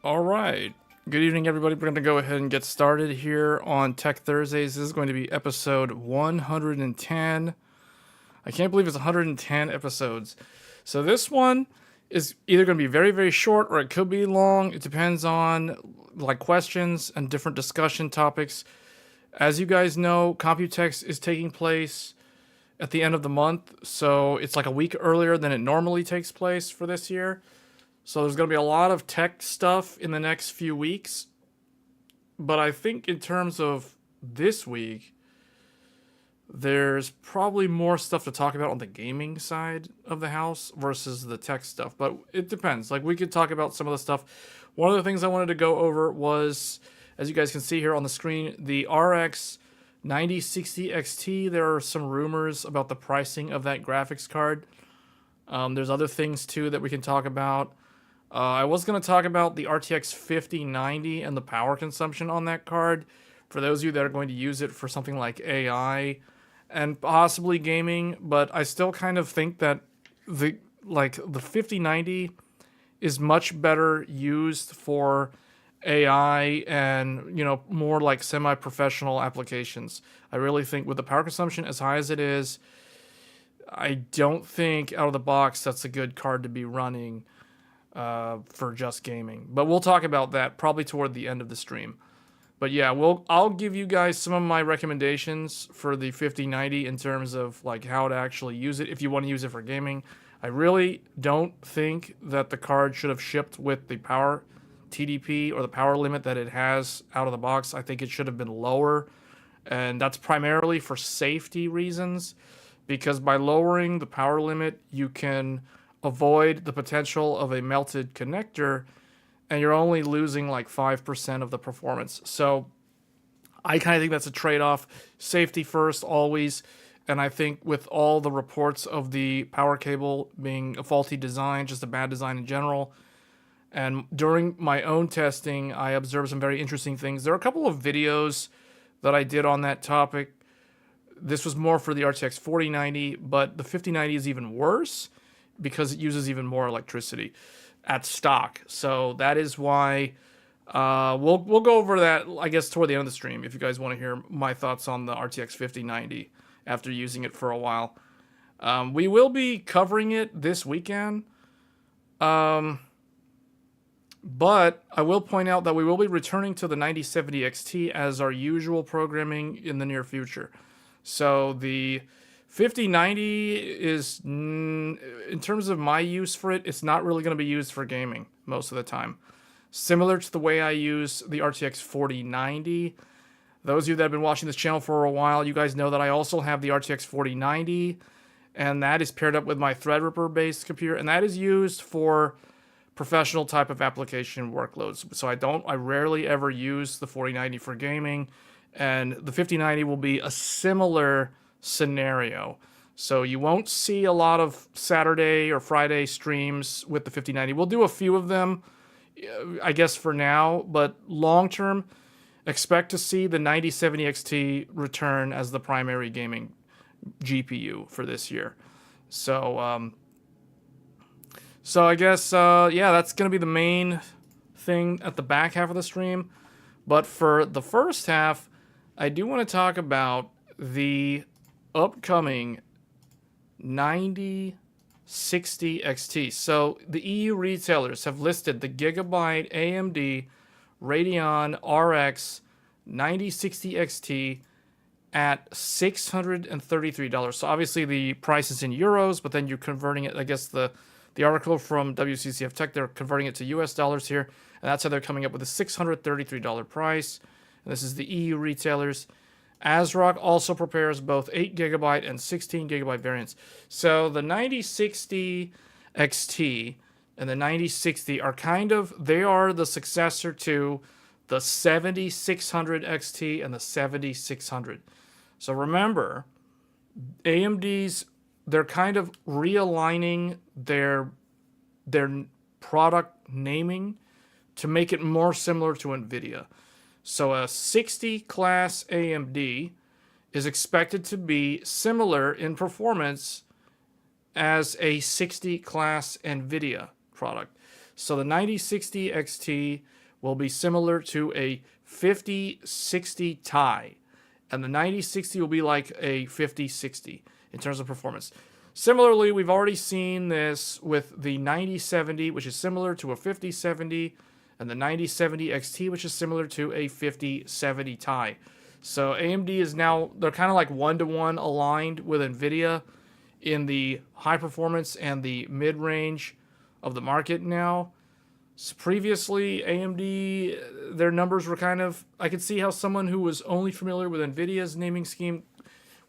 All right. Good evening, everybody. We're going to go ahead and get started here on Tech Thursdays. This is going to be episode 110. I can't believe it's 110 episodes. So this one is either going to be very, very short or it could be long. It depends on like questions and different discussion topics. As you guys know, Computex is taking place at the end of the month. So it's like a week earlier than it normally takes place for this year. So there's going to be a lot of tech stuff in the next few weeks. But I think in terms of this week, there's probably more stuff to talk about on the gaming side of the house versus the tech stuff. But it depends. Like, we could talk about some of the stuff. One of the things I wanted to go over was, as you guys can see here on the screen, the RX 9060 XT. There are some rumors about the pricing of that graphics card. There's other things, too, that we can talk about. I was going to talk about the RTX 5090 and the power consumption on that card. For those of you that are going to use it for something like AI and possibly gaming, but I still kind of think that the 5090 is much better used for AI and, you know, more like semi-professional applications. I really think with the power consumption as high as it is, I don't think out of the box that's a good card to be running for just gaming. But we'll talk about that probably toward the end of the stream. But yeah, I'll give you guys some of my recommendations for the 5090 in terms of like how to actually use it if you want to use it for gaming. I really don't think that the card should have shipped with the power TDP or the power limit that it has out of the box. I think it should have been lower, and that's primarily for safety reasons, because by lowering the power limit you can avoid the potential of a melted connector, and you're only losing like 5% of the performance. So I kind of think that's a trade-off. Safety first, always. And I think with all the reports of the power cable being a faulty design, just a bad design in general, and during my own testing, I observed some very interesting things. There are a couple of videos that I did on that topic. This was more for the RTX 4090, but the 5090 is even worse, because it uses even more electricity at stock. So that is why we'll go over that, I guess, toward the end of the stream, if you guys want to hear my thoughts on the RTX 5090 after using it for a while. We will be covering it this weekend. But I will point out that we will be returning to the 9070 XT as our usual programming in the near future. So the 5090 is, in terms of my use for it, it's not really going to be used for gaming most of the time. Similar to the way I use the RTX 4090. Those of you that have been watching this channel for a while, you guys know that I also have the RTX 4090, and that is paired up with my Threadripper-based computer, and that is used for professional type of application workloads. So I rarely ever use the 4090 for gaming, and the 5090 will be a similar scenario. So you won't see a lot of Saturday or Friday streams with the 5090. We'll do a few of them, I guess, for now, but long term, expect to see the 9070 XT return as the primary gaming GPU for this year. So I guess, yeah, that's going to be the main thing at the back half of the stream. But for the first half, I do want to talk about the upcoming 9060 XT. So the EU retailers have listed the Gigabyte AMD Radeon RX 9060 XT at $633. So obviously the price is in euros, but then you're converting it, I guess the article from WCCF Tech, they're converting it to US dollars here, and that's how they're coming up with a $633 price. And this is the EU retailers. ASRock also prepares both 8GB and 16GB variants. So the 9060 XT and the 9060 are they are the successor to the 7600 XT and the 7600. So remember, they're kind of realigning their product naming to make it more similar to NVIDIA. So a 60 class AMD is expected to be similar in performance as a 60 class NVIDIA product. So the 9060 XT will be similar to a 5060 Ti, and the 9060 will be like a 5060 in terms of performance. Similarly, we've already seen this with the 9070, which is similar to a 5070, and the 9070 XT, which is similar to a 5070 Ti. So AMD is now, they're kind of like one-to-one aligned with NVIDIA in the high performance and the mid-range of the market now. So previously, AMD, their numbers were kind of, I could see how someone who was only familiar with NVIDIA's naming scheme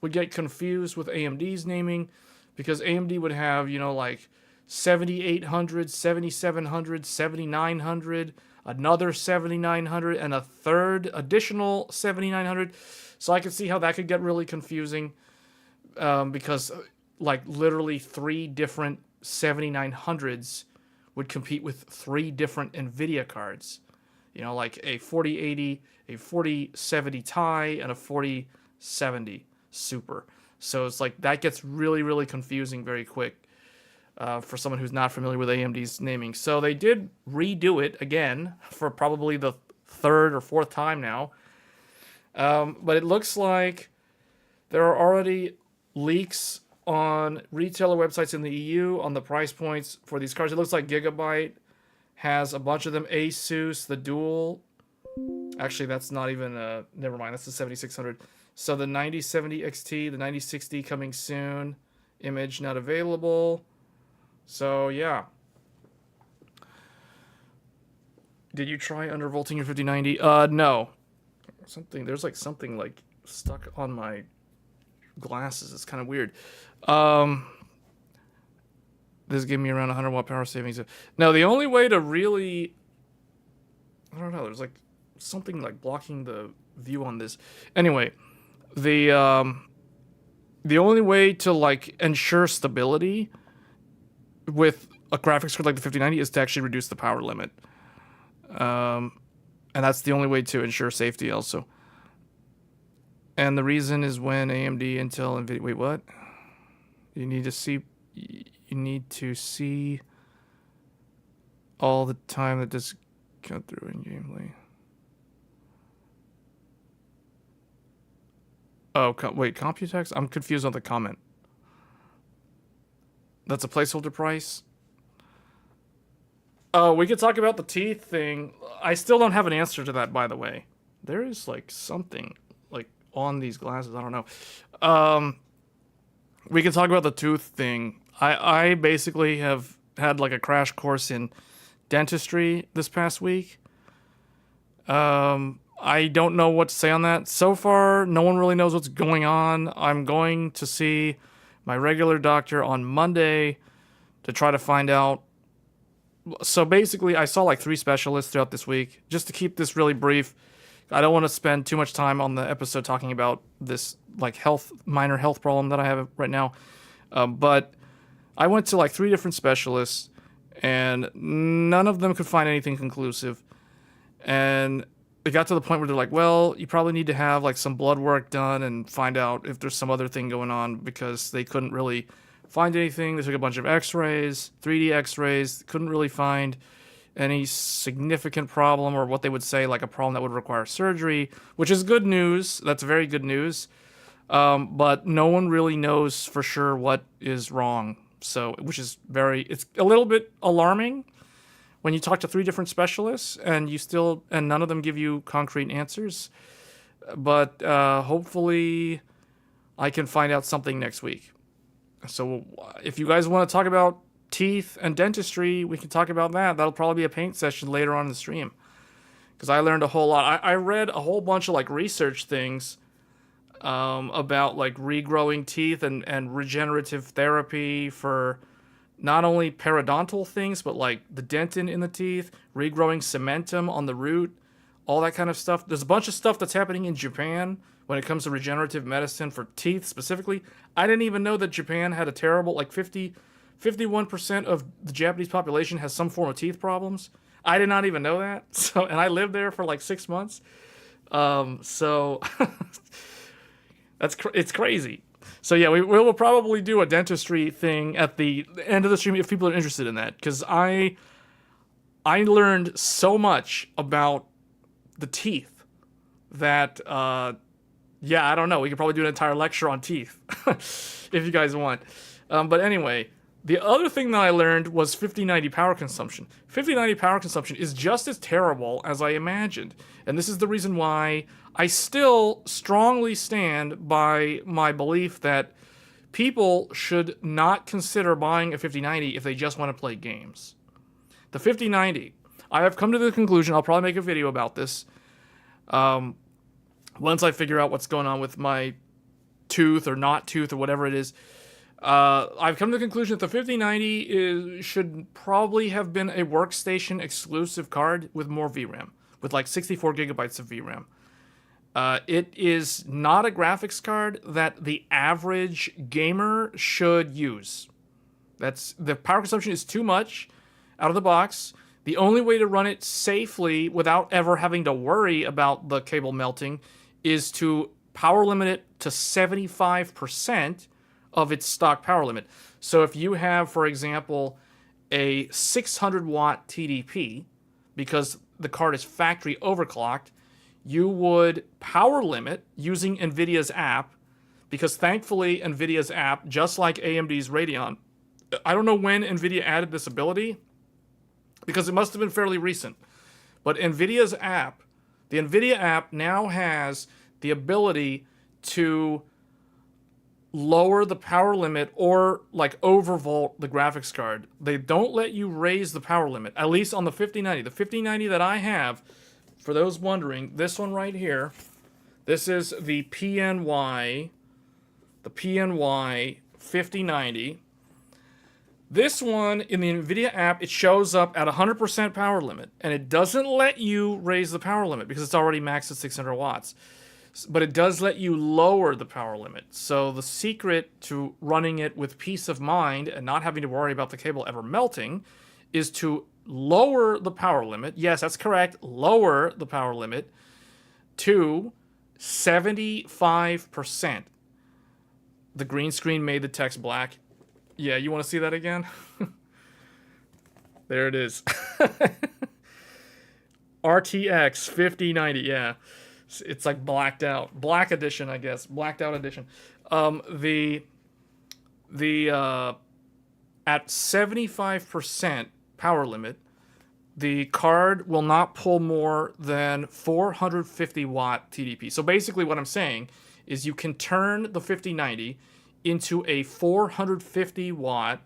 would get confused with AMD's naming, because AMD would have, like 7800, 7700, 7900, another 7900, and a third additional 7900. So I could see how that could get really confusing, because like literally 3 different 7900s would compete with 3 different NVIDIA cards. Like a 4080, a 4070 Ti, and a 4070 Super. So it's like that gets really, really confusing very quick for someone who's not familiar with AMD's naming. So they did redo it again for probably the 3rd or 4th time now. But it looks like there are already leaks on retailer websites in the EU on the price points for these cards. It looks like Gigabyte has a bunch of them. Asus, the Dual. Actually, that's not even never mind. That's the 7600. So the 9070 XT, the 9060 coming soon. Image not available. So yeah. Did you try undervolting your 5090? No. There's like something like stuck on my glasses. It's kind of weird. This gave me around 100 watt power savings. Now the only way to really, I don't know, there's like something like blocking the view on this. Anyway, the only way to like ensure stability with a graphics card like the 5090 is to actually reduce the power limit. And that's the only way to ensure safety also. And the reason is when AMD, Intel, NVIDIA... Wait, what? You need to see all the time that this got through in gameplay. Oh, wait, Computex? I'm confused on the comment. That's a placeholder price? Oh, we could talk about the teeth thing. I still don't have an answer to that, by the way. There is, like, something, like, on these glasses. I don't know. We can talk about the tooth thing. I basically have had, like, a crash course in dentistry this past week. I don't know what to say on that. So far, no one really knows what's going on. I'm going to see my regular doctor on Monday to try to find out. So basically, I saw like 3 specialists throughout this week. Just to keep this really brief, I don't want to spend too much time on the episode talking about this like minor health problem that I have right now. But I went to like 3 different specialists, and none of them could find anything conclusive. And it got to the point where they're like, well, you probably need to have like some blood work done and find out if there's some other thing going on, because they couldn't really find anything. They took a bunch of x-rays, 3D x-rays, couldn't really find any significant problem, or what they would say like a problem that would require surgery, which is good news. That's very good news. But no one really knows for sure what is wrong. So, it's a little bit alarming when you talk to 3 different specialists and none of them give you concrete answers. But hopefully I can find out something next week. So if you guys want to talk about teeth and dentistry, we can talk about that. That'll probably be a paint session later on in the stream, because I learned a whole lot. I read a whole bunch of like research things about like regrowing teeth and regenerative therapy for not only periodontal things, but like the dentin in the teeth, regrowing cementum on the root, all that kind of stuff. There's a bunch of stuff that's happening in Japan when it comes to regenerative medicine for teeth specifically. I didn't even know that Japan had a terrible, like 51% of the Japanese population has some form of teeth problems. I did not even know that. So, and I lived there for like 6 months. So it's crazy. So yeah, we will probably do a dentistry thing at the end of the stream if people are interested in that, because I learned so much about the teeth that yeah, I don't know. We could probably do an entire lecture on teeth if you guys want. But anyway, the other thing that I learned was 5090 power consumption. 5090 power consumption is just as terrible as I imagined. And this is the reason why I still strongly stand by my belief that people should not consider buying a 5090 if they just want to play games. The 5090, I have come to the conclusion, I'll probably make a video about this, once I figure out what's going on with my tooth or not tooth or whatever it is. I've come to the conclusion that the 5090 should probably have been a workstation exclusive card with more VRAM, with like 64 gigabytes of VRAM. It is not a graphics card that the average gamer should use. The power consumption is too much out of the box. The only way to run it safely without ever having to worry about the cable melting is to power limit it to 75% of its stock power limit. So if you have, for example, a 600 watt TDP, because the card is factory overclocked, you would power limit using NVIDIA's app, because thankfully NVIDIA's app, just like AMD's Radeon, I don't know when NVIDIA added this ability, because it must have been fairly recent, but NVIDIA's app, the NVIDIA app now has the ability to lower the power limit or like overvolt the graphics card. They don't let you raise the power limit, at least on the 5090. The 5090 that I have, for those wondering, this one right here, this is the PNY 5090. This one, in the NVIDIA app, it shows up at 100% power limit, and it doesn't let you raise the power limit because it's already maxed at 600 watts. But it does let you lower the power limit. So the secret to running it with peace of mind and not having to worry about the cable ever melting is to lower the power limit. Yes, that's correct. Lower the power limit to 75%. The green screen made the text black. Yeah, you want to see that again? There it is. RTX 5090, yeah. It's like blacked out. Black edition, I guess. Blacked out edition. At 75% power limit, the card will not pull more than 450 watt TDP. So basically what I'm saying is you can turn the 5090 into a 450 watt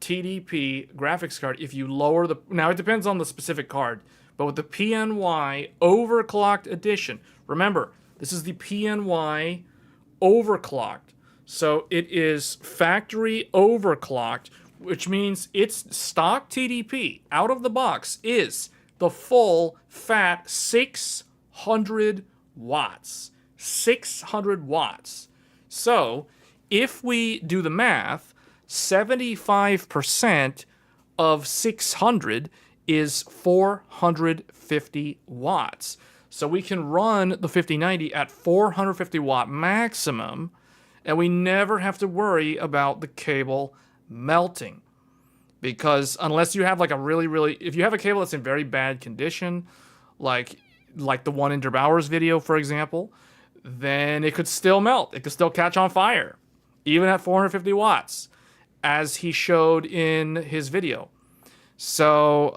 TDP graphics card if you lower the... Now, it depends on the specific card, but with the PNY overclocked edition, remember, this is the PNY overclocked. So it is factory overclocked, which means its stock TDP out of the box is the full fat 600 watts. 600 watts. So if we do the math, 75% of 600 is 450 watts. So we can run the 5090 at 450 watt maximum, and we never have to worry about the cable melting. Because unless you have like a really, if you have a cable that's in very bad condition, like the one in Derbauer's video, for example, then it could still melt. It could still catch on fire, even at 450 watts, as he showed in his video. So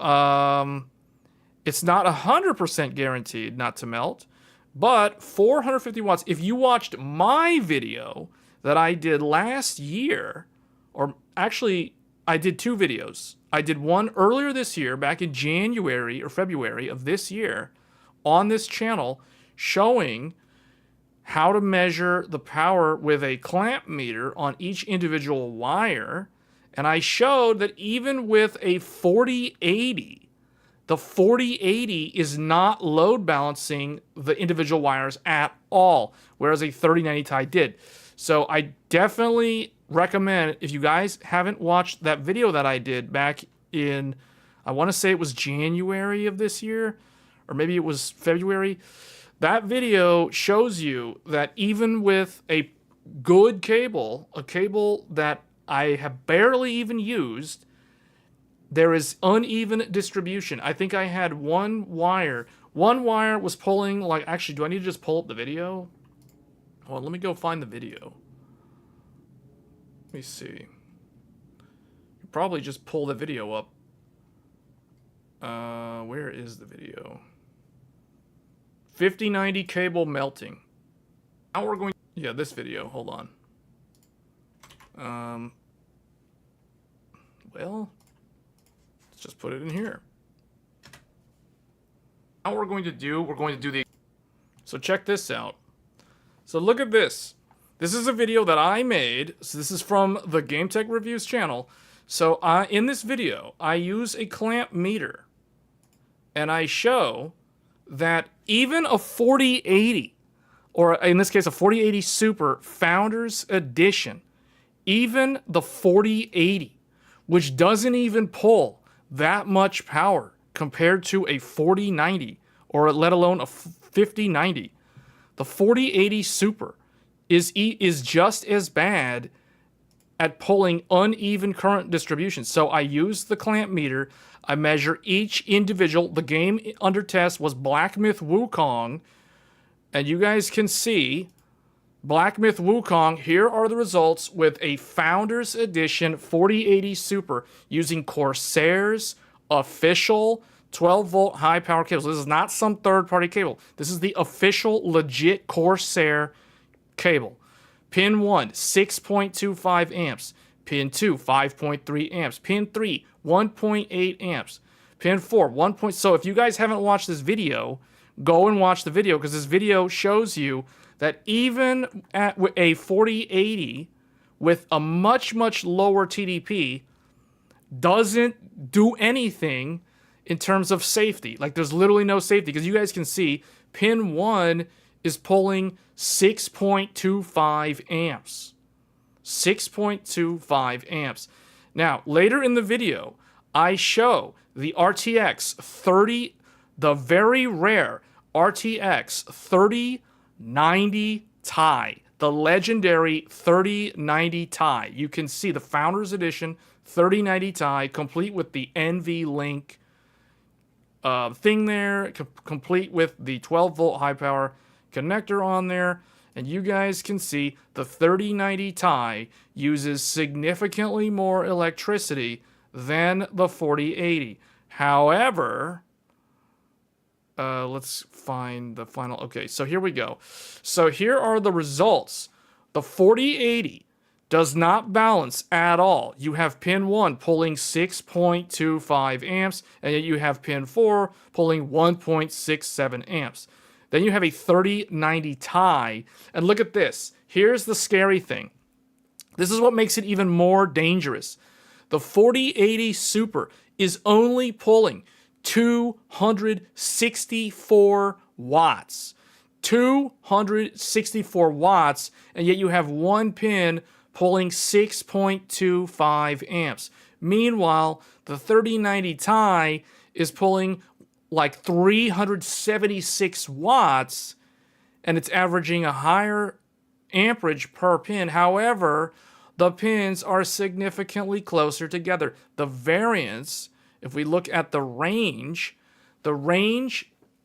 it's not 100% guaranteed not to melt, but 450 watts. If you watched my video that I did last year, or actually I did two videos. I did one earlier this year, back in January or February of this year, on this channel, showing how to measure the power with a clamp meter on each individual wire. And I showed that even with a 4080, the 4080 is not load balancing the individual wires at all, whereas a 3090 Ti did. So I definitely recommend, if you guys haven't watched that video that I did back in, I want to say it was January of this year, or maybe it was February. That video shows you that even with a good cable, a cable that I have barely even used, there is uneven distribution. I think I had one wire. One wire was pulling, like, actually, do I need to just pull up the video? Hold on, let me go find the video. Let me see. You probably just pull the video up. Where is the video? 5090 cable melting. Now we're going, yeah, this video, hold on. Well, let's just put it in here. Now we're going to do the, so check this out. So look at this. This is a video that I made. So this is from the Game Tech Reviews channel. So in this video, I use a clamp meter. And I show that even a 4080, or in this case a 4080 Super Founders Edition, even the 4080, which doesn't even pull that much power compared to a 4090, or let alone a 5090, the 4080 Super is just as bad at pulling uneven current distribution. So I use the clamp meter. I measure each individual. The game under test was Black Myth Wukong. And you guys can see Black Myth Wukong. Here are the results with a Founders Edition 4080 Super using Corsair's official 12-volt high-power cables. This is not some third-party cable. This is the official, legit Corsair cable. Pin 1, 6.25 amps. Pin 2, 5.3 amps. Pin 3, 1.8 amps. Pin 4, 1. So if you guys haven't watched this video, go and watch the video, because this video shows you that even at a 4080 with a much, much lower TDP doesn't do anything in terms of safety. Like, there's literally no safety, because you guys can see pin 1 is pulling 6.25 amps. 6.25 amps. Now, later in the video, I show the RTX 30, the very rare RTX 3090 Ti, the legendary 3090 Ti. You can see the Founders Edition 3090 Ti, complete with the NVLink thing there, complete with the 12-volt high-power connector on there. And you guys can see the 3090 Ti uses significantly more electricity than the 4080. However, let's find the final. Okay, so here we go. So here are the results. The 4080 does not balance at all. You have pin 1 pulling 6.25 amps, and yet you have pin 4 pulling 1.67 amps. Then you have a 3090 Ti, and look at this. Here's the scary thing. This is what makes it even more dangerous. The 4080 Super is only pulling 264 watts. 264 watts, and yet you have one pin pulling 6.25 amps. Meanwhile, the 3090 Ti is pulling like 376 watts, and it's averaging a higher amperage per pin. However, the pins are significantly closer together. The variance, if we look at the range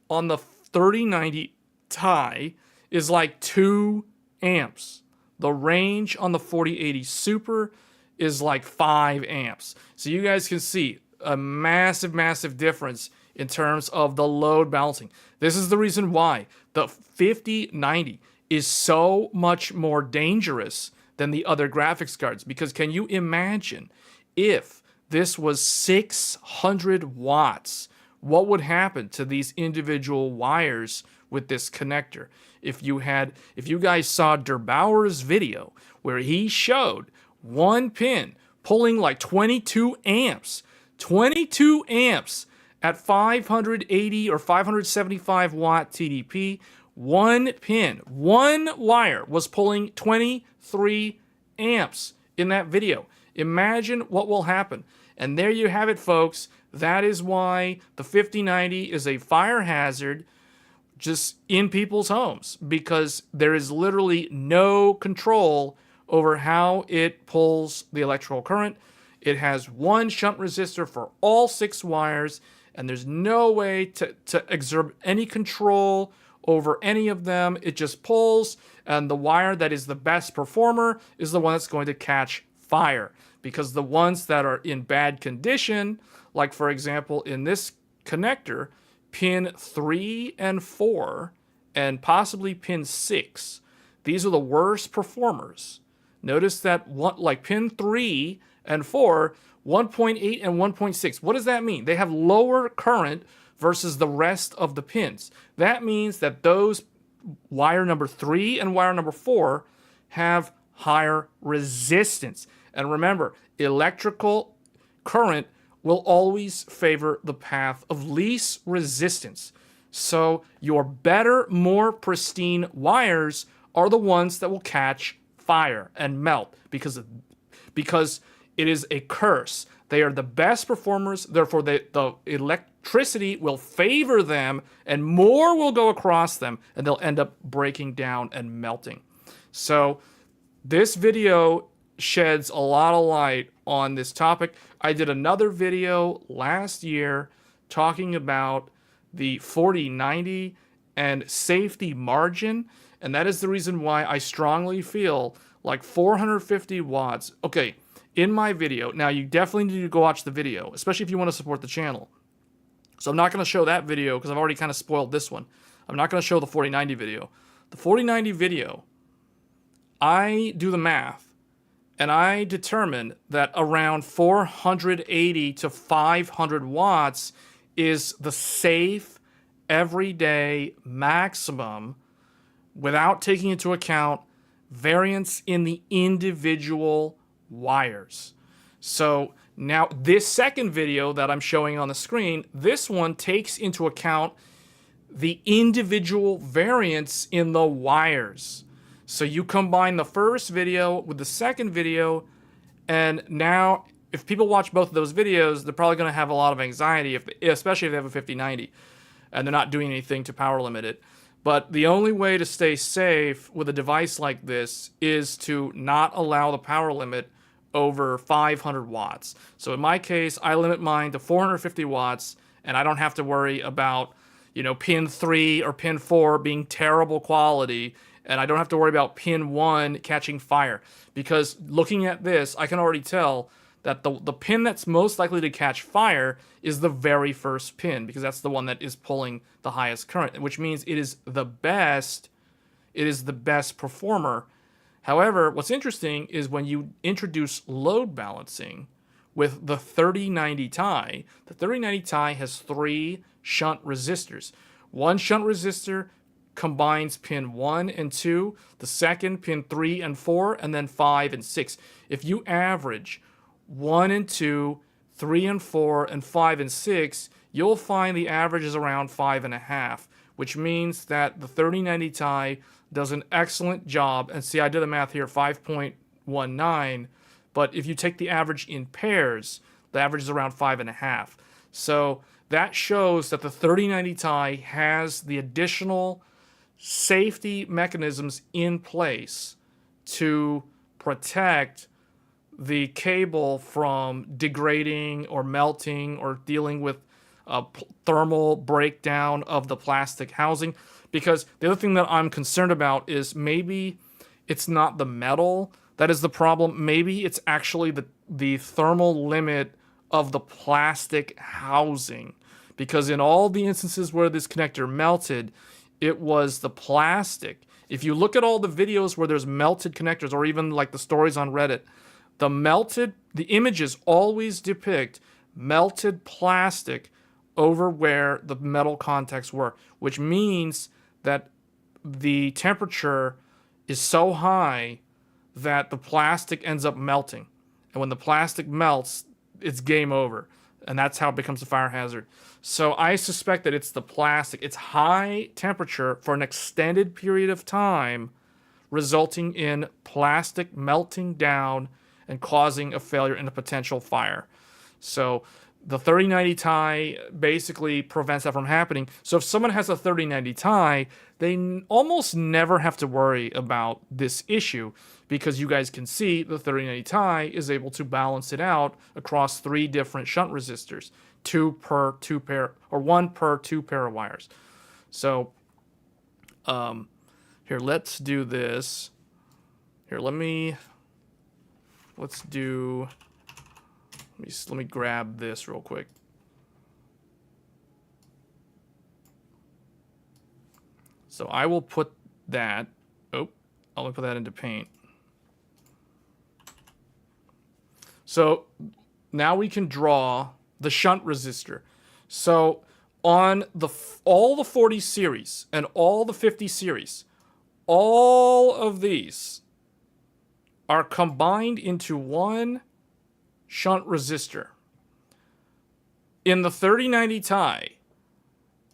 on the 3090 Ti is like 2 amps. The range on the 4080 Super is like 5 amps. So you guys can see a massive, massive difference in terms of the load balancing. This is the reason why the 5090 is so much more dangerous than the other graphics cards. Because can you imagine if this was 600 watts? What would happen to these individual wires with this connector? If you guys saw Der Bauer's video where he showed one pin pulling like 22 amps. 22 amps at 580 or 575 watt TDP. One pin, one wire was pulling 23 amps in that video. Imagine what will happen. And there you have it, folks. That is why the 5090 is a fire hazard just in people's homes, because there is literally no control over how it pulls the electrical current. It has one shunt resistor for all 6 wires, and there's no way to exert any control over any of them. It just pulls, and the wire that is the best performer is the one that's going to catch fire, because the ones that are in bad condition, like for example in this connector, pin 3 and 4, and possibly pin 6, these are the worst performers. Notice that like pin 3 and 4, 1.8 and 1.6. What does that mean? They have lower current versus the rest of the pins. That means that those wire number 3 and wire number 4 have higher resistance. And remember, electrical current will always favor the path of least resistance. So your better, more pristine wires are the ones that will catch fire and melt, because it is a curse. They are the best performers, therefore the electricity will favor them and more will go across them, and they'll end up breaking down and melting. So this video sheds a lot of light on this topic. I did another video last year talking about the 4090 and safety margin, and that is the reason why I strongly feel like 450 watts. Okay, in my video, now you definitely need to go watch the video, especially if you want to support the channel. So I'm not going to show that video because I've already kind of spoiled this one. I'm not going to show the 4090 video. The 4090 video, I do the math, and I determine that around 480 to 500 watts is the safe, everyday maximum without taking into account variance in the individual wires. So now this second video that I'm showing on the screen, this one takes into account the individual variance in the wires. So you combine the first video with the second video, and now if people watch both of those videos, they're probably going to have a lot of anxiety, especially if they have a 5090 and they're not doing anything to power limit it. But the only way to stay safe with a device like this is to not allow the power limit over 500 watts. So in my case, I limit mine to 450 watts, and I don't have to worry about, pin 3 or pin 4 being terrible quality, and I don't have to worry about pin 1 catching fire. Because looking at this, I can already tell that the pin that's most likely to catch fire is the very first pin, because that's the one that is pulling the highest current, which means it is the best performer. However, what's interesting is when you introduce load balancing with the 3090 Ti, the 3090 Ti has 3 shunt resistors. One shunt resistor combines pin 1 and 2, the second pin 3 and 4, and then 5 and 6. If you average 1 and 2, 3 and 4, and 5 and 6, you'll find the average is around 5.5, which means that the 3090 Ti does an excellent job. And see, I did the math here, 5.19, but if you take the average in pairs, the average is around 5.5. So that shows that the 3090 Ti has the additional safety mechanisms in place to protect the cable from degrading or melting or dealing with thermal breakdown of the plastic housing. Because the other thing that I'm concerned about is maybe it's not the metal that is the problem. Maybe it's actually the thermal limit of the plastic housing. Because in all the instances where this connector melted, it was the plastic. If you look at all the videos where there's melted connectors, or even like the stories on Reddit, the images always depict melted plastic over where the metal contacts were, which means that the temperature is so high that the plastic ends up melting. And when the plastic melts, it's game over. And that's how it becomes a fire hazard. So I suspect that it's the plastic. It's high temperature for an extended period of time, resulting in plastic melting down and causing a failure and a potential fire. So the 3090 Ti basically prevents that from happening. So if someone has a 3090 Ti, they almost never have to worry about this issue, because you guys can see the 3090 Ti is able to balance it out across 3 different shunt resistors, 1 per 2 pair of wires. So here, let's do this. Here, let me grab this real quick. So I will put that, I'll put that into Paint. So now we can draw the shunt resistor. So on all the 40 series and all the 50 series, all of these are combined into one shunt resistor. In the 3090 Ti,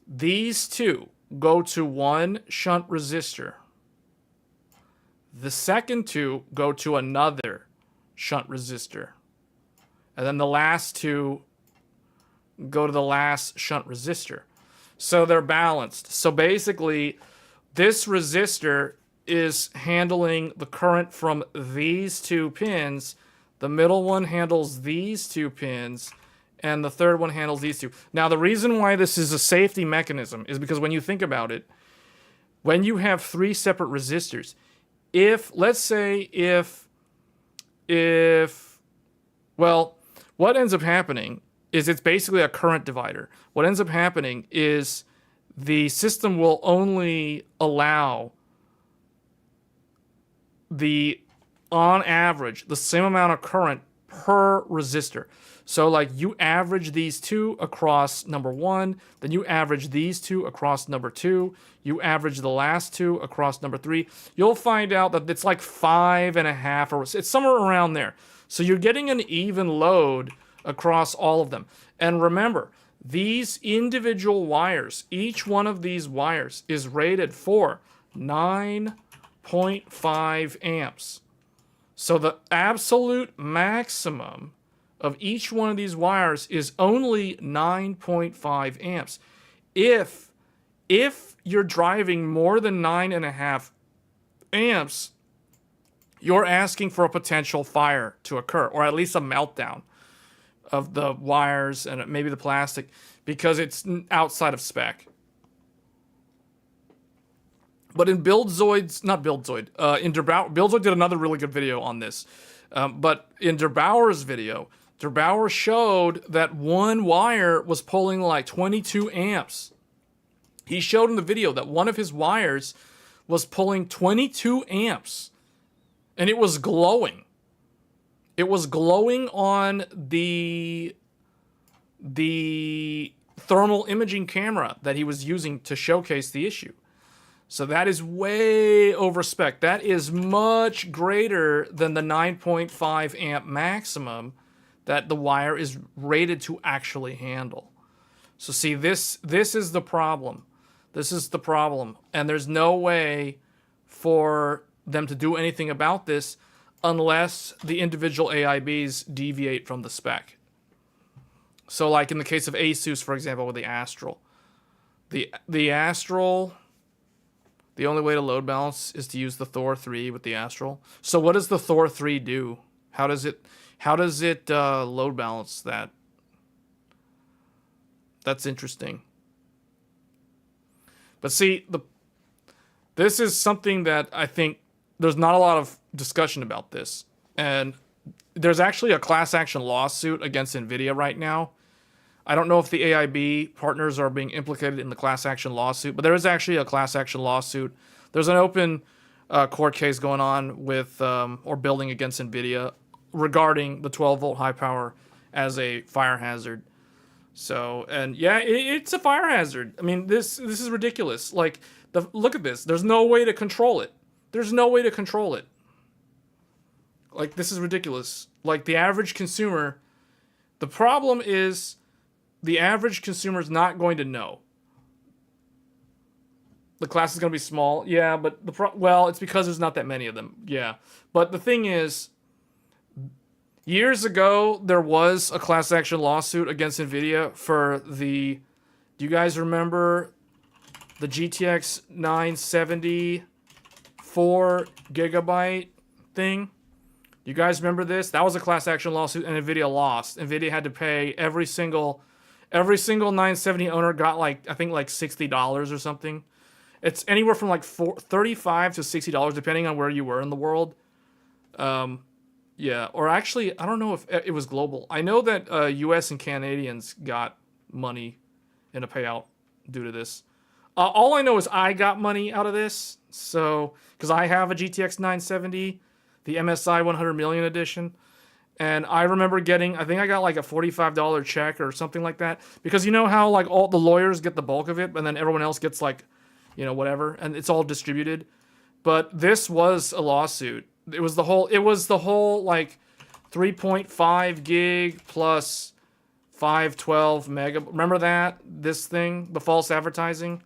these two go to one shunt resistor. The second two go to another shunt resistor. And then the last two go to the last shunt resistor. So they're balanced. So basically, this resistor is handling the current from these 2 pins. The middle one handles these 2 pins, and the third one handles these 2. Now, the reason why this is a safety mechanism is because when you think about it, when you have 3 separate resistors, let's say what ends up happening is it's basically a current divider. What ends up happening is the system will only allow on average, the same amount of current per resistor. So like you average these 2 across number 1, then you average these 2 across number 2, you average the last 2 across number 3. You'll find out that it's like 5.5, or it's somewhere around there. So you're getting an even load across all of them. And remember, these individual wires, each one of these wires is rated for 9.5 amps. So the absolute maximum of each one of these wires is only 9.5 amps. If you're driving more than 9.5 amps, you're asking for a potential fire to occur, or at least a meltdown of the wires and maybe the plastic, because it's outside of spec. But in Buildzoid did another really good video on this. But in Der Bauer's video, Der Bauer showed that one wire was pulling like 22 amps. He showed in the video that one of his wires was pulling 22 amps. And it was glowing. It was glowing on the thermal imaging camera that he was using to showcase the issue. So that is way over spec. That is much greater than the 9.5 amp maximum that the wire is rated to actually handle. So see, this is the problem. This is the problem. And there's no way for them to do anything about this unless the individual AIBs deviate from the spec. So like in the case of Asus, for example, with the Astral. The Astral, the only way to load balance is to use the Thor 3 with the Astral. So what does the Thor 3 do? How does it load balance that? That's interesting. But see, this is something that I think there's not a lot of discussion about this. And there's actually a class action lawsuit against NVIDIA right now. I don't know if the AIB partners are being implicated in the class action lawsuit, but there is actually a class action lawsuit. There's an open court case going on with or building against NVIDIA regarding the 12-volt high power as a fire hazard. So, and yeah, it's a fire hazard. I mean, this is ridiculous. Like, look at this. There's no way to control it. There's no way to control it. Like, this is ridiculous. Like, the average consumer, the problem is the average consumer is not going to know. The class is going to be small. Yeah, but well, it's because there's not that many of them. Yeah. But the thing is, years ago, there was a class action lawsuit against NVIDIA for the... Do you guys remember the GTX 970 4GB thing? You guys remember this? That was a class action lawsuit, and NVIDIA lost. NVIDIA had to pay every single 970 owner got like, I think like $60 or something. It's anywhere from like $35 to $60 depending on where you were in the world. Yeah, or actually, I don't know if it was global. I know that U.S. and Canadians got money in a payout due to this. All I know is I got money out of this, so because I have a GTX 970, the MSI 100 million edition, and I remember getting, I think I got like a $45 check or something like that, because you know how like all the lawyers get the bulk of it, and then everyone else gets like, you know, whatever, and it's all distributed. But this was a lawsuit. It was the whole like 3.5 gig plus 512 mega. Remember that? This thing, the false advertising.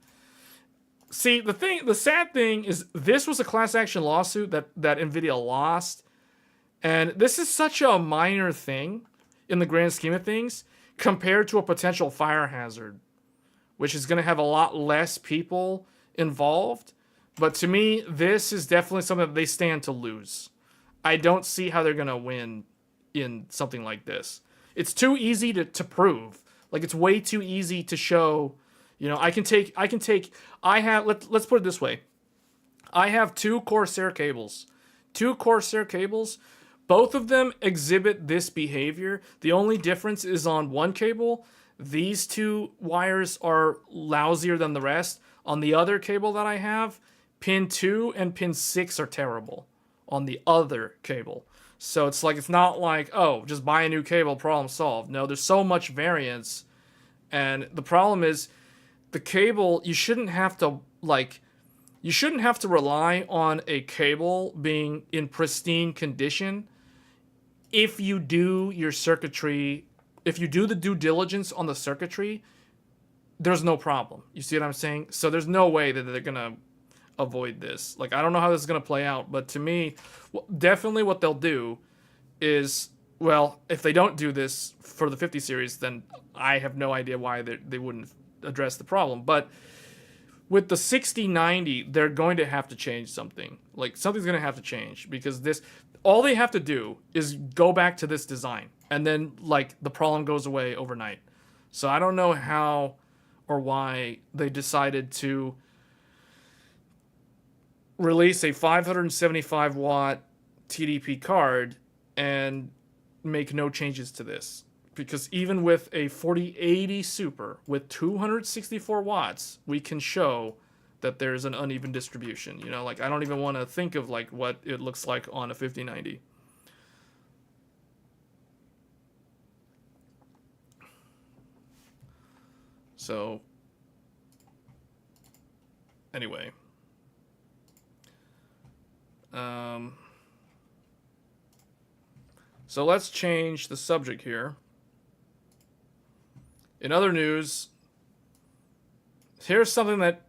See, the sad thing is this was a class action lawsuit that NVIDIA lost. And this is such a minor thing in the grand scheme of things compared to a potential fire hazard, which is going to have a lot less people involved. But to me, this is definitely something that they stand to lose. I don't see how they're going to win in something like this. It's too easy to prove. Like, it's way too easy to show. You know, let's put it this way. I have two Corsair cables. Both of them exhibit this behavior. The only difference is on one cable, these two wires are lousier than the rest. On the other cable that I have, pin 2 and pin 6 are terrible on the other cable. So it's like, it's not like, oh, just buy a new cable, problem solved. No, there's so much variance. And the problem is, the cable, you shouldn't have to rely on a cable being in pristine condition if you do your circuitry, if you do the due diligence on the circuitry. There's no problem. You see what I'm saying? So there's no way that they're going to avoid this. Like, I don't know how this is going to play out, but to me, definitely what they'll do is, well, if they don't do this for the 50 series, then I have no idea why they wouldn't address the problem. But with the 6090, they're going to have to change something. Like, something's going to have to change, because this, all they have to do is go back to this design, and then, like, the problem goes away overnight. So I don't know how or why they decided to release a 575 watt TDP card and make no changes to this. Because even with a 4080 Super with 264 watts, we can show that there's an uneven distribution. You know, like, I don't even want to think of like what it looks like on a 5090. So, anyway. So let's change the subject here. In other news, here's something that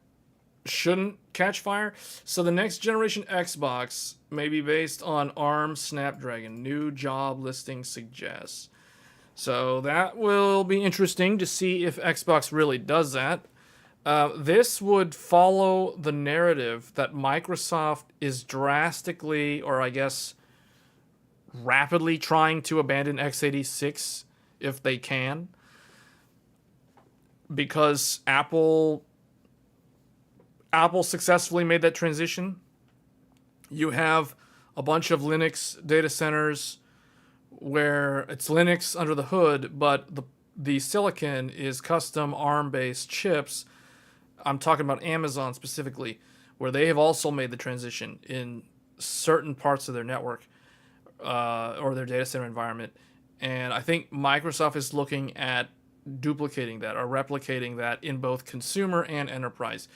shouldn't catch fire. So the next generation Xbox may be based on ARM Snapdragon. New job listing suggests. So that will be interesting to see if Xbox really does that. This would follow the narrative that Microsoft is drastically, or I guess rapidly, trying to abandon x86 if they can. Because Apple successfully made that transition. You have a bunch of Linux data centers where it's Linux under the hood, but the silicon is custom ARM-based chips. I'm talking about Amazon specifically, where they have also made the transition in certain parts of their network or their data center environment. And I think Microsoft is looking at duplicating that or replicating that in both consumer and enterprise.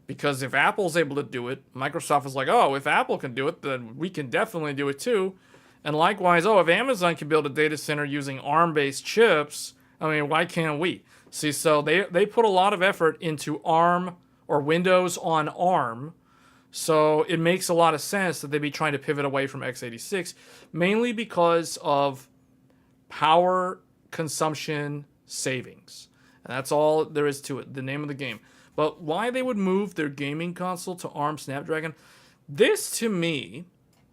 Because if Apple's able to do it, Microsoft is like, oh, if Apple can do it, then we can definitely do it too. And likewise, if Amazon can build a data center using ARM-based chips, I mean, why can't we? See, so they put a lot of effort into ARM or Windows on ARM, so it makes a lot of sense that they'd be trying to pivot away from x86, mainly because of power consumption savings. And that's all there is to it, the name of the game. But why they would move their gaming console to ARM Snapdragon, this to me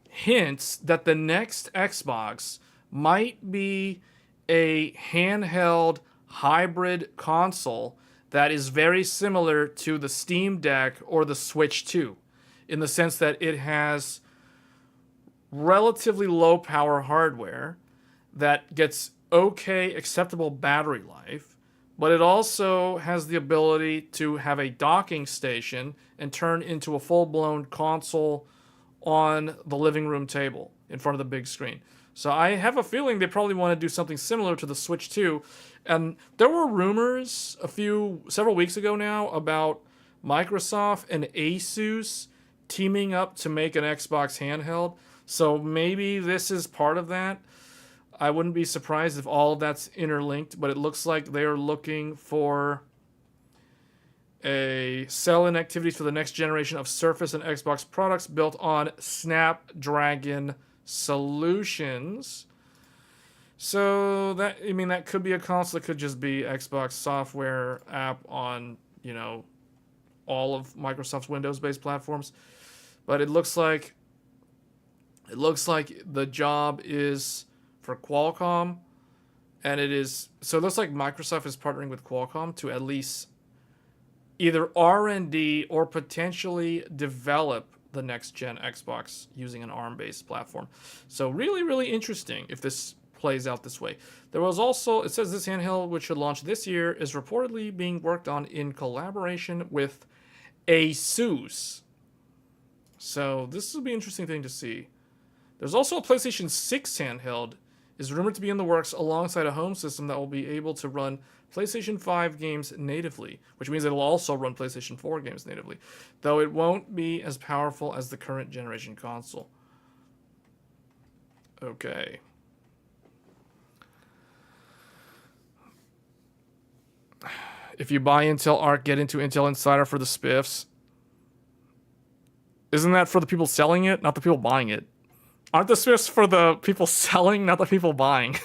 hints that the next Xbox might be a handheld hybrid console that is very similar to the Steam Deck or the Switch 2, in the sense that it has relatively low power hardware that gets okay, acceptable battery life, but it also has the ability to have a docking station and turn into a full-blown console on the living room table in front of the big screen. So I have a feeling they probably want to do something similar to the Switch 2. And there were rumors several weeks ago now about Microsoft and Asus teaming up to make an Xbox handheld. So maybe this is part of that. I wouldn't be surprised if all of that's interlinked, but it looks like they are looking for a sell-in activities for the next generation of Surface and Xbox products built on Snapdragon solutions. So that could be a console. It could just be Xbox software app on, all of Microsoft's Windows-based platforms. But it looks like the job is for Qualcomm, and it looks like Microsoft is partnering with Qualcomm to at least either R&D or potentially develop the next gen Xbox using an ARM-based platform. So really, really interesting if this plays out this way. There was also, it says this handheld, which should launch this year, is reportedly being worked on in collaboration with Asus. So this will be an interesting thing to see. There's also a PlayStation 6 handheld is rumored to be in the works alongside a home system that will be able to run PlayStation 5 games natively, which means it'll also run PlayStation 4 games natively, though it won't be as powerful as the current generation console. Okay. If you buy Intel ARC, get into Intel Insider for the spiffs. Isn't that for the people selling it, not the people buying it? Aren't the spiffs for the people selling, not the people buying?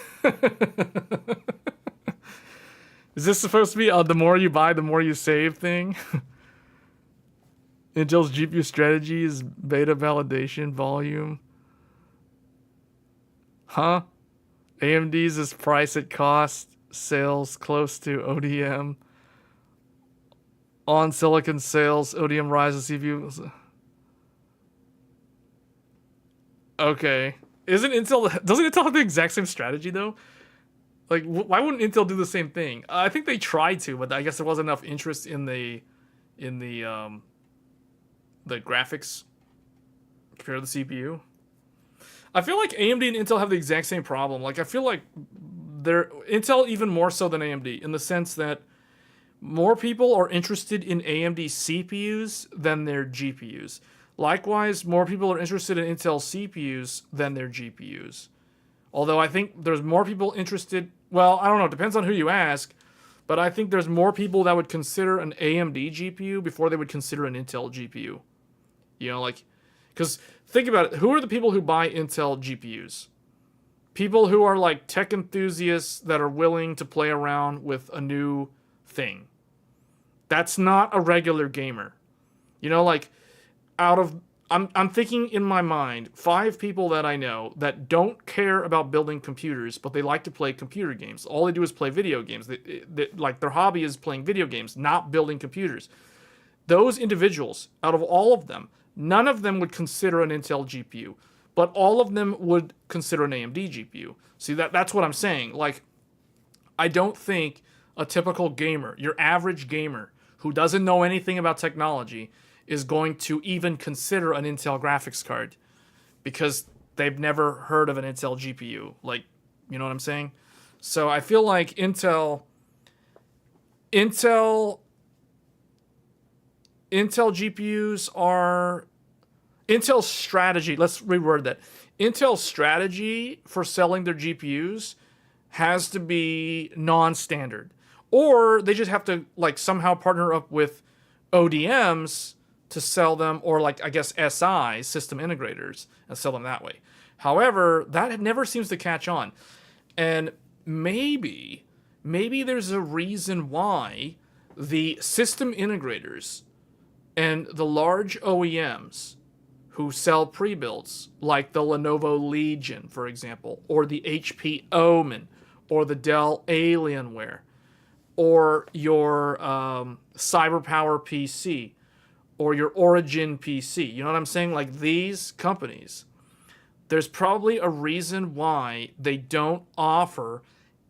Is this supposed to be the more you buy, the more you save thing? Intel's GPU strategy is beta validation volume. Huh? AMD's is price at cost, sales close to ODM. On silicon sales, ODM rises CPU. Okay. Doesn't Intel have the exact same strategy though? Like, why wouldn't Intel do the same thing? I think they tried to, but I guess there wasn't enough interest in the graphics compared to the CPU. I feel like AMD and Intel have the exact same problem. Like, I feel like Intel even more so than AMD in the sense that more people are interested in AMD CPUs than their GPUs. Likewise, more people are interested in Intel CPUs than their GPUs. Although I think there's more people interested, well, I don't know, it depends on who you ask, but I think there's more people that would consider an AMD GPU before they would consider an Intel GPU. Because think about it, who are the people who buy Intel GPUs? People who are like tech enthusiasts that are willing to play around with a new thing. That's not a regular gamer. I'm thinking in my mind, 5 people that I know that don't care about building computers, but they like to play computer games. All they do is play video games. Like their hobby is playing video games, not building computers. Those individuals, out of all of them, none of them would consider an Intel GPU, but all of them would consider an AMD GPU. See, that's what I'm saying. Like, I don't think a typical gamer, your average gamer, who doesn't know anything about technology, is going to even consider an Intel graphics card because they've never heard of an Intel GPU. Like, you know what I'm saying? So I feel like Intel GPUs are... Intel's strategy, let's reword that. Intel's strategy for selling their GPUs has to be non-standard, or they just have to like somehow partner up with ODMs to sell them, or like I guess SI system integrators and sell them that way. However, that never seems to catch on, and maybe there's a reason why the system integrators and the large OEMs who sell pre-builds, like the Lenovo Legion, for example, or the HP Omen, or the Dell Alienware, or your CyberPower PC, or your Origin PC. You know what I'm saying? Like these companies, there's probably a reason why they don't offer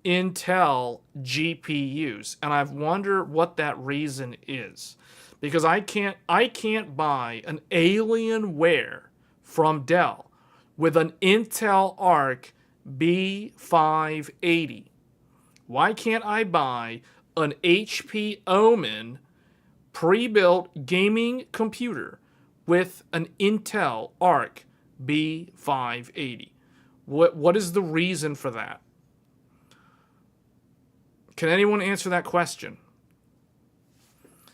Intel GPUs, and I've wondered what that reason is. Because I can't buy an Alienware from Dell with an Intel ARC B580. Why can't I buy an HP Omen pre-built gaming computer with an Intel ARC B580? What is the reason for that? Can anyone answer that question?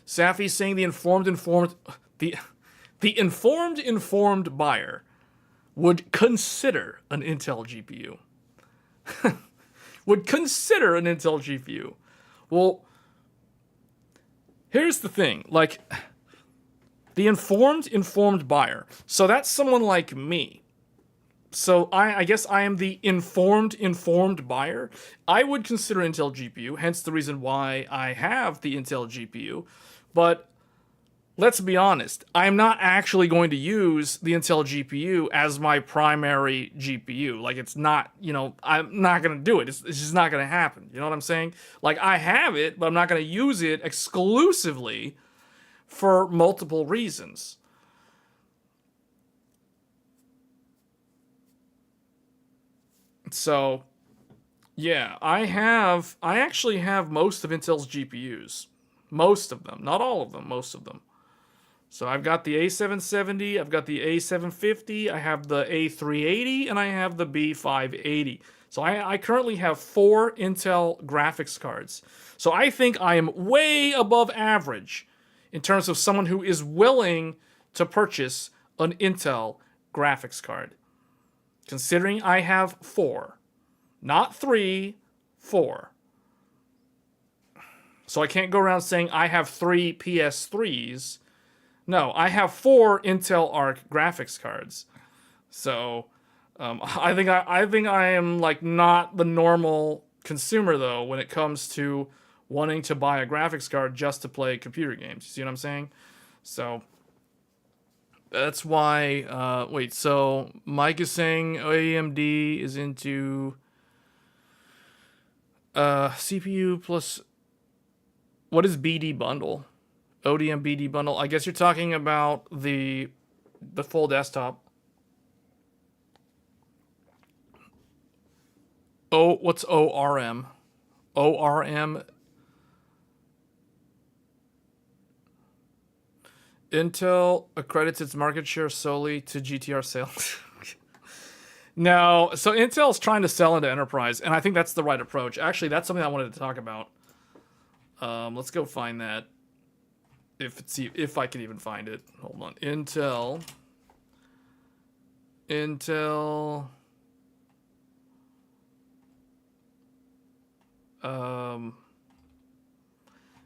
Safi's saying the informed buyer would consider an Intel GPU. Would consider an Intel GPU. Well, here's the thing. Like, the informed buyer. So that's someone like me. So I guess I am the informed buyer. I would consider Intel GPU, hence the reason why I have the Intel GPU. But let's be honest, I'm not actually going to use the Intel GPU as my primary GPU. Like, it's not, I'm not going to do it. It's just not going to happen. You know what I'm saying? Like, I have it, but I'm not going to use it exclusively for multiple reasons. So, yeah, I actually have most of Intel's GPUs. Most of them. Not all of them, most of them. So I've got the A770, I've got the A750, I have the A380, and I have the B580. So I currently have 4 Intel graphics cards. So I think I am way above average in terms of someone who is willing to purchase an Intel graphics card. Considering I have 4. Not 3, 4. So I can't go around saying I have 3 PS3s. No, I have 4 Intel Arc graphics cards. So I think I am like not the normal consumer though when it comes to wanting to buy a graphics card just to play computer games. You see what I'm saying? So that's why. Wait, so Mike is saying AMD is into CPU plus. What is BD bundle? ODM BD bundle. I guess you're talking about the full desktop. Oh, what's ORM? ORM. Intel accredits its market share solely to GTR sales. No, so Intel's trying to sell into enterprise, and I think that's the right approach. Actually, that's something I wanted to talk about. Let's go find that. If I can even find it. Hold on. Intel.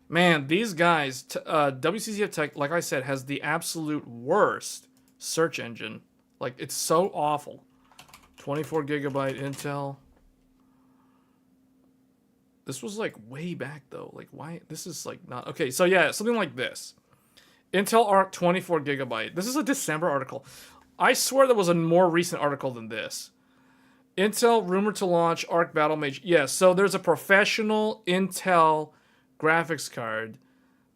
Man, these guys, WCCF Tech, like I said, has the absolute worst search engine. Like, it's so awful. 24 gigabyte Intel. This was like way back though. Like, why? This is like not okay. So yeah, something like this. Intel Arc 24 gigabyte. This is a December article. I swear there was a more recent article than this. Intel rumored to launch Arc Battle Mage. Yes, so there's a professional Intel graphics card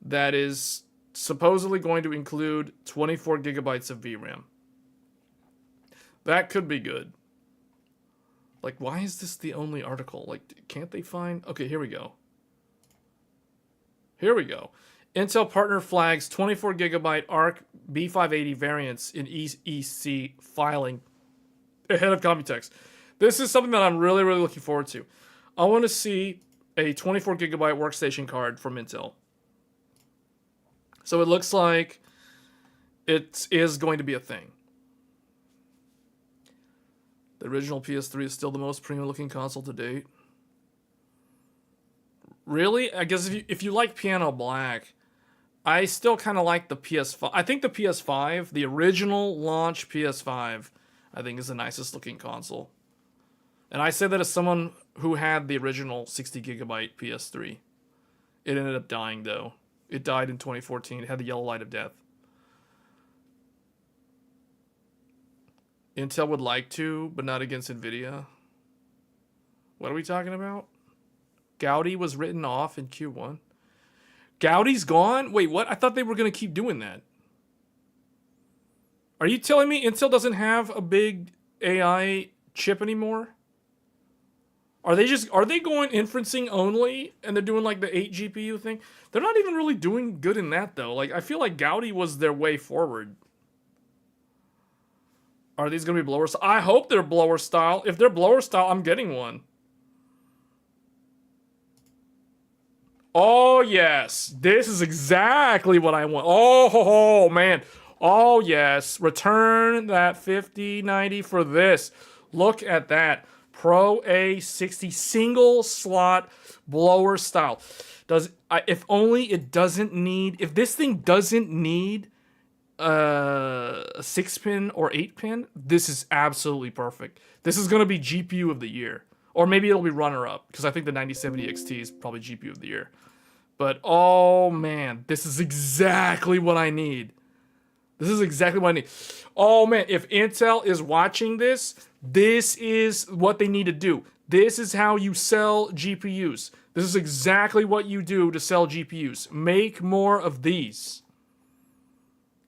that is supposedly going to include 24 gigabytes of VRAM. That could be good. Like, why is this the only article? Like, can't they find... Okay, here we go. Here we go. Intel partner flags 24 gigabyte ARC B580 variants in EEC filing ahead of Computex. This is something that I'm really, really looking forward to. I want to see a 24 gigabyte workstation card from Intel. So it looks like it is going to be a thing. The original PS3 is still the most premium looking console to date. Really? I guess if you like Piano Black, I still kind of like the PS5. I think the PS5, the original launch PS5, I think is the nicest looking console. And I say that as someone who had the original 60 gigabyte PS3. It ended up dying though. It died in 2014. It had the yellow light of death. Intel would like to, but not against Nvidia. What are we talking about? Gaudi was written off in Q1. Gaudi's gone? Wait, what? I thought they were going to keep doing that. Are you telling me Intel doesn't have a big AI chip anymore? Are they going inferencing only and they're doing like the 8 GPU thing? They're not even really doing good in that though. Like I feel like Gaudi was their way forward. Are these going to be blower style? I hope they're blower style. If they're blower style, I'm getting one. Oh, yes. This is exactly what I want. Oh, man. Oh, yes. Return that 5090 for this. Look at that. Pro A60 single slot blower style. If only it doesn't need... If this thing doesn't need a 6-pin or 8-pin, this is absolutely perfect. This is going to be GPU of the year. Or maybe it'll be runner-up, because I think the 9070 XT is probably GPU of the year. But, oh, man, this is exactly what I need. This is exactly what I need. Oh, man, if Intel is watching this, this is what they need to do. This is how you sell GPUs. This is exactly what you do to sell GPUs. Make more of these.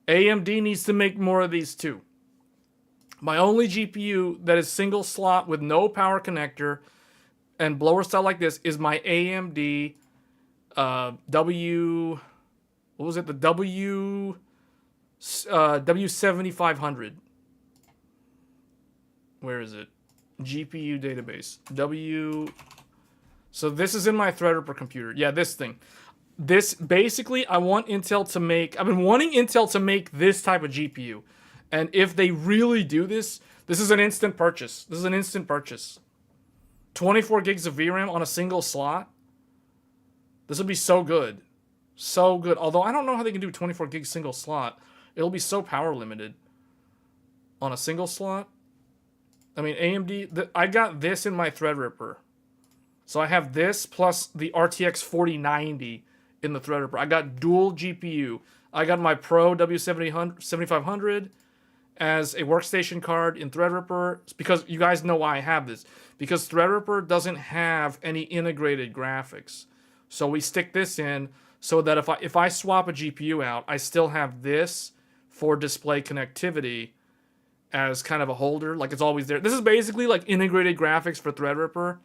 AMD needs to make more of these, too. My only GPU that is single slot with no power connector and blower style like this is my AMD what was it? The W7500. Where is it? GPU database. So this is in my Threadripper computer. Yeah, this thing. This, basically, I want Intel to make... I've been wanting Intel to make this type of GPU. And if they really do this, this is an instant purchase. This is an instant purchase. 24 gigs of VRAM on a single slot. This would be so good. So good. Although I don't know how they can do 24 gig single slot. It'll be so power limited. On a single slot. I mean, AMD... I got this in my Threadripper. So I have this plus the RTX 4090 in the Threadripper. I got dual GPU. I got my Pro W7500 as a workstation card in Threadripper. Because you guys know why I have this. Because Threadripper doesn't have any integrated graphics. So we stick this in so that if I swap a GPU out, I still have this for display connectivity as kind of a holder. Like it's always there. This is basically like integrated graphics for Threadripper.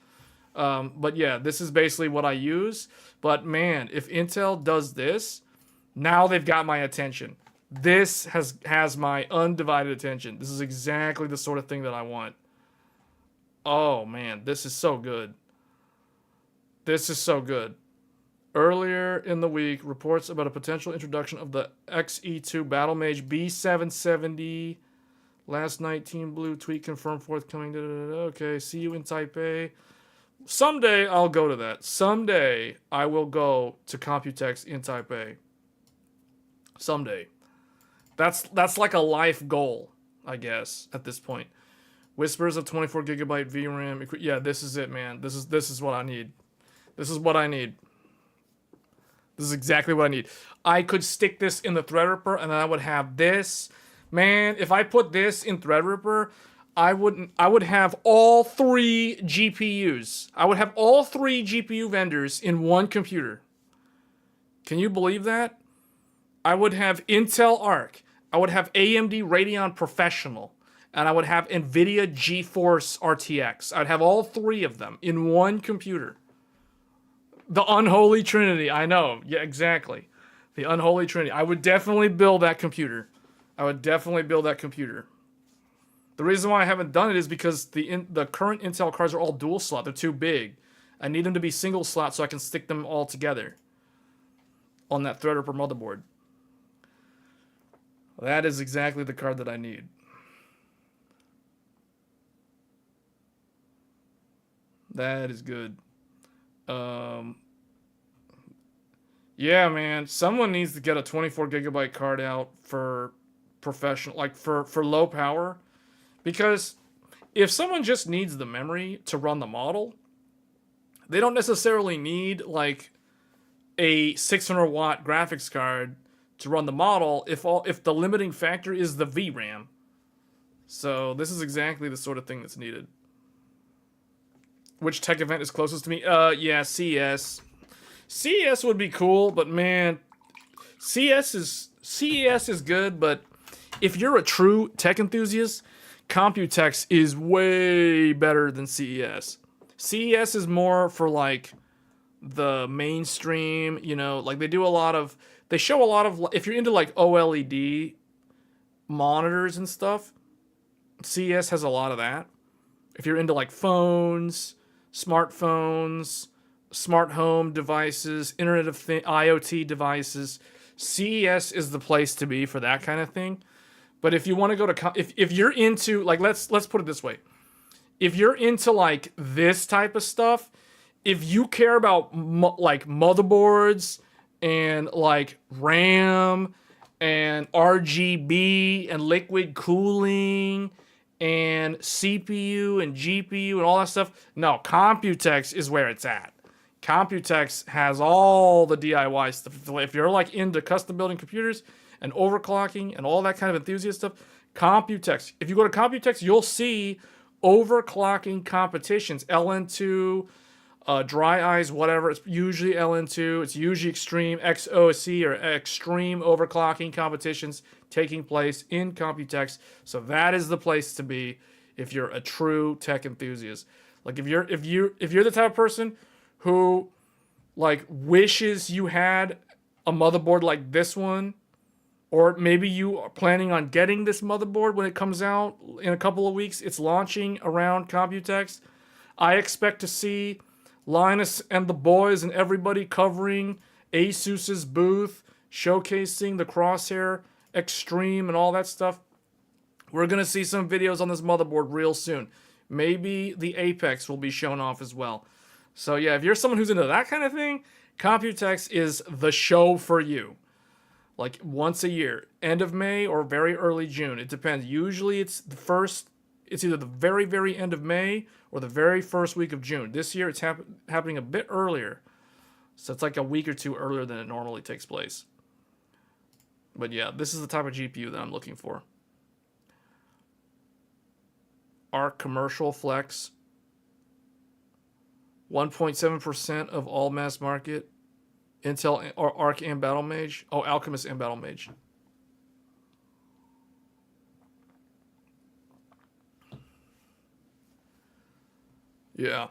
But yeah, this is basically what I use. But man, if Intel does this, now they've got my attention. This has my undivided attention. This is exactly the sort of thing that I want. Oh man, this is so good. This is so good. Earlier in the week, reports about a potential introduction of the XE2 Battlemage B770. Last night, Team Blue tweet confirmed forthcoming. Okay, see you in Taipei. Someday I'll go to that. Someday I will go to Computex in Taipei. Someday. That's like a life goal, I guess, at this point. Whispers of 24 gigabyte VRAM. Yeah, this is it, man. This is what I need. This is what I need. This is exactly what I need. I could stick this in the Threadripper and then I would have this. Man, if I put this in Threadripper, I would have all 3 GPUs. I would have all 3 GPU vendors in one computer. Can you believe that? I would have Intel Arc. I would have AMD Radeon Professional. And I would have NVIDIA GeForce RTX. I'd have all 3 of them in one computer. The unholy trinity, I know. Yeah, exactly. The unholy trinity. I would definitely build that computer. I would definitely build that computer. The reason why I haven't done it is because the current Intel cards are all dual slot. They're too big. I need them to be single slot so I can stick them all together on that Threadripper motherboard. That is exactly the card that I need. That is good. Yeah, man. Someone needs to get a 24 gigabyte card out for professional, like for low power. Because if someone just needs the memory to run the model, they don't necessarily need like a 600 watt graphics card to run the model if the limiting factor is the VRAM. So this is exactly the sort of thing that's needed. Which tech event is closest to me? Yeah, CES. CES would be cool, but man, CES is good, but if you're a true tech enthusiast, Computex is way better than CES. CES is more for like the mainstream, you know, like they show a lot of, if you're into like OLED monitors and stuff, CES has a lot of that. If you're into like phones, smartphones, smart home devices, Internet of Things, IoT devices, CES is the place to be for that kind of thing. But if you want to go to, if you're into, like, let's put it this way. If you're into, like, this type of stuff, if you care about, like, motherboards and, like, RAM and RGB and liquid cooling and CPU and GPU and all that stuff, no, Computex is where it's at. Computex has all the DIY stuff. If you're, like, into custom building computers and overclocking and all that kind of enthusiast stuff, Computex. If you go to Computex, you'll see overclocking competitions. LN2, Dry Eyes, whatever. It's usually LN2. It's usually Extreme, XOC, or Extreme overclocking competitions taking place in Computex. So that is the place to be if you're a true tech enthusiast. Like if you're the type of person who like wishes you had a motherboard like this one, or maybe you are planning on getting this motherboard when it comes out in a couple of weeks. It's launching around Computex. I expect to see Linus and the boys and everybody covering Asus's booth, showcasing the Crosshair Extreme and all that stuff. We're going to see some videos on this motherboard real soon. Maybe the Apex will be shown off as well. So yeah, if you're someone who's into that kind of thing, Computex is the show for you. Like once a year, end of May or very early June. It depends. Usually it's either the very, very end of May or the very first week of June. This year it's happening a bit earlier. So it's like a week or two earlier than it normally takes place. But yeah, this is the type of GPU that I'm looking for. ARC Commercial Flex. 1.7% of all mass market. Intel or ARC and Battle Mage. Oh, Alchemist and Battle Mage. Yeah.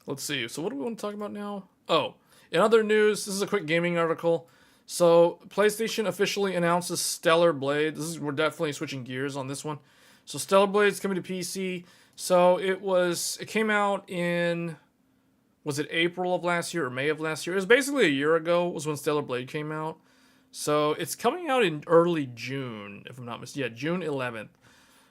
Let's see. So what do we want to talk about now? Oh, in other news, this is a quick gaming article. So PlayStation officially announces Stellar Blade. We're definitely switching gears on this one. So Stellar Blade's coming to PC. So it came out in, was it April of last year or May of last year? It was basically a year ago was when Stellar Blade came out. So it's coming out in early June, if I'm not mistaken. Yeah, June 11th.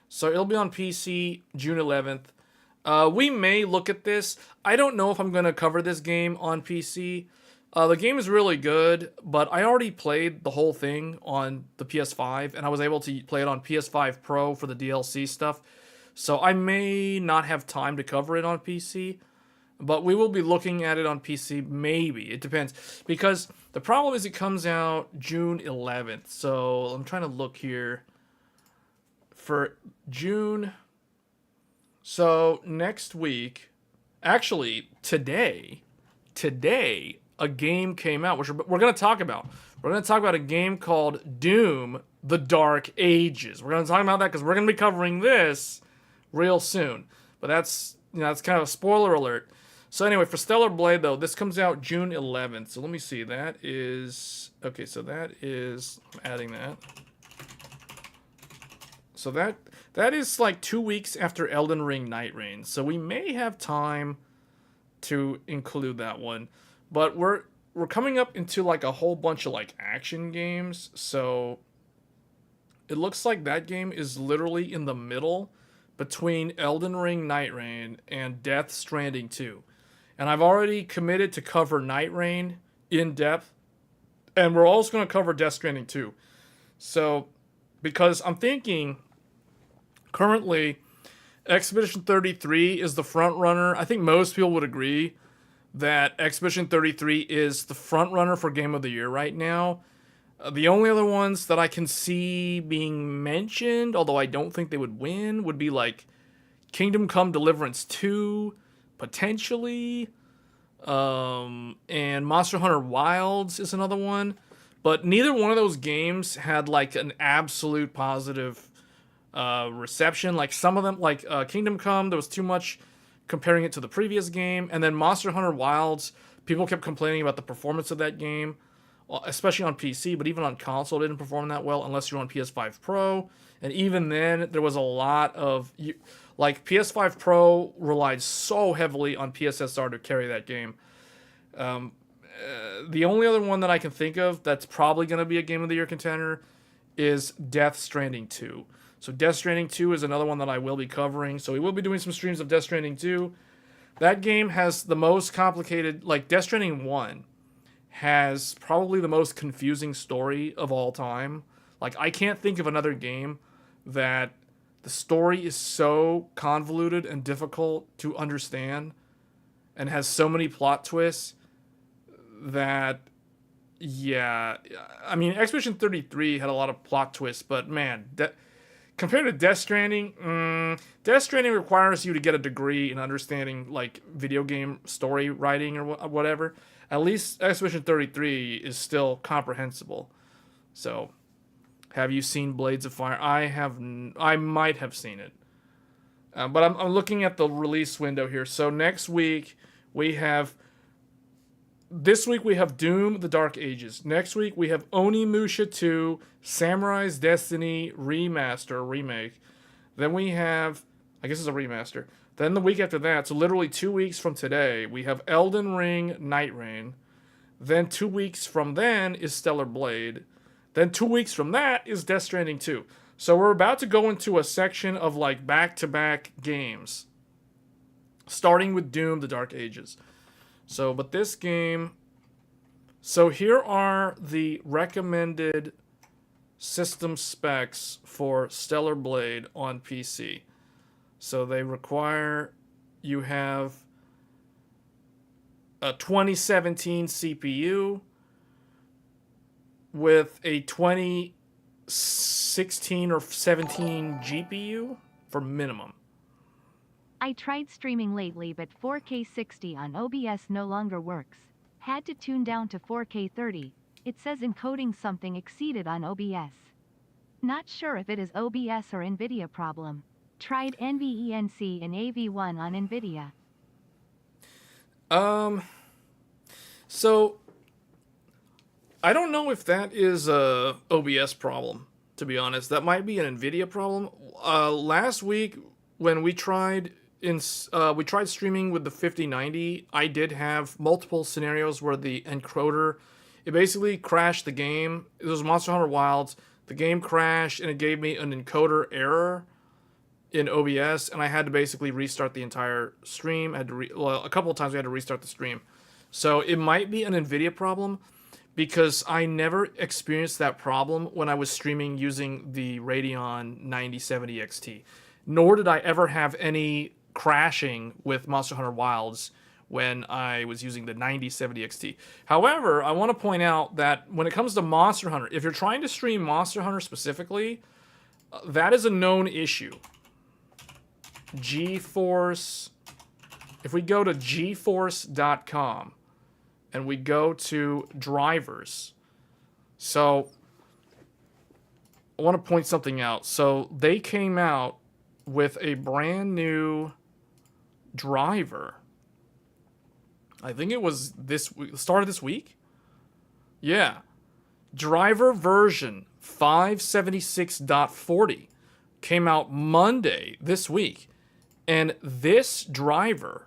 So it'll be on PC June 11th. We may look at this. I don't know if I'm going to cover this game on PC. The game is really good, but I already played the whole thing on the PS5, and I was able to play it on PS5 Pro for the DLC stuff. So I may not have time to cover it on PC, but we will be looking at it on PC, maybe. It depends. Because the problem is it comes out June 11th. So I'm trying to look here for June. So next week, actually today, a game came out, which we're going to talk about. We're going to talk about a game called Doom: The Dark Ages. We're going to talk about that because we're going to be covering this real soon. But that's kind of a spoiler alert. So anyway, for Stellar Blade, though, this comes out June 11th. So let me see. That is... Okay, so that is... I'm adding that. So that is like 2 weeks after Elden Ring Night Reign. So we may have time to include that one. But we're coming up into like a whole bunch of like action games. So it looks like that game is literally in the middle between Elden Ring Night Reign and Death Stranding 2. And I've already committed to cover Night Reign in depth. And we're also going to cover Death Stranding 2. So, because I'm thinking, currently, Expedition 33 is the front runner. I think most people would agree that Expedition 33 is the front runner for Game of the Year right now. The only other ones that I can see being mentioned, although I don't think they would win, would be like Kingdom Come Deliverance 2, potentially, and Monster Hunter Wilds is another one. But neither one of those games had like an absolute positive reception. Like some of them, like Kingdom Come, there was too much comparing it to the previous game. And then Monster Hunter Wilds, people kept complaining about the performance of that game, especially on PC, but even on console it didn't perform that well unless you're on PS5 Pro. And even then, there was a lot of... Like, PS5 Pro relied so heavily on PSSR to carry that game. The only other one that I can think of that's probably going to be a Game of the Year contender is Death Stranding 2. So Death Stranding 2 is another one that I will be covering. So we will be doing some streams of Death Stranding 2. That game has the most complicated... Like, Death Stranding 1 has probably the most confusing story of all time. Like, I can't think of another game that the story is so convoluted and difficult to understand and has so many plot twists that, yeah, I mean, Expedition 33 had a lot of plot twists, but man, compared to Death Stranding, Death Stranding requires you to get a degree in understanding, like, video game story writing or whatever. At least Expedition 33 is still comprehensible. So... Have you seen Blades of Fire? I might have seen it. But I'm looking at the release window here. So next week, we have... This week, we have Doom, The Dark Ages. Next week, we have Onimusha 2, Samurai's Destiny remake. Then we have... I guess it's a remaster. Then the week after that, so literally 2 weeks from today, we have Elden Ring Night Reign. Then 2 weeks from then is Stellar Blade. Then 2 weeks from that is Death Stranding 2. So we're about to go into a section of like back-to-back games. Starting with Doom, The Dark Ages. So, but this game... So here are the recommended system specs for Stellar Blade on PC. So they require you have a 2017 CPU... with a 2016 or 17 GPU for minimum. I tried streaming lately, but 4K 60 on OBS no longer works. Had to tune down to 4K 30. It says encoding something exceeded on OBS. Not sure if it is OBS or NVIDIA problem. Tried NVENC and AV1 on NVIDIA. So... I don't know if that is a OBS problem, to be honest. That might be an NVIDIA problem. Last week, when we tried streaming with the 5090, I did have multiple scenarios where the encoder, it basically crashed the game. It was Monster Hunter Wilds. The game crashed, and it gave me an encoder error in OBS, and I had to basically restart the entire stream. A couple of times we had to restart the stream. So it might be an NVIDIA problem, because I never experienced that problem when I was streaming using the Radeon 9070 XT. Nor did I ever have any crashing with Monster Hunter Wilds when I was using the 9070 XT. However, I want to point out that when it comes to Monster Hunter, if you're trying to stream Monster Hunter specifically, that is a known issue. GeForce, if we go to geforce.com, and we go to drivers. So, I want to point something out. So, they came out with a brand new driver I think it was this week, started this week. Yeah. Driver version 576.40 came out Monday this week. And this driver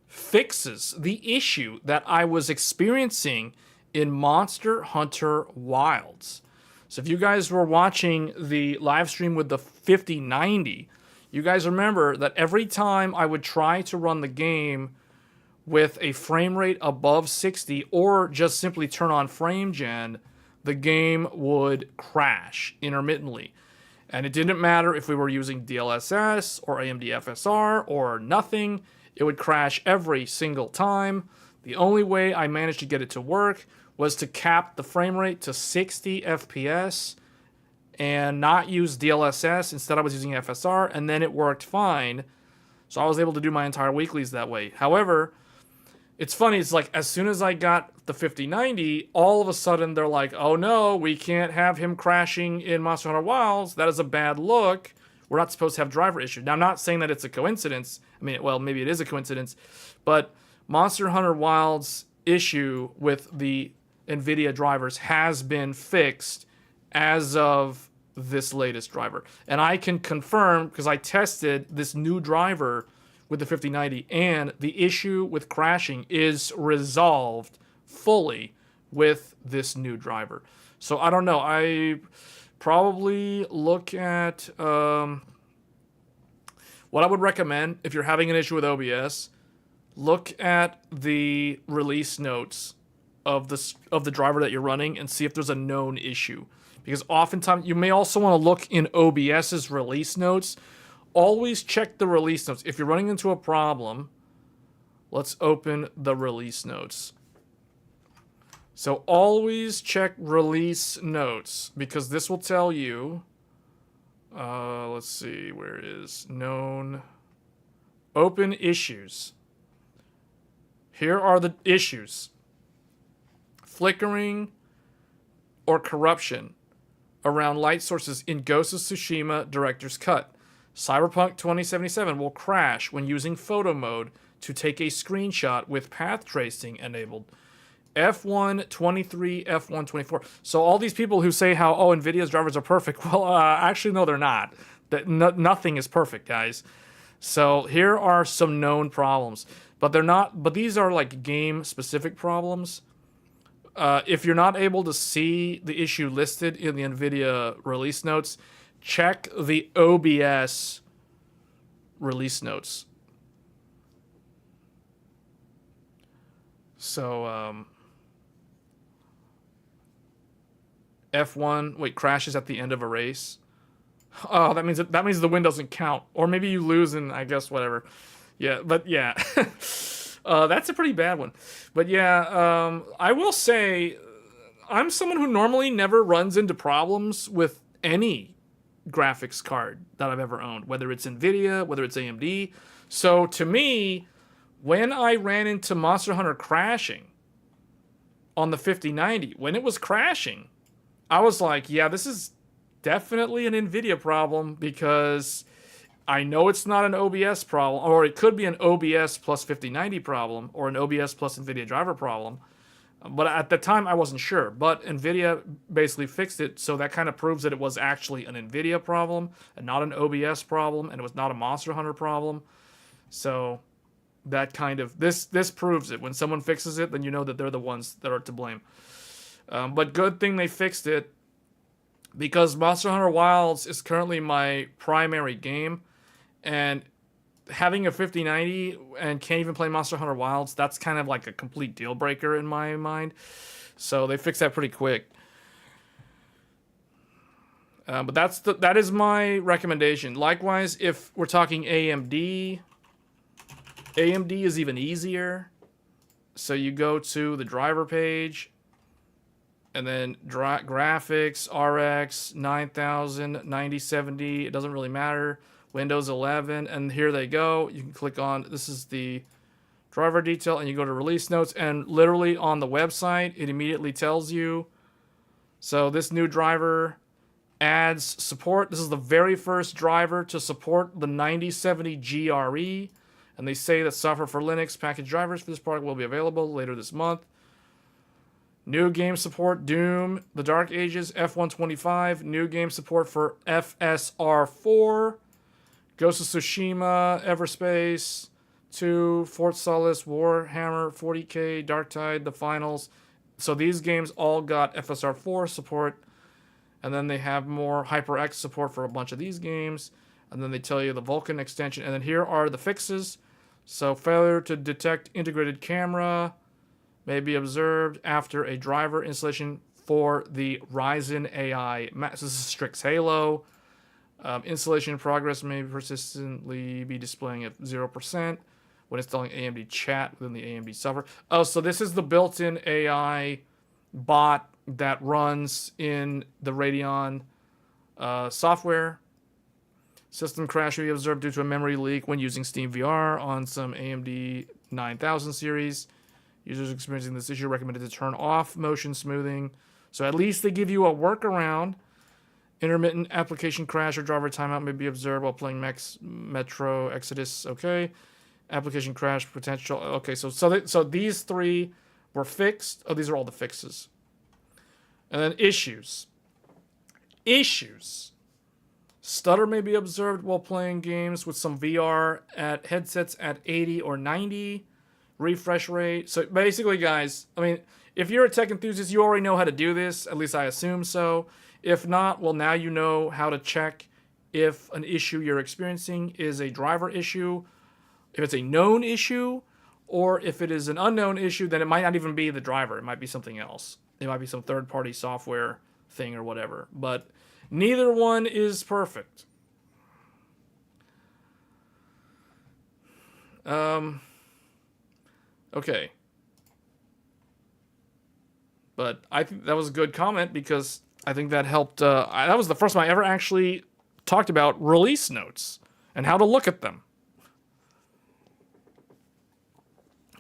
fixes the issue that I was experiencing in Monster Hunter Wilds. So if you guys were watching the live stream with the 5090, you guys remember that every time I would try to run the game with a frame rate above 60 or just simply turn on frame gen, the game would crash intermittently. And it didn't matter if we were using DLSS or AMD FSR or nothing, it would crash every single time. The only way I managed to get it to work was to cap the frame rate to 60 FPS and not use DLSS. Instead, I was using FSR, and then it worked fine. So I was able to do my entire weeklies that way. However, it's funny, it's like as soon as I got the 5090, all of a sudden they're like, oh no, we can't have him crashing in Monster Hunter Wilds. That is a bad look. We're not supposed to have driver issues. Now, I'm not saying that it's a coincidence. I mean, well, maybe it is a coincidence. But Monster Hunter Wilds issue with the NVIDIA drivers has been fixed as of this latest driver. And I can confirm, because I tested this new driver with the 5090, and the issue with crashing is resolved fully with this new driver. So I don't know. I probably look at what I would recommend if you're having an issue with OBS. Look at the release notes of the driver that you're running and see if there's a known issue. Because oftentimes you may also want to look in OBS's release notes. Always check the release notes. If you're running into a problem, let's open the release notes. So always check release notes, because this will tell you, let's see, where is known, open issues. Here are the issues. Flickering or corruption around light sources in Ghost of Tsushima Director's Cut. Cyberpunk 2077 will crash when using photo mode to take a screenshot with path tracing enabled. F123, F124. So all these people who say how, oh, NVIDIA's drivers are perfect, well, actually, no, they're not. Nothing is perfect, guys. So here are some known problems. But they're not, but these are like game-specific problems. If you're not able to see the issue listed in the NVIDIA release notes, check the OBS release notes. So, F1, wait, crashes at the end of a race. Oh, that means the win doesn't count. Or maybe you lose and I guess whatever. Yeah, but yeah. That's a pretty bad one. But yeah, I will say, I'm someone who normally never runs into problems with any graphics card that I've ever owned, whether it's NVIDIA, whether it's AMD. So to me, when I ran into Monster Hunter crashing on the 5090, when it was crashing, I was like, yeah, this is definitely an NVIDIA problem, because I know it's not an OBS problem, or it could be an OBS plus 5090 problem, or an OBS plus NVIDIA driver problem. But at the time, I wasn't sure. But NVIDIA basically fixed it, so that kind of proves that it was actually an NVIDIA problem and not an OBS problem, and it was not a Monster Hunter problem. So that kind of, this proves it. When someone fixes it, then you know that they're the ones that are to blame. But good thing they fixed it, because Monster Hunter Wilds is currently my primary game, and having a 5090 and can't even play Monster Hunter Wilds, that's kind of like a complete deal breaker in my mind. So they fixed that pretty quick. But that is my recommendation. Likewise, if we're talking AMD is even easier. So you go to the driver page, and then graphics, RX, 9000, 9070, it doesn't really matter. Windows 11, and here they go. You can click on, this is the driver detail, and you go to release notes, and literally on the website, it immediately tells you. So this new driver adds support. This is the very first driver to support the 9070 GRE, And they say that software for Linux package drivers for this product will be available later this month. New game support, Doom, The Dark Ages, F125. New game support for FSR4. Ghost of Tsushima, Everspace 2, Fort Solis, Warhammer 40k, Darktide, The Finals. So these games all got FSR4 support. And then they have more HyperX support for a bunch of these games. And then they tell you the Vulkan extension. And then here are the fixes. So failure to detect integrated camera may be observed after a driver installation for the Ryzen AI Max. This is Strix Halo. Installation progress may persistently be displaying at 0% when installing AMD chat within the AMD software. Oh, so this is the built-in AI bot that runs in the Radeon software. System crash may be observed due to a memory leak when using Steam VR on some AMD 9000 series. Users experiencing this issue are recommended to turn off motion smoothing. So at least they give you a workaround. Intermittent application crash or driver timeout may be observed while playing Metro Exodus. Okay. Application crash potential. Okay, so these three were fixed. Oh, these are all the fixes. And then issues. Issues. Stutter may be observed while playing games with some VR at headsets at 80 or 90. Refresh rate. So basically, guys, I mean, if you're a tech enthusiast, you already know how to do this. At least I assume so. If not, well, now you know how to check if an issue you're experiencing is a driver issue, if it's a known issue, or if it is an unknown issue, then it might not even be the driver. It might be something else. It might be some third-party software thing or whatever. But neither one is perfect. Okay. But I think that was a good comment because I think that helped. That was the first time I ever actually talked about release notes and how to look at them.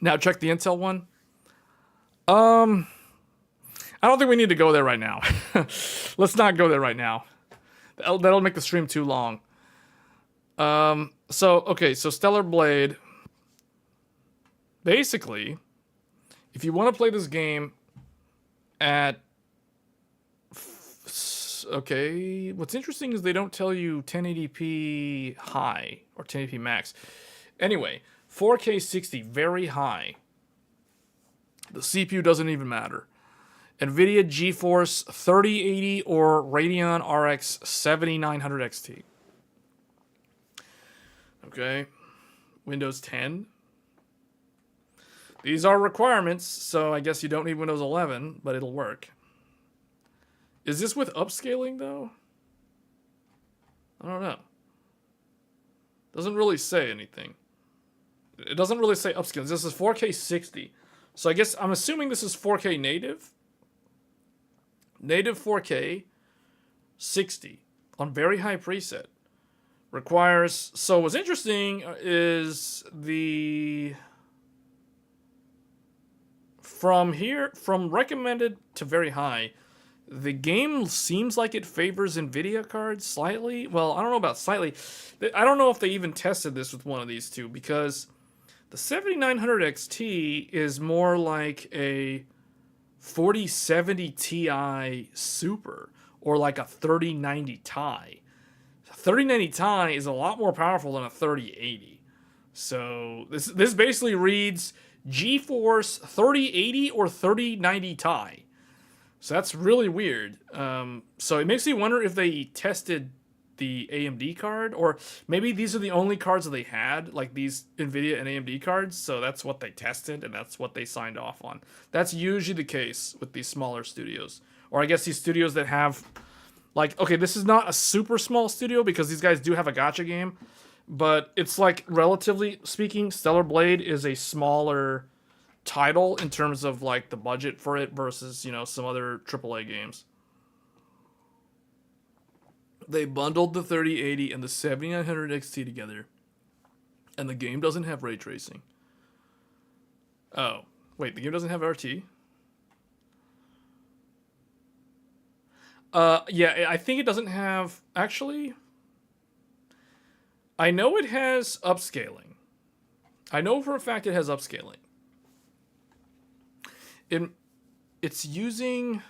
Now check the Intel one. I don't think we need to go there right now. Let's not go there right now. That'll make the stream too long. So Stellar Blade. Basically, if you want to play this game at... Okay, what's interesting is they don't tell you 1080p high or 1080p max. Anyway, 4K 60, very high. The CPU doesn't even matter. NVIDIA GeForce 3080 or Radeon RX 7900 XT. Okay, Windows 10. These are requirements, so I guess you don't need Windows 11, but it'll work. Is this with upscaling, though? I don't know. Doesn't really say anything. It doesn't really say upscaling. This is 4K 60. So I guess I'm assuming this is 4K native. Native 4K 60 on very high preset. Requires... So what's interesting is the... From recommended to very high, the game seems like it favors NVIDIA cards slightly. Well, I don't know about slightly. I don't know if they even tested this with one of these two, because the 7900 XT is more like a 4070 Ti Super or like a 3090 Ti. 3090 Ti is a lot more powerful than a 3080. So this basically reads GeForce 3080 or 3090 Ti. So that's really weird. So it makes me wonder if they tested the AMD card, or maybe these are the only cards that they had, like these NVIDIA and AMD cards, so that's what they tested and that's what they signed off on. That's usually the case with these smaller studios. Or I guess these studios that have, like, okay, this is not a super small studio because these guys do have a gacha game, but it's like, relatively speaking, Stellar Blade is a smaller title in terms of like the budget for it versus, you know, some other AAA games. They bundled the 3080 and the 7900 XT together, and the game doesn't have ray tracing. Oh, wait, the game doesn't have RT? Yeah, I think it doesn't have... Actually, I know it has upscaling. I know for a fact it has upscaling. It's using...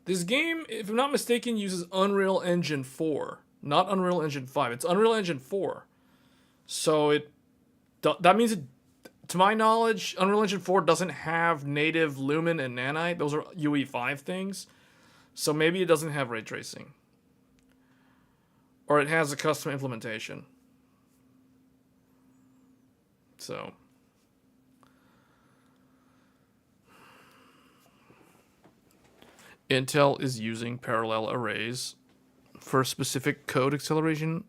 This game, if I'm not mistaken, uses Unreal Engine 4, not Unreal Engine 5. It's Unreal Engine 4. So that means, to my knowledge, Unreal Engine 4 doesn't have native Lumen and Nanite. Those are UE5 things. So maybe it doesn't have ray tracing. Or it has a custom implementation. So... Intel is using parallel arrays for specific code acceleration.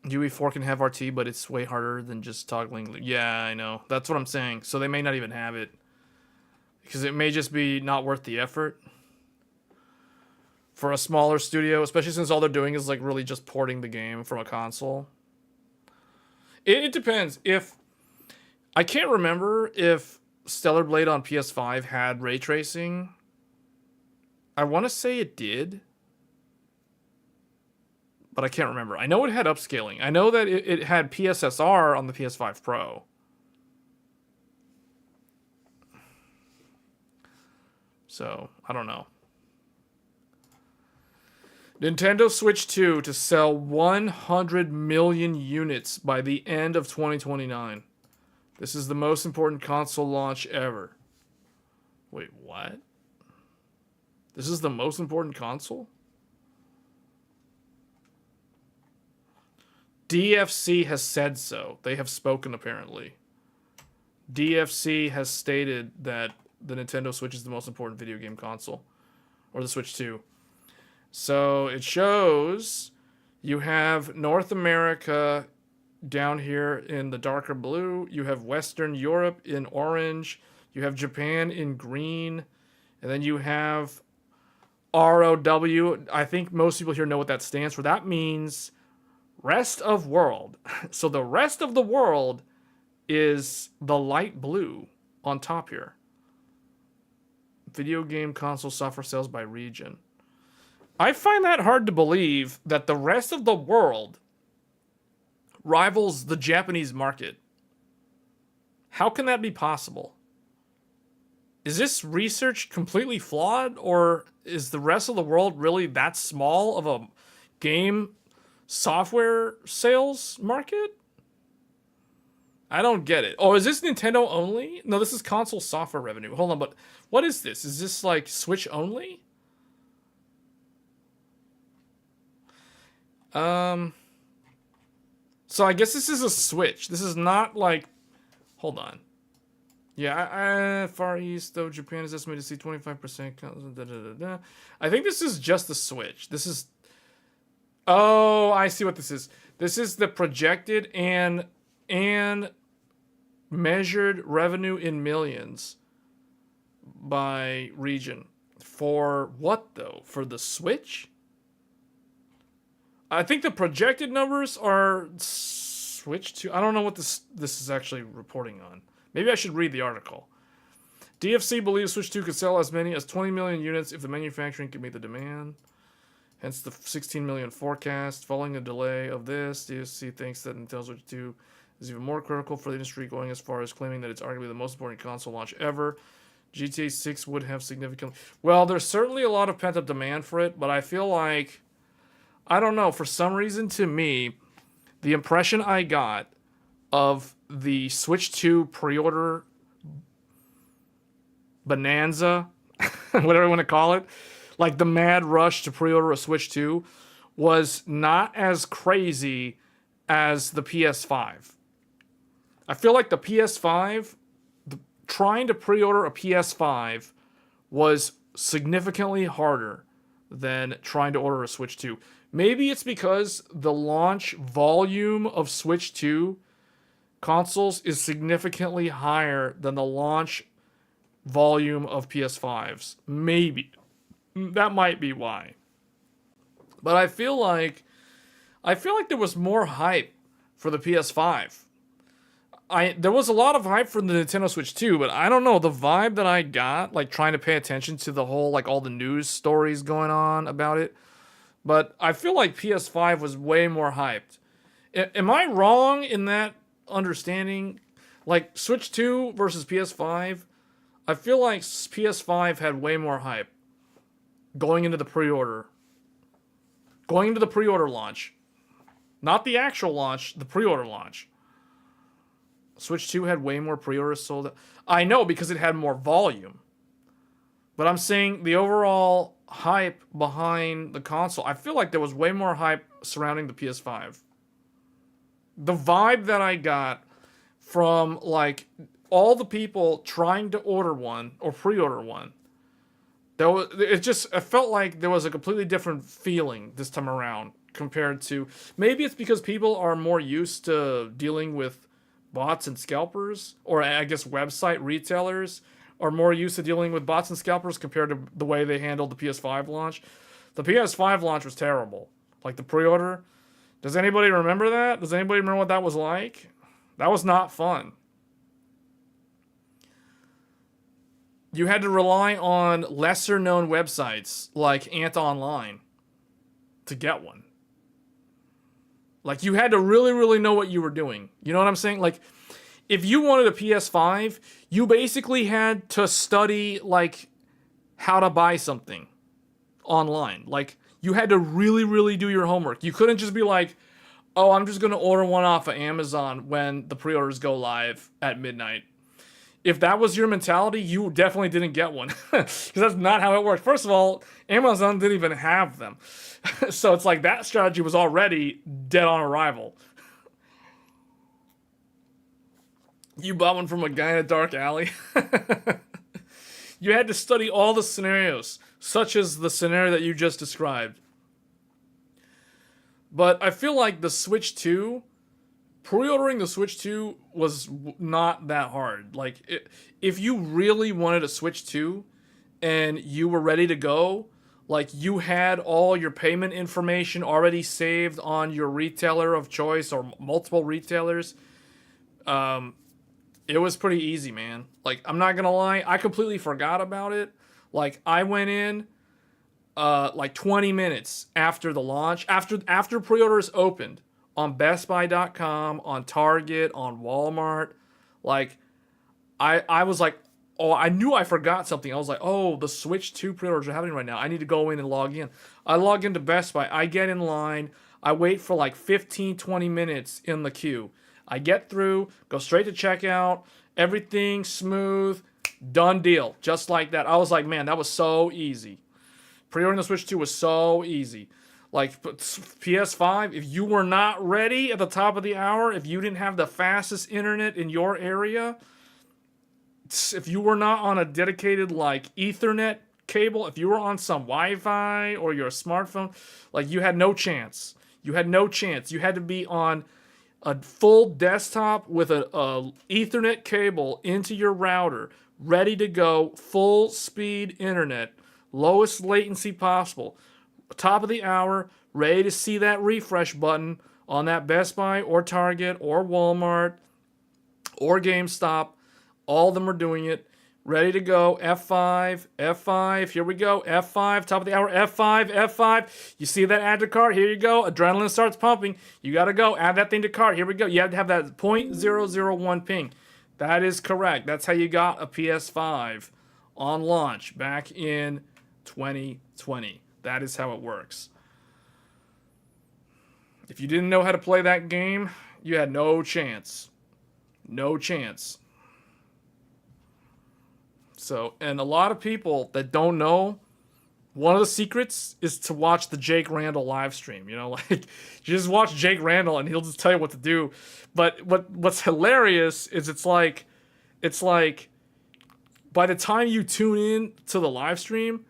UE4 can have RT, but it's way harder than just toggling. Yeah, I know. That's what I'm saying. So they may not even have it. Because it may just be not worth the effort. For a smaller studio, especially since all they're doing is like really just porting the game from a console. It depends. I can't remember if Stellar Blade on PS5 had ray tracing. I want to say it did, but I can't remember. I know it had upscaling. I know that it had PSSR on the PS5 Pro. So, I don't know. Nintendo Switch 2 to sell 100 million units by the end of 2029. This is the most important console launch ever. Wait, what? This is the most important console? DFC has said so. They have spoken, apparently. DFC has stated that the Nintendo Switch is the most important video game console. Or the Switch 2. So it shows you have North America down here in the darker blue. You have Western Europe in orange. You have Japan in green. And then you have ROW. I think most people here know what that stands for. That means rest of world. So the rest of the world is the light blue on top here. Video game console software sales by region. I find that hard to believe that the rest of the world rivals the Japanese market. How can that be possible? Is this research completely flawed, or is the rest of the world really that small of a game software sales market? I don't get it. Oh, is this Nintendo only? No, this is console software revenue. Hold on, but what is this? Is this like Switch only? So I guess this is a Switch. This is not like... Hold on. Yeah, Far East, though, Japan is estimated to see 25%. I think this is just the Switch. This is... Oh, I see what this is. This is the projected and measured revenue in millions by region. For what, though? For the Switch? I think the projected numbers are Switch 2. I don't know what this is actually reporting on. Maybe I should read the article. DFC believes Switch 2 could sell as many as 20 million units if the manufacturing can meet the demand. Hence the 16 million forecast. Following a delay of this, DFC thinks that Nintendo Switch 2 is even more critical for the industry, going as far as claiming that it's arguably the most important console launch ever. GTA 6 would have significant... Well, there's certainly a lot of pent-up demand for it, but I feel like... I don't know, for some reason to me, the impression I got of the Switch 2 pre-order bonanza, whatever you want to call it, like the mad rush to pre-order a Switch 2, was not as crazy as the PS5. I feel like the PS5, trying to pre-order a PS5 was significantly harder than trying to order a Switch 2. Maybe it's because the launch volume of Switch 2 consoles is significantly higher than the launch volume of PS5s. Maybe. That might be why. But I feel like there was more hype for the PS5. There was a lot of hype for the Nintendo Switch 2, but I don't know, the vibe that I got, like trying to pay attention to the whole, like all the news stories going on about it, but I feel like PS5 was way more hyped. Am I wrong in that understanding? Like Switch 2 versus PS5, I feel like PS5 had way more hype going into the pre-order. Going into the pre-order launch. Not the actual launch, the pre-order launch. Switch 2 had way more pre-orders sold. I know because it had more volume. But I'm saying the overall hype behind the console, I feel like there was way more hype surrounding the PS5. The vibe that I got from like all the people trying to order one or pre-order one, it felt like there was a completely different feeling this time around compared to, maybe it's because people are more used to dealing with bots and scalpers, or I guess website retailers are more used to dealing with bots and scalpers compared to the way they handled the PS5 launch. The PS5 launch was terrible. Like the pre-order. Does anybody remember that? Does anybody remember what that was like? That was not fun. You had to rely on lesser known websites like Ant Online to get one. Like you had to really, really know what you were doing. You know what I'm saying? Like if you wanted a PS5, you basically had to study like how to buy something online. Like you had to really, really do your homework. You couldn't just be like, oh, I'm just going to order one off of Amazon when the pre-orders go live at midnight. If that was your mentality, you definitely didn't get one. Because that's not how it worked. First of all, Amazon didn't even have them. So it's like that strategy was already dead on arrival. You bought one from a guy in a dark alley. You had to study all the scenarios, such as the scenario that you just described. But I feel like the Switch 2, pre-ordering the Switch 2 was not that hard. Like, if you really wanted a Switch 2 and you were ready to go, like you had all your payment information already saved on your retailer of choice or multiple retailers, it was pretty easy, man. Like, I'm not gonna lie, I completely forgot about it. Like, I went in like 20 minutes after the launch, after pre-orders opened on BestBuy.com, on Target, on Walmart. Like, I was like, oh, I knew I forgot something. I was like, oh, the Switch 2 pre-orders are happening right now. I need to go in and log in. I log into Best Buy. I get in line. I wait for like 15, 20 minutes in the queue. I get through, go straight to checkout, everything smooth, done deal. Just like that. I was like, man, that was so easy. Pre-ordering the Switch 2 was so easy. Like, PS5, if you were not ready at the top of the hour, if you didn't have the fastest internet in your area, if you were not on a dedicated, like, Ethernet cable, if you were on some Wi-Fi or your smartphone, like, you had no chance. You had no chance. You had to be on a full desktop with a Ethernet cable into your router, ready to go, full speed internet, lowest latency possible, top of the hour, ready to see that refresh button on that Best Buy or Target or Walmart or GameStop. All of them are doing it. Ready to go. F5. Here we go. F5. Top of the hour. F5. You see that add to cart? Here you go. Adrenaline starts pumping. You got to go. Add that thing to cart. Here we go. You have to have that 0.001 ping. That is correct. That's how you got a PS5 on launch back in 2020. That is how it works. If you didn't know how to play that game, you had no chance. No chance. So, and a lot of people that don't know, one of the secrets is to watch the Jake Randall live stream. You know, like, you just watch Jake Randall and he'll just tell you what to do. But what's hilarious is it's like by the time you tune in to the live stream,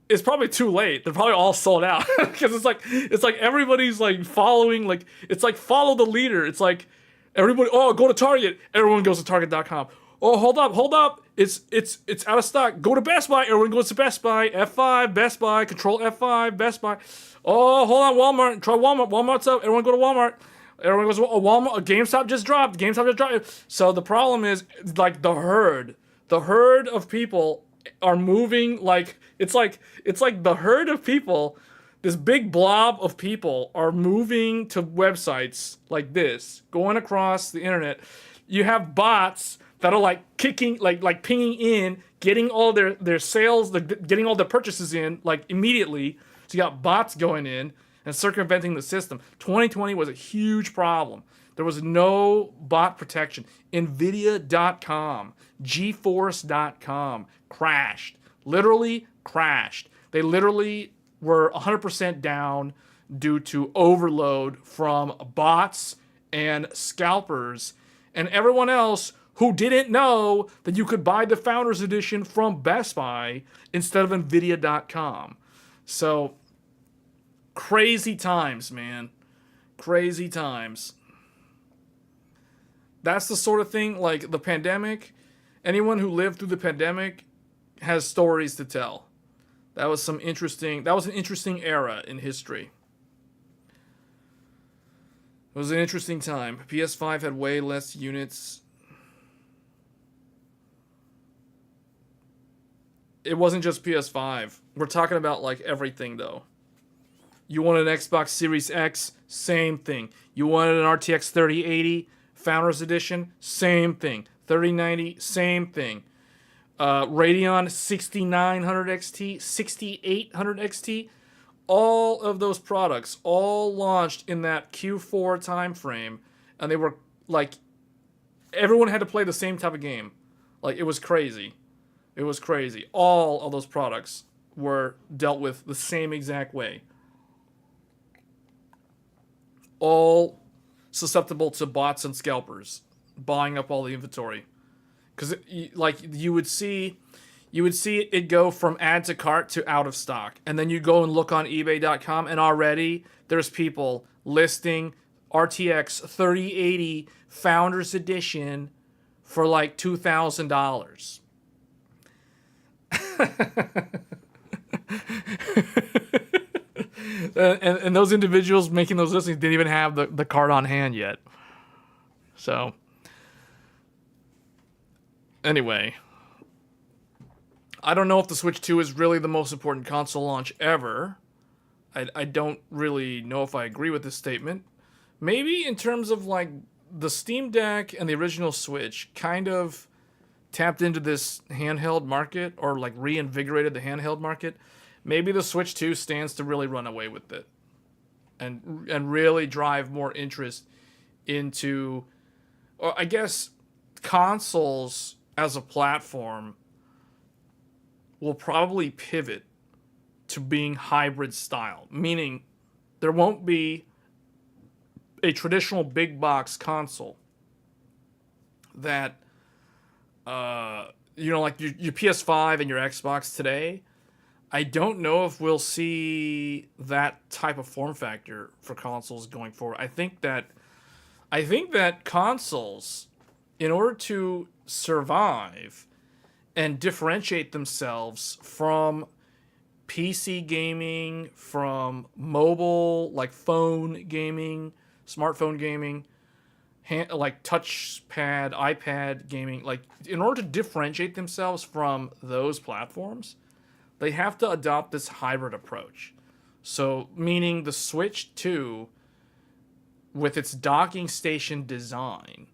it's probably too late. They're probably all sold out. Because it's like everybody's like following, like, it's like follow the leader. It's like everybody, oh, go to Target. Everyone goes to Target.com. Oh, hold up. It's out of stock. Go to Best Buy. Everyone goes to Best Buy. F5, Best Buy. Control F5, Best Buy. Oh, hold on, Walmart. Try Walmart. Walmart's up. Everyone go to Walmart. Everyone goes to Walmart. GameStop just dropped. So the problem is, like, the herd of people are moving, like, it's like the herd of people this big blob of people are moving to websites like this, going across the internet. You have bots that are like kicking, like pinging in, getting all their sales, getting all their purchases in like immediately. So you got bots going in and circumventing the system. 2020 was a huge problem. There was no bot protection. Nvidia.com, GeForce.com crashed. Literally crashed. They literally were 100% down due to overload from bots and scalpers and everyone else who didn't know that you could buy the Founders Edition from Best Buy instead of Nvidia.com. So, crazy times, man. Crazy times. That's the sort of thing, like the pandemic. Anyone who lived through the pandemic has stories to tell. That was an interesting era in history. It was an interesting time. PS5 had way less units. It wasn't just PS5. We're talking about like everything though. You wanted an Xbox Series X, same thing. You wanted an RTX 3080 Founders Edition, same thing. 3090, same thing. Radeon 6900 XT, 6800 XT, all of those products all launched in that Q4 time frame, and they were like, everyone had to play the same type of game. Like, it was crazy. It was crazy. All of those products were dealt with the same exact way. All susceptible to bots and scalpers buying up all the inventory. Because like you would see it go from add to cart to out of stock, and then you go and look on eBay.com, and already there's people listing RTX 3080 Founders Edition for like $2,000. and those individuals making those listings didn't even have the card on hand yet. So anyway, I don't know if the Switch 2 is really the most important console launch ever. I don't really know if I agree with this statement. Maybe in terms of like the Steam Deck and the original Switch kind of tapped into this handheld market, or like reinvigorated the handheld market. Maybe the Switch 2 stands to really run away with it and really drive more interest into, or I guess, consoles as a platform will probably pivot to being hybrid style, meaning there won't be a traditional big box console that, like your PS5 and your Xbox today. I don't know if we'll see that type of form factor for consoles going forward. I think that consoles, in order to survive and differentiate themselves from PC gaming, from mobile, like phone gaming, smartphone gaming, like touchpad, iPad gaming, like in order to differentiate themselves from those platforms, they have to adopt this hybrid approach. So, meaning the Switch 2, with its docking station design,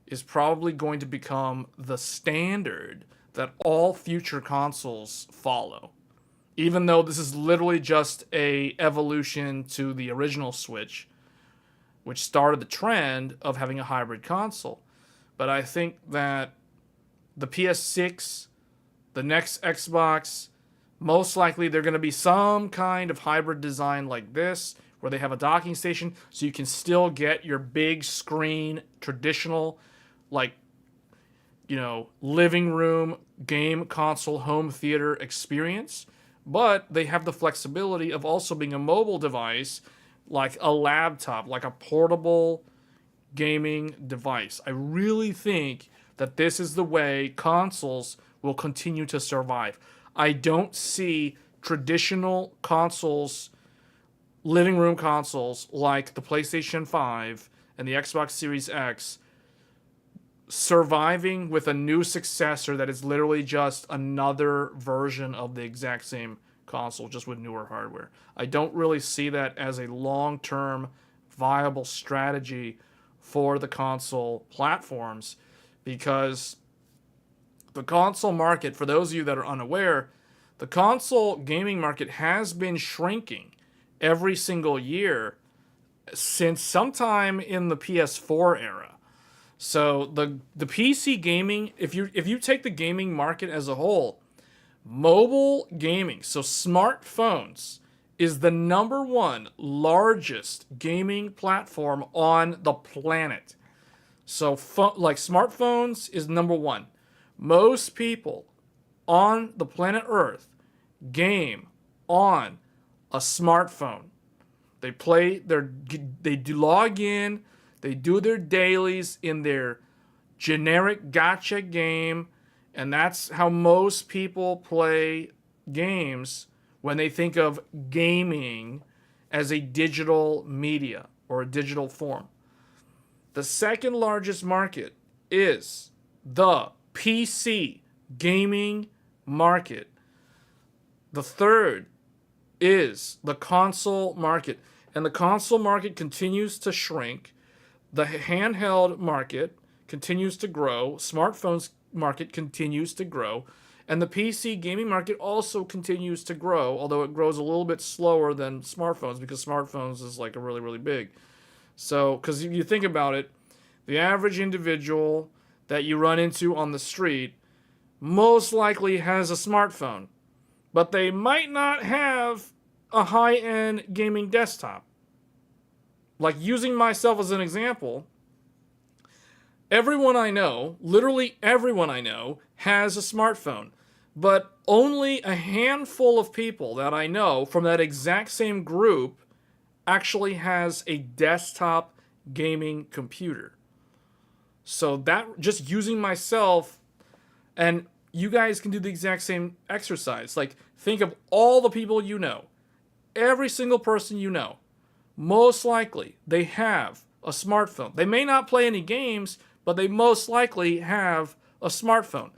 is probably going to become the standard that all future consoles follow. Even though this is literally just a evolution to the original Switch, which started the trend of having a hybrid console. But I think that the PS6, the next Xbox, most likely they're going to be some kind of hybrid design like this, where they have a docking station so you can still get your big screen, traditional, like, living room, game console, home theater experience. But they have the flexibility of also being a mobile device, like a laptop, like a portable gaming device. I really think that this is the way consoles will continue to survive. I don't see traditional consoles, living room consoles like the PlayStation 5 and the Xbox Series X surviving with a new successor that is literally just another version of the exact same console just with newer hardware. I don't really see that as a long-term viable strategy for the console platforms, because the console market, for those of you that are unaware, the console gaming market has been shrinking every single year since sometime in the PS4 era. So the PC gaming, if you take the gaming market as a whole, mobile gaming, so smartphones, is the number one largest gaming platform on the planet. So like smartphones is number one. Most people on the planet Earth game on a smartphone. They do log in, they do their dailies in their generic gacha game, and that's how most people play games when they think of gaming as a digital media or a digital form. The second largest market is the PC gaming market. The third is the console market. And the console market continues to shrink. The handheld market continues to grow. Smartphones market continues to grow. And the PC gaming market also continues to grow, although it grows a little bit slower than smartphones, because smartphones is like a really, really big. So, because if you think about it, the average individual that you run into on the street most likely has a smartphone, but they might not have a high-end gaming desktop. Like, using myself as an example, everyone I know, literally everyone I know, has a smartphone, but only a handful of people that I know from that exact same group actually has a desktop gaming computer. So that, just using myself, and you guys can do the exact same exercise. Like, think of all the people you know. Every single person you know, most likely they have a smartphone. They may not play any games, but they most likely have a smartphone.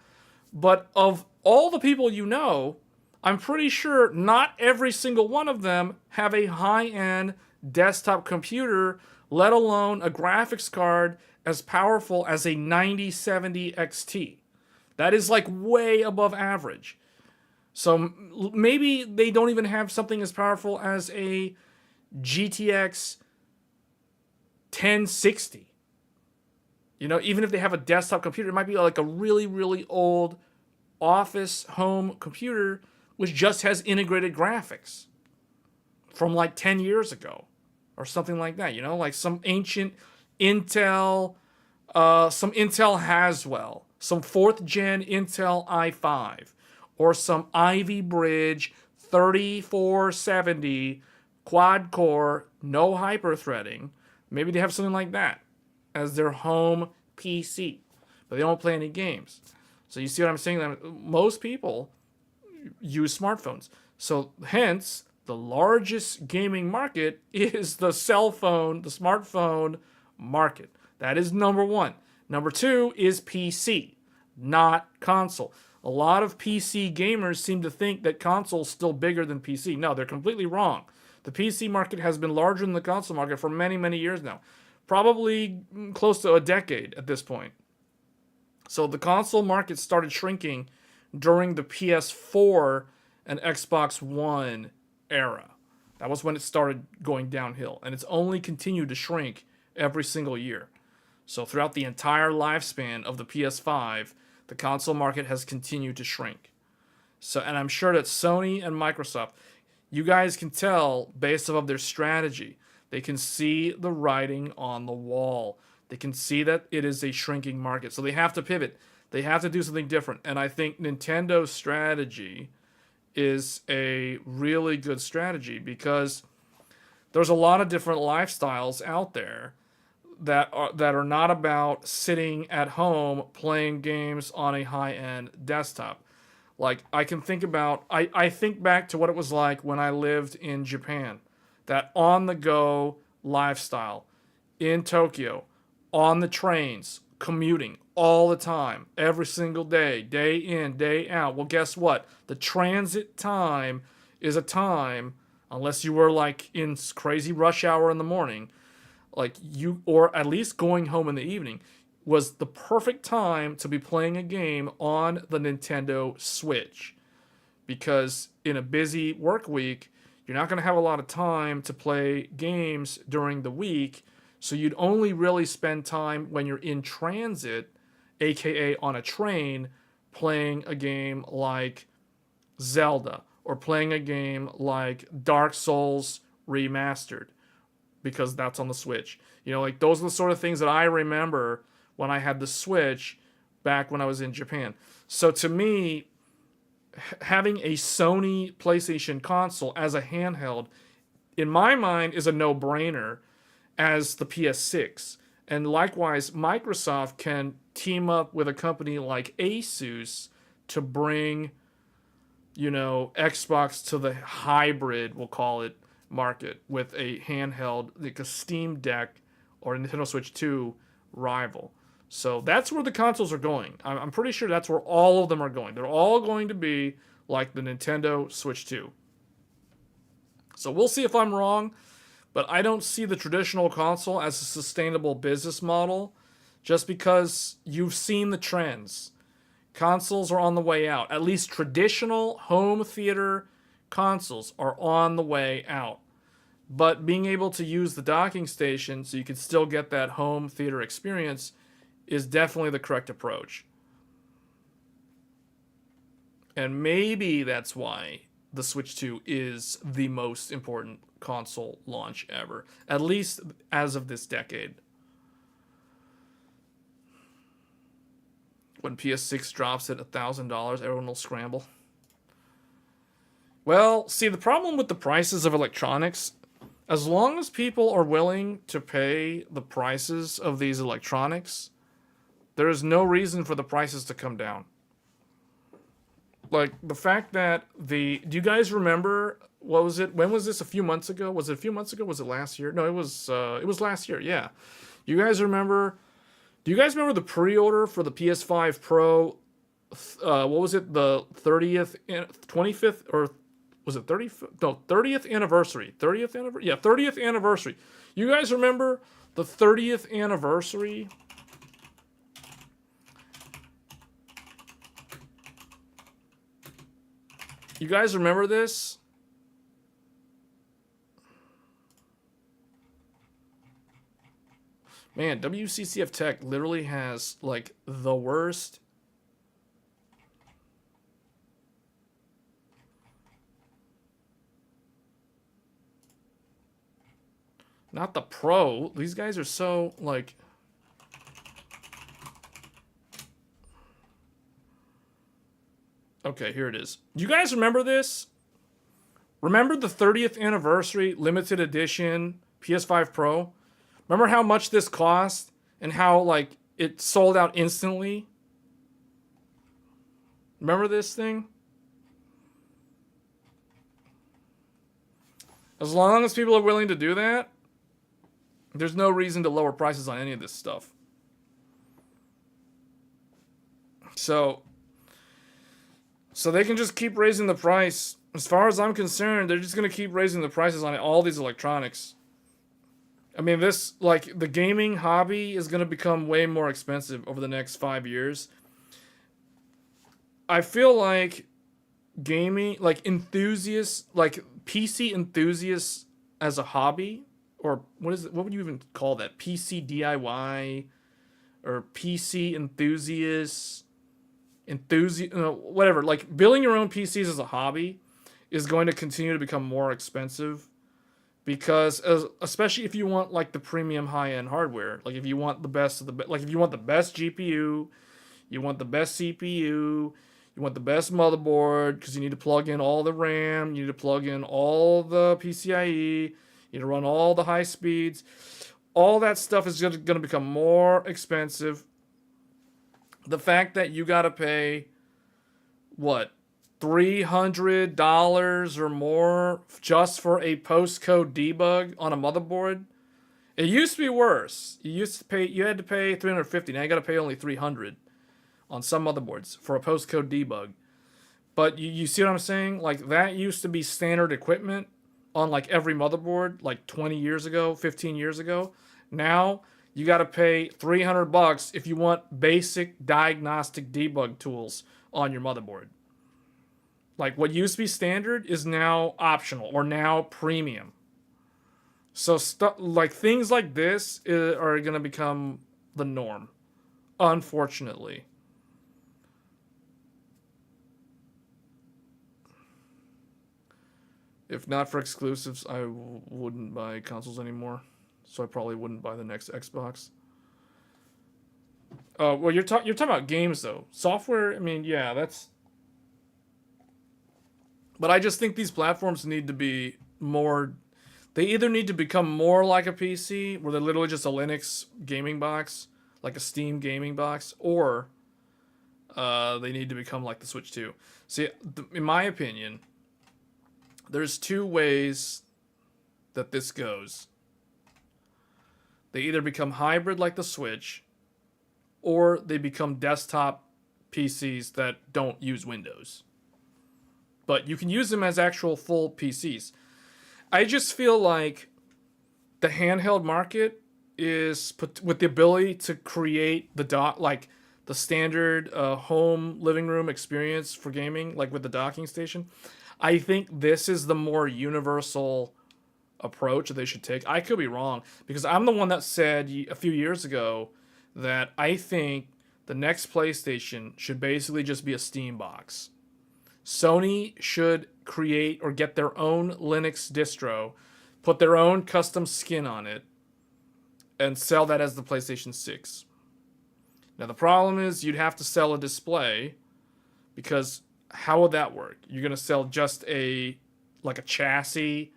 But of all the people you know, I'm pretty sure not every single one of them have a high-end desktop computer, let alone a graphics card as powerful as a 9070 XT. That is like way above average. So maybe they don't even have something as powerful as a GTX 1060. You know, even if they have a desktop computer, it might be like a really, really old office home computer which just has integrated graphics from like 10 years ago or something like that. You know, like some ancient Intel, some Intel Haswell, some 4th gen Intel i5, or some Ivy Bridge 3470 quad core, no hyper-threading. Maybe they have something like that as their home PC, but they don't play any games. So you see what I'm saying? That most people use smartphones. So hence, the largest gaming market is the cell phone, the smartphone market. That is number one. Number two is PC, not console. A lot of PC gamers seem to think that console is still bigger than PC. No, they're completely wrong. The PC market has been larger than the console market for many, many years now. Probably close to a decade at this point. So the console market started shrinking during the PS4 and Xbox One era. That was when it started going downhill. And it's only continued to shrink every single year. So throughout the entire lifespan of the PS5, the console market has continued to shrink. So, and I'm sure that Sony and Microsoft, you guys can tell based off of their strategy. They can see the writing on the wall. They can see that it is a shrinking market. So they have to pivot. They have to do something different. And I think Nintendo's strategy is a really good strategy, because there's a lot of different lifestyles out there that are not about sitting at home playing games on a high-end desktop. Like, I can think about, I think back to what it was like when I lived in Japan. That on-the-go lifestyle in Tokyo, on the trains, commuting all the time, every single day, day in, day out. Well, guess what? The transit time is a time, unless you were like in crazy rush hour in the morning, like you, or at least going home in the evening, was the perfect time to be playing a game on the Nintendo Switch. Because in a busy work week, you're not going to have a lot of time to play games during the week. So you'd only really spend time when you're in transit, aka on a train, playing a game like Zelda or playing a game like Dark Souls Remastered, because that's on the Switch. You know, like those are the sort of things that I remember when I had the Switch back when I was in Japan. So to me, having a Sony PlayStation console as a handheld, in my mind, is a no-brainer as the PS6. And likewise, Microsoft can team up with a company like Asus to bring, you know, Xbox to the hybrid, we'll call it, market with a handheld, like a Steam Deck or a Nintendo Switch 2 rival. So that's where the consoles are going. I'm pretty sure that's where all of them are going. They're all going to be like the Nintendo Switch 2. So we'll see if I'm wrong, but I don't see the traditional console as a sustainable business model just because you've seen the trends. Consoles are on the way out. At least traditional home theater consoles are on the way out. But being able to use the docking station so you can still get that home theater experience is definitely the correct approach. And maybe that's why the Switch 2 is the most important console launch ever, at least as of this decade. When PS6 drops at $1,000, everyone will scramble. Well, see, the problem with the prices of electronics, as long as people are willing to pay the prices of these electronics, there is no reason for the prices to come down. Like, the fact that do you guys remember, what was it? When was this? A few months ago? Was it a few months ago? Was it last year? No, it was last year, yeah. Do you guys remember the pre-order for the PS5 Pro? What was it? The 25th, or was it 30th? No, 30th anniversary. 30th anniversary? Yeah, 30th anniversary. You guys remember the 30th anniversary? You guys remember this? Man, WCCF Tech literally has, like, the worst. Not the Pro. These guys are so, like... Okay, here it is. Do you guys remember this? Remember the 30th anniversary limited edition PS5 Pro? Remember how much this cost and how, like, it sold out instantly? Remember this thing? As long as people are willing to do that, there's no reason to lower prices on any of this stuff. So they can just keep raising the price. As far as I'm concerned, they're just going to keep raising the prices on all these electronics. I mean, this, like, the gaming hobby is going to become way more expensive over the next 5 years. I feel like gaming, like, enthusiasts, like, PC enthusiasts as a hobby, or what would you even call that? PC DIY, or PC enthusiasts, whatever. Like, building your own PCs as a hobby is going to continue to become more expensive, because especially if you want, like, the premium high-end hardware, like if you want the best of the like if you want the best GPU, you want the best CPU, you want the best motherboard, because you need to plug in all the RAM, you need to plug in all the PCIe, you need to run all the high speeds. All that stuff is going to become more expensive. The fact that you got to pay, what, $300 or more just for a postcode debug on a motherboard? It used to be worse. You had to pay $350. Now you got to pay only $300 on some motherboards for a postcode debug. But you see what I'm saying? Like, that used to be standard equipment on like every motherboard like 20 years ago, 15 years ago. Now you got to pay $300 if you want basic diagnostic debug tools on your motherboard. Like, what used to be standard is now optional or now premium. So like things like this are going to become the norm, unfortunately. If not for exclusives, I wouldn't buy consoles anymore. So I probably wouldn't buy the next Xbox. Well, you're talking about games though. Software, I mean, yeah, that's. But I just think these platforms need to be more. They either need to become more like a PC, where they're literally just a Linux gaming box, like a Steam gaming box, or they need to become like the Switch 2. See, in my opinion, there's two ways that this goes. They either become hybrid like the Switch, or they become desktop PCs that don't use Windows. But you can use them as actual full PCs. I just feel like the handheld market is with the ability to create like the standard home living room experience for gaming, like with the docking station. I think this is the more universal approach that they should take. I could be wrong, because I'm the one that said a few years ago that I think the next PlayStation should basically just be a Steam box. Sony should create or get their own Linux distro, put their own custom skin on it, and sell that as the PlayStation 6. Now the problem is you'd have to sell a display, because how would that work? You're going to sell just a chassis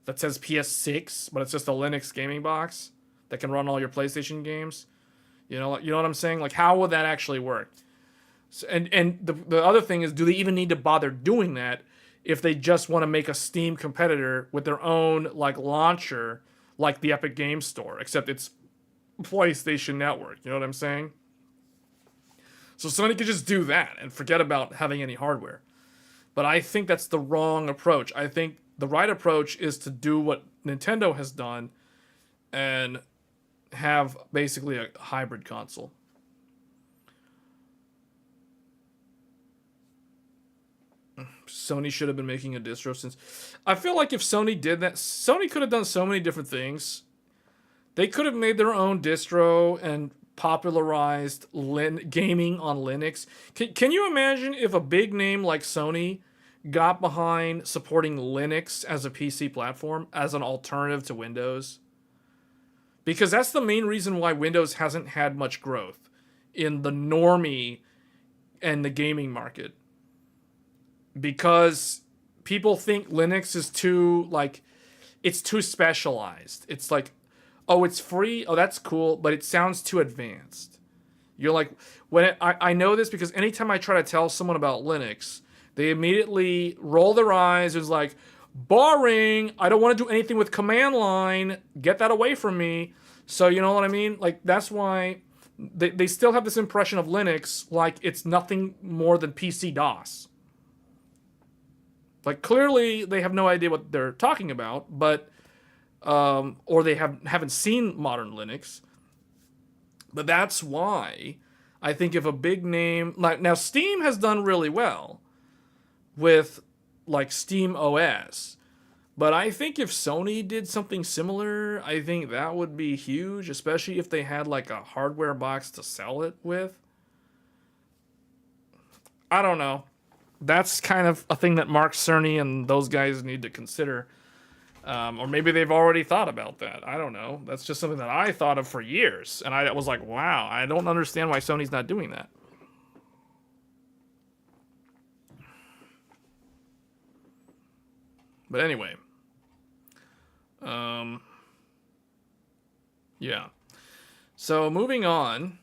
that says PS6, but it's just a Linux gaming box that can run all your PlayStation games. You know what I'm saying? Like, how would that actually work? So, and the other thing is, do they even need to bother doing that if they just want to make a Steam competitor with their own like launcher, like the Epic Games Store, except it's PlayStation Network? You know what I'm saying? So Sony could just do that and forget about having any hardware. But I think that's the wrong approach. I think the right approach is to do what Nintendo has done and have basically a hybrid console. Sony should have been making a distro since. I feel like if Sony did that, Sony could have done so many different things. They could have made their own distro and popularized gaming on Linux. Can you imagine if a big name like Sony got behind supporting Linux as a PC platform as an alternative to Windows? Because that's the main reason why Windows hasn't had much growth in the normie and the gaming market. Because people think Linux is too, like, it's too specialized. It's like, oh, it's free. Oh, that's cool, but it sounds too advanced. You're like, I know this because anytime I try to tell someone about Linux, they immediately roll their eyes. It's like, boring. I don't want to do anything with command line. Get that away from me. So, you know what I mean? Like, that's why they still have this impression of Linux like it's nothing more than PC DOS. Like, clearly they have no idea what they're talking about, but or they haven't seen modern Linux. But that's why I think if a big name, like, now Steam has done really well with like Steam OS, but I think if Sony did something similar, I think that would be huge, especially if they had like a hardware box to sell it with. I don't know. That's kind of a thing that Mark Cerny and those guys need to consider. Or maybe they've already thought about that. I don't know. That's just something that I thought of for years. And I was like, wow, I don't understand why Sony's not doing that. But anyway. Yeah. So moving on.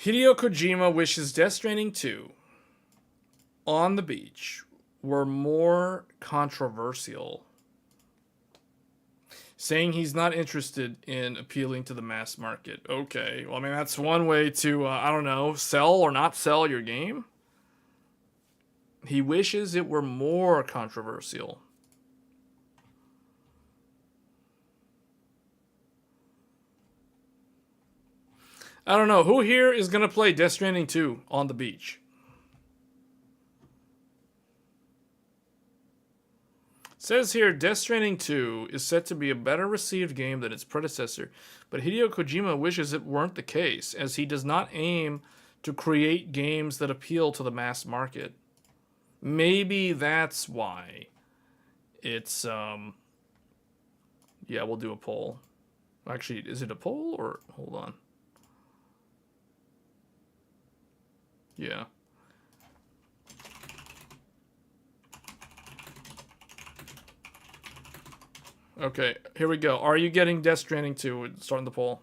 Hideo Kojima wishes Death Stranding 2 on the beach were more controversial. saying he's not interested in appealing to the mass market. Okay, well, I mean, that's one way to, I don't know, sell or not sell your game. He wishes it were more controversial. I don't know. Who here is going to play Death Stranding 2 on the beach? It says here, Death Stranding 2 is set to be a better received game than its predecessor, but Hideo Kojima wishes it weren't the case, as he does not aim to create games that appeal to the mass market. Maybe that's why it's, yeah, we'll do a poll. Actually, is it a poll or, hold on. Yeah. Okay, here we go. Are you getting Death Stranding 2? Starting the poll.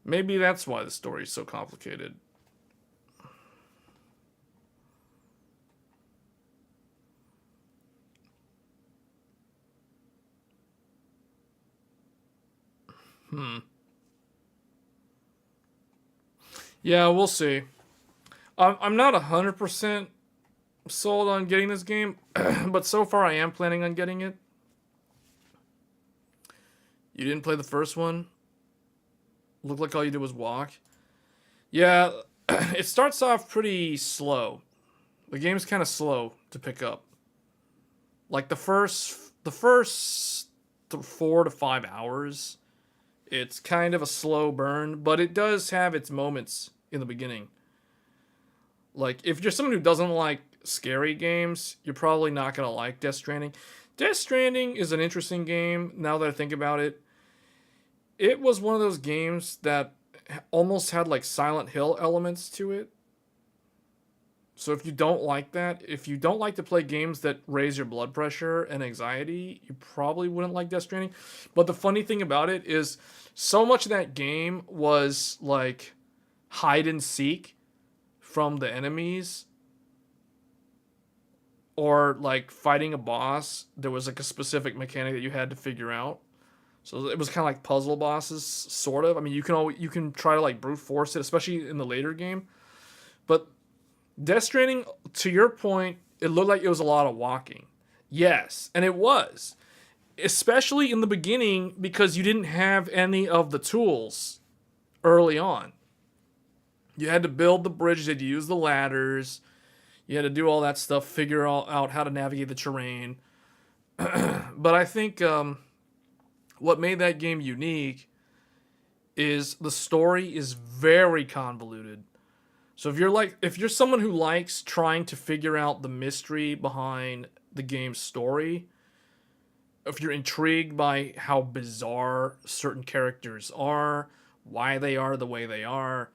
Maybe that's why the story is so complicated. Yeah, we'll see. I'm not 100% sold on getting this game, but so far I am planning on getting it. You didn't play the first one? Looked like all you did was walk. Yeah, it starts off pretty slow. The game's kind of slow to pick up. Like the first 4 to 5 hours, it's kind of a slow burn, but it does have its moments in the beginning. Like, if you're someone who doesn't like scary games, you're probably not going to like Death Stranding. Death Stranding is an interesting game, now that I think about it. It was one of those games that almost had, like, Silent Hill elements to it. So if you don't like that, if you don't like to play games that raise your blood pressure and anxiety, you probably wouldn't like Death Stranding. But the funny thing about it is, so much of that game was, like, hide and seek from the enemies, or like fighting a boss. There was like a specific mechanic that you had to figure out, so it was kind of like puzzle bosses, sort of. I mean, you can try to like brute force it, especially in the later game. But Death Stranding, to your point, it looked like it was a lot of walking. Yes, and it was, especially in the beginning, because you didn't have any of the tools early on. You had to build the bridges, you had to use the ladders, you had to do all that stuff, figure out how to navigate the terrain. But I think what made that game unique is the story is very convoluted. So if you're someone who likes trying to figure out the mystery behind the game's story, if you're intrigued by how bizarre certain characters are, why they are the way they are,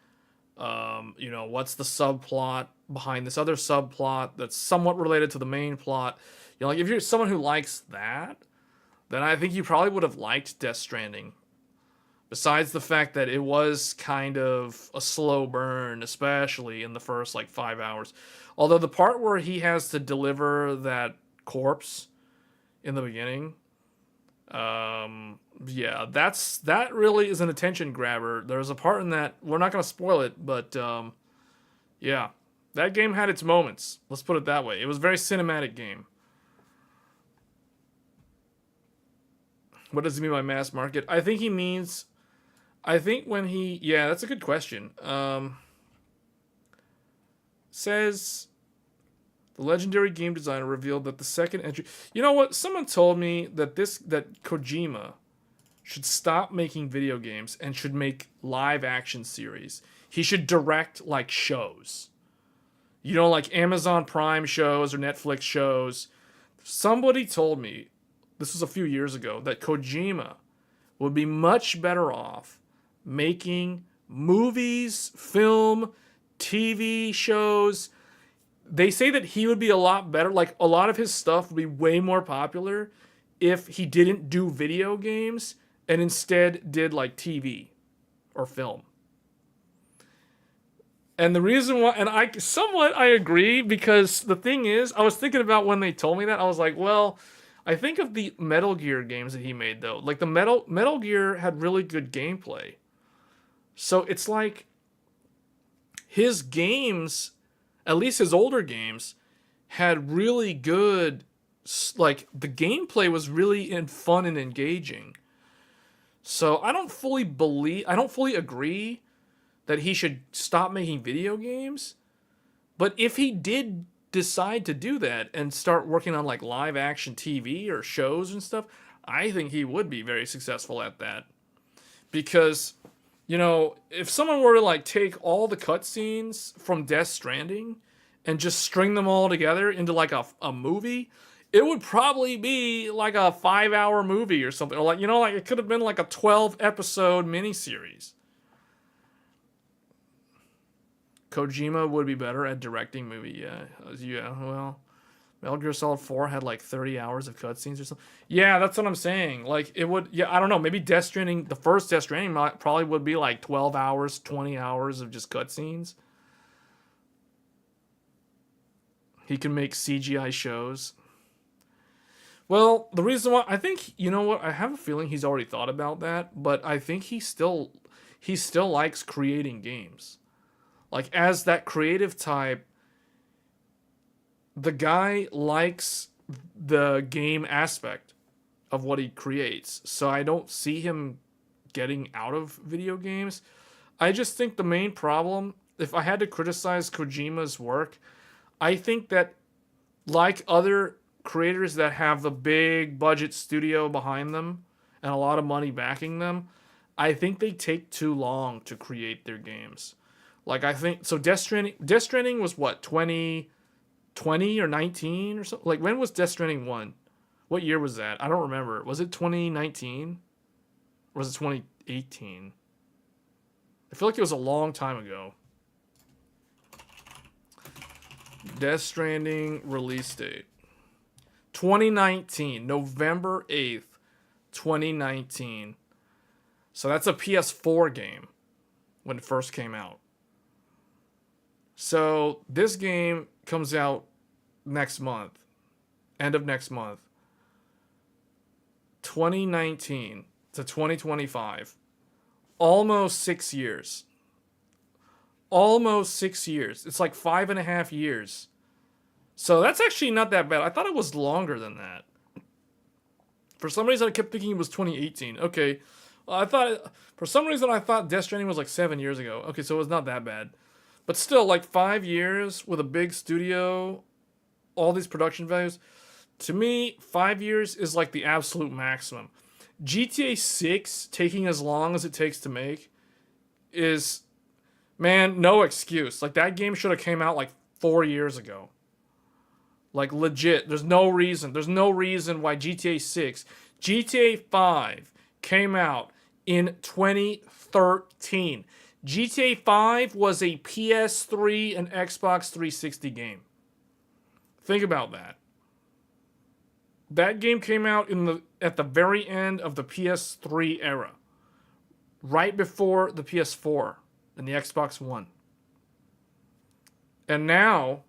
what's the subplot behind this other subplot that's somewhat related to the main plot. Like if you're someone who likes that, then I think you probably would have liked Death Stranding. Besides the fact that it was kind of a slow burn, especially in the first like 5 hours. Although the part where he has to deliver that corpse in the beginning, yeah, that really is an attention grabber. There's a part in that, we're not going to spoil it, but yeah, that game had its moments. Let's put it that way. It was a very cinematic game. What does he mean by mass market? I think when he, yeah, that's a good question. Says the legendary game designer revealed that the second entry. You know what? Someone told me that Kojima should stop making video games and should make live action series. He should direct like shows. Like Amazon Prime shows or Netflix shows. Somebody told me, this was a few years ago, that Kojima would be much better off making movies, film, TV shows. They say that he would be a lot better, like a lot of his stuff would be way more popular if he didn't do video games and instead did like TV or film. And the reason why, and I agree, because the thing is, I was thinking about when they told me that, I was like, well, I think of the Metal Gear games that he made though. Like the Metal Gear had really good gameplay. So it's like his games, at least his older games, had really good, like the gameplay was really fun and engaging. So I don't fully agree that he should stop making video games. But if he did decide to do that and start working on like live action TV or shows and stuff, I think he would be very successful at that. Because, you know, if someone were to like take all the cutscenes from Death Stranding and just string them all together into like a movie, it would probably be like a 5-hour movie or something. Or like, you know, like it could have been like a 12-episode miniseries. Kojima would be better at directing movie, yeah. Yeah, well, Metal Gear Solid 4 had like 30 hours of cutscenes or something. Yeah, that's what I'm saying. Like, it would, yeah, I don't know. Maybe Death Stranding, the first Death Stranding probably would be like 12 hours, 20 hours of just cutscenes. He can make CGI shows. Well, the reason why, I think, you know what, I have a feeling he's already thought about that, but I think he still likes creating games. Like, as that creative type, the guy likes the game aspect of what he creates. So I don't see him getting out of video games. I just think the main problem, if I had to criticize Kojima's work, I think that like other creators that have the big budget studio behind them and a lot of money backing them, I think they take too long to create their games. Like, I think, so Death Stranding was what, 2020 or 19 or something? Like, when was Death Stranding 1? What year was that? I don't remember. Was it 2019? Or was it 2018? I feel like it was a long time ago. Death Stranding release date. 2019, November 8th, 2019. So that's a PS4 game when it first came out. So this game comes out next month, end of next month. 2019 to 2025. Almost 6 years. Almost 6 years. It's like 5.5 years. So that's actually not that bad. I thought it was longer than that. For some reason, I kept thinking it was 2018. Okay. For some reason, I thought Death Stranding was like 7 years ago. Okay, so it was not that bad. But still, like 5 years with a big studio, all these production values. To me, 5 years is like the absolute maximum. GTA 6 taking as long as it takes to make is, man, no excuse. Like, that game should have came out like 4 years ago. Like, legit. There's no reason why GTA 5 came out in 2013. GTA 5 was a PS3 and Xbox 360 game. Think about that. That game came out at the very end of the PS3 era. Right before the PS4 and the Xbox One. And now,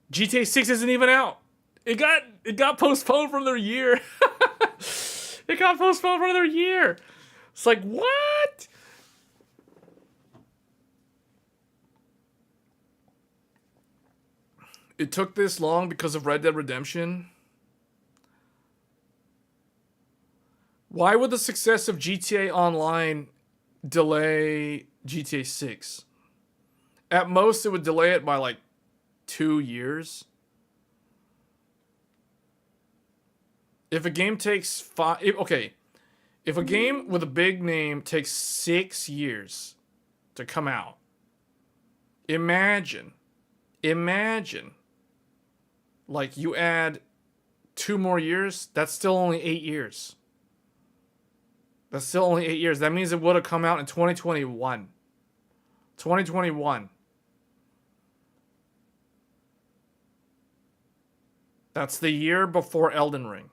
GTA 6 isn't even out. It got postponed for another year. It got postponed for another year. It's like, what? It took this long because of Red Dead Redemption. Why would the success of GTA Online delay GTA 6? At most, it would delay it by like 2 years. If a game takes if a game with a big name takes 6 years to come out, imagine, like you add 2 more years, that's still only 8 years. That's still only 8 years. That means it would have come out in 2021. 2021. That's the year before Elden Ring.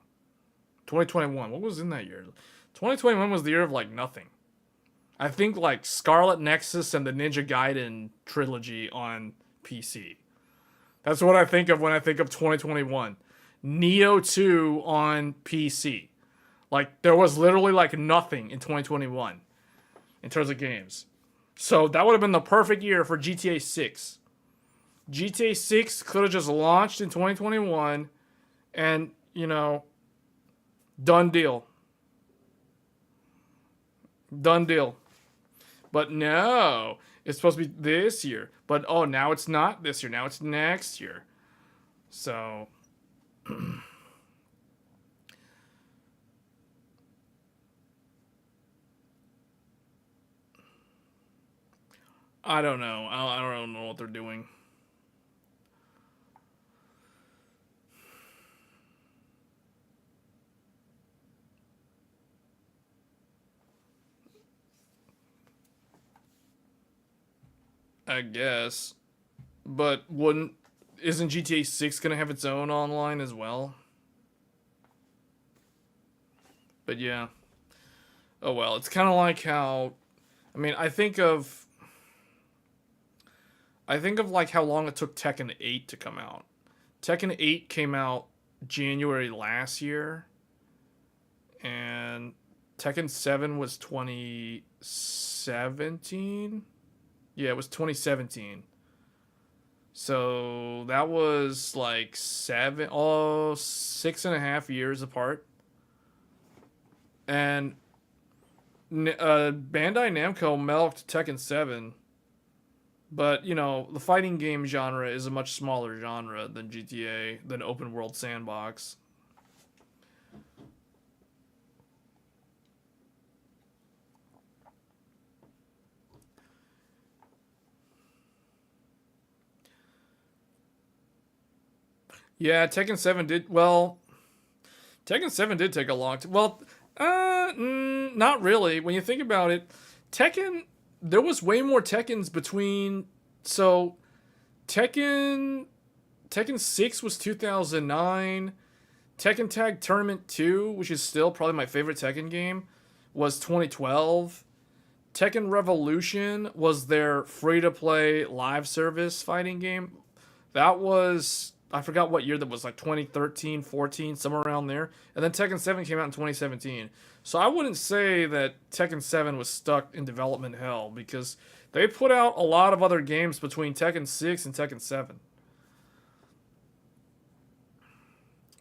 2021. What was in that year? 2021 was the year of like nothing. I think like Scarlet Nexus and the Ninja Gaiden trilogy on PC. That's what I think of when I think of 2021. Neo 2 on PC. Like, there was literally like nothing in 2021 in terms of games. So that would have been the perfect year for GTA 6. GTA 6 could have just launched in 2021 and, you know, done deal. Done deal. But no, it's supposed to be this year. But oh, now it's not this year. Now it's next year. So I don't know. I don't know what they're doing. I guess. But isn't GTA 6 gonna have its own online as well? But yeah. Oh well, it's kind of like how I mean, I think of like how long it took Tekken 8 to come out. Tekken 8 came out January last year, and Tekken 7 was 2017. Yeah, it was 2017. So that was like 6.5 years apart. And Bandai Namco milked Tekken 7. But, you know, the fighting game genre is a much smaller genre than GTA, than open world sandbox. Yeah, Tekken 7 did, well, Tekken 7 did take a long time. Well, not really. When you think about it, there was way more Tekkens between, so Tekken 6 was 2009. Tekken Tag Tournament 2, which is still probably my favorite Tekken game, was 2012. Tekken Revolution was their free-to-play live service fighting game. That was, I forgot what year that was, like 2013, 14, somewhere around there. And then Tekken 7 came out in 2017. So I wouldn't say that Tekken 7 was stuck in development hell, because they put out a lot of other games between Tekken 6 and Tekken 7.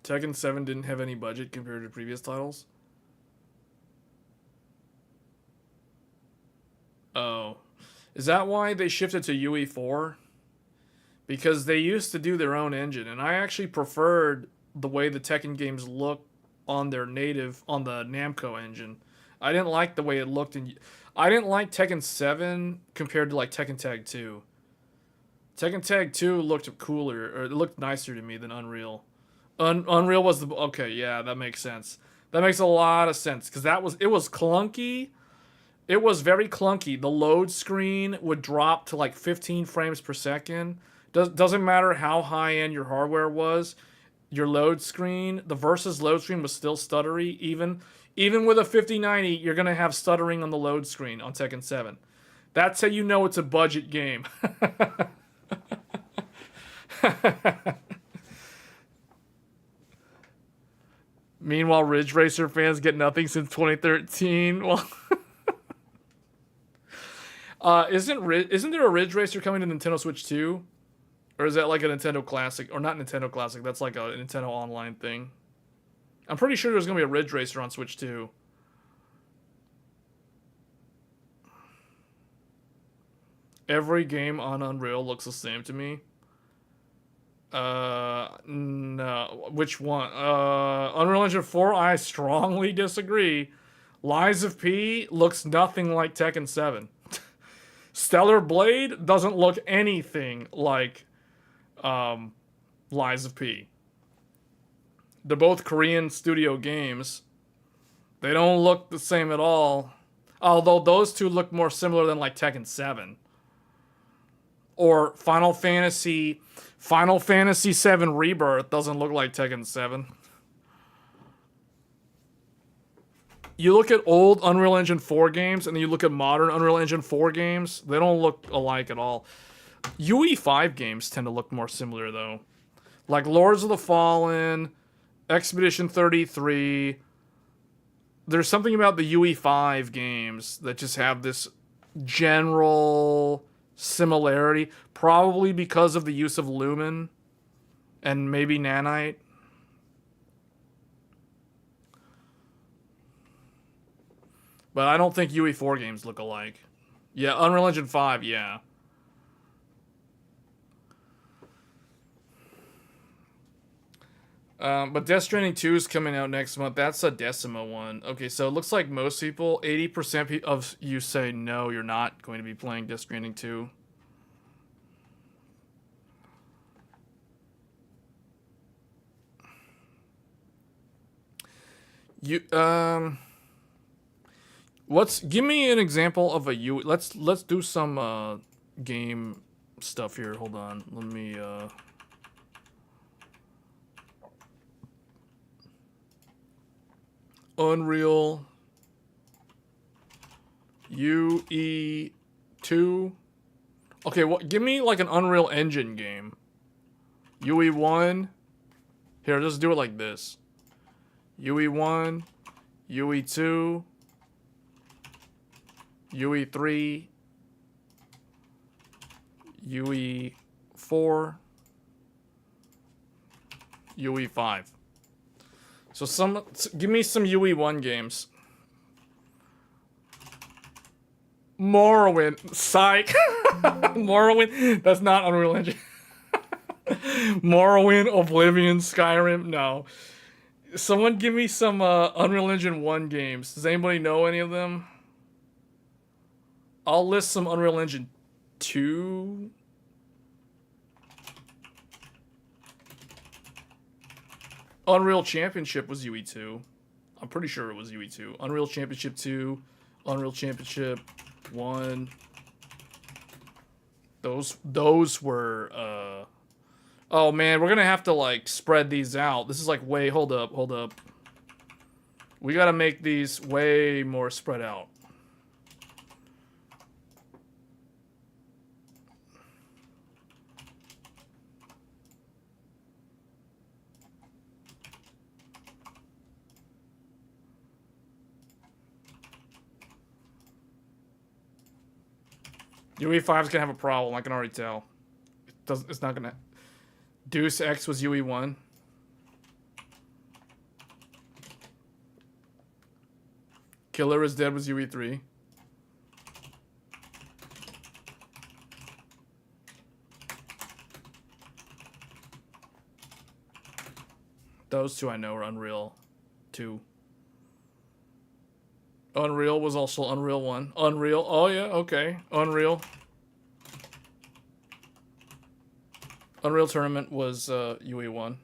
Tekken 7 didn't have any budget compared to previous titles. Oh. Is that why they shifted to UE4? Because they used to do their own engine, and I actually preferred the way the Tekken games look on their native, on the Namco engine. I didn't like the way it looked I didn't like Tekken 7 compared to like Tekken Tag 2. Tekken Tag 2 looked cooler, or it looked nicer to me than Unreal. Unreal was the, okay, yeah, that makes sense. That makes a lot of sense, because it was clunky. It was very clunky. The load screen would drop to like 15 frames per second. Doesn't matter how high end your hardware was, your load screen, the Versus load screen was still stuttery. Even with a 5090, you're gonna have stuttering on the load screen on Tekken 7. That's how you know it's a budget game. Meanwhile, Ridge Racer fans get nothing since 2013. Well, isn't there a Ridge Racer coming to Nintendo Switch 2? Or is that like a Nintendo Classic? Or not Nintendo Classic, that's like a Nintendo Online thing. I'm pretty sure there's going to be a Ridge Racer on Switch 2. Every game on Unreal looks the same to me. No. Which one? Unreal Engine 4, I strongly disagree. Lies of P looks nothing like Tekken 7. Stellar Blade doesn't look anything like Lies of P. They're both Korean studio games. They don't look the same at all. Although those two look more similar than like Tekken 7. Or Final Fantasy VII Rebirth doesn't look like Tekken 7. You look at old Unreal Engine 4 games, and then you look at modern Unreal Engine 4 games, they don't look alike at all. UE5 games tend to look more similar, though. Like Lords of the Fallen, Expedition 33. There's something about the UE5 games that just have this general similarity, probably because of the use of Lumen and maybe Nanite. But I don't think UE4 games look alike. Yeah, Unreal Engine 5, yeah. But Death Stranding 2 is coming out next month. That's a Decima one. Okay, so it looks like most people, 80% of you say no, you're not going to be playing Death Stranding 2. Give me an example of a U. Let's do some game stuff here. Hold on. Let me Unreal UE2. Okay, give me like an Unreal Engine game. UE1. Here, just do it like this. UE1, UE2, UE3, UE4, UE5. So give me some UE1 games. Morrowind, psych. Morrowind, that's not Unreal Engine. Morrowind, Oblivion, Skyrim, no. Someone give me some Unreal Engine 1 games. Does anybody know any of them? I'll list some Unreal Engine 2. Unreal Championship was UE2. I'm pretty sure it was UE2. Unreal Championship 2. Unreal Championship 1. Those were oh man, we're gonna have to like spread these out. This is like way hold up. We gotta make these way more spread out. UE5 is gonna have a problem, I can already tell. It's not gonna. Deus Ex was UE1. Killer is Dead was UE3. Those two I know are Unreal 2. Unreal was also Unreal 1. Unreal, oh yeah, okay. Unreal. Unreal Tournament was UE1.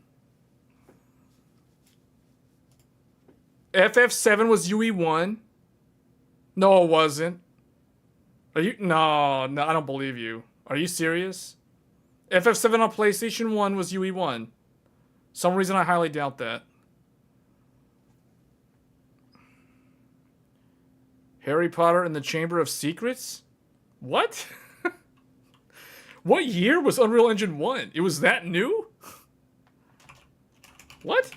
FF7 was UE1. No, it wasn't. Are you? No, I don't believe you. Are you serious? FF7 on PlayStation 1 was UE1. Some reason I highly doubt that. Harry Potter and the Chamber of Secrets? What? What year was Unreal Engine 1? It was that new? What?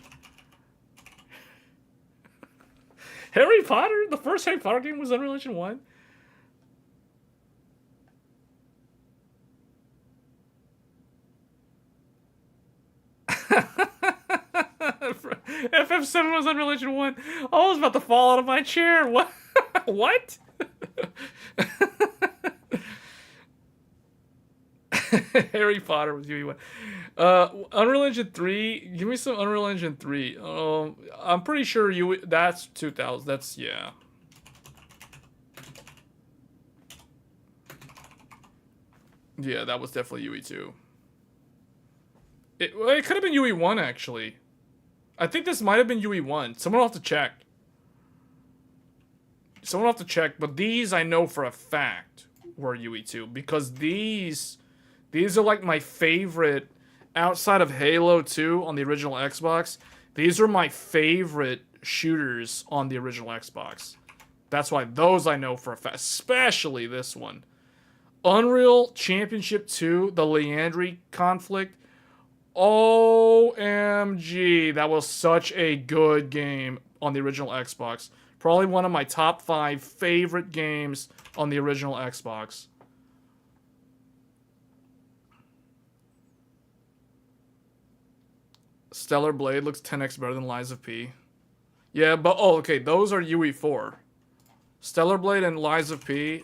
Harry Potter? The first Harry Potter game was Unreal Engine 1? FF7 was Unreal Engine 1. I was about to fall out of my chair. What? What? Harry Potter was UE1. Unreal Engine 3. Give me some Unreal Engine 3. I'm pretty sure that's 2000. That's, yeah. Yeah, that was definitely UE2. It could have been UE1, actually. I think this might have been UE1. Someone will have to check. But these I know for a fact were UE2. Because these are like my favorite, outside of Halo 2 on the original Xbox, these are my favorite shooters on the original Xbox. That's why those I know for a fact, especially this one. Unreal Championship 2, the Leandri conflict. OMG, that was such a good game on the original Xbox. Probably one of my top 5 favorite games on the original Xbox. Stellar Blade looks 10x better than Lies of P. Yeah, but oh, okay, those are UE4. Stellar Blade and Lies of P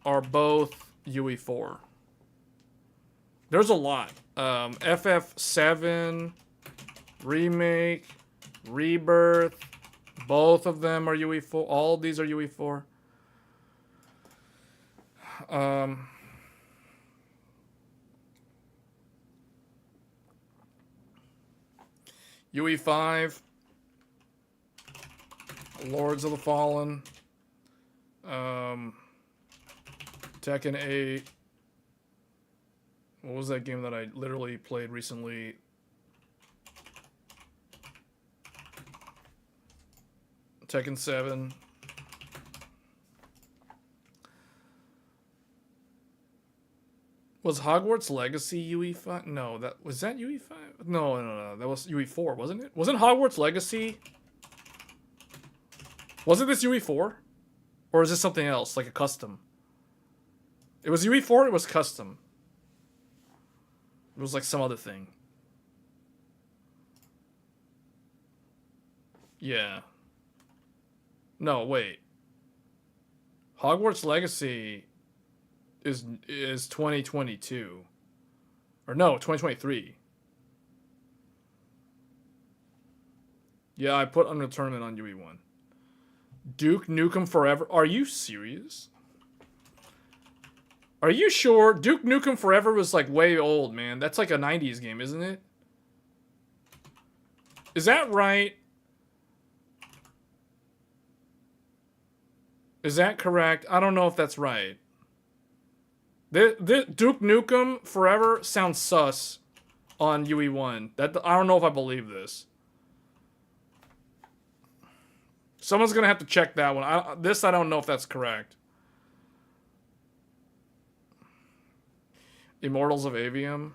are both UE4. There's a lot. FF7, Remake, Rebirth, both of them are UE4. All of these are UE4. UE5, Lords of the Fallen, Tekken 8. What was that game that I literally played recently? Tekken 7. Was Hogwarts Legacy UE5? No, was that UE5? No. That was UE4, wasn't it? Wasn't Hogwarts Legacy? Was it this UE4? Or is this something else, like a custom? It was UE4, it was custom. It was like some other thing. Yeah. No, wait. Hogwarts Legacy is 2022. Or no, 2023. Yeah, I put Unreal Tournament on UE1. Duke Nukem Forever. Are you serious? Are you sure? Duke Nukem Forever was like way old, man. That's like a 90s game, isn't it? Is that right? Is that correct? I don't know if that's right. Duke Nukem Forever sounds sus on UE1. I don't know if I believe this. Someone's gonna have to check that one. I don't know if that's correct. Immortals of Avium.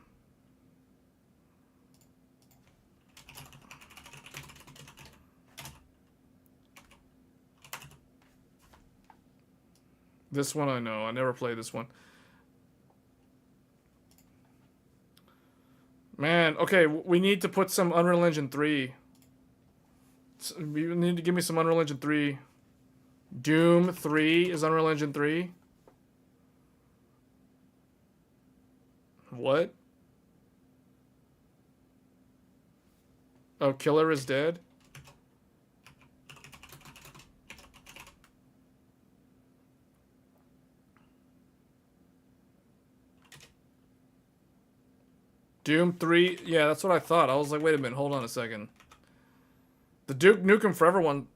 This one I know. I never played this one. Man, okay, we need to put some Unreal Engine 3. You need to give me some Unreal Engine 3. Doom 3 is Unreal Engine 3. What? Oh, Killer is dead? Doom 3? Yeah, that's what I thought. I was like, wait a minute, hold on a second. The Duke Nukem Forever one.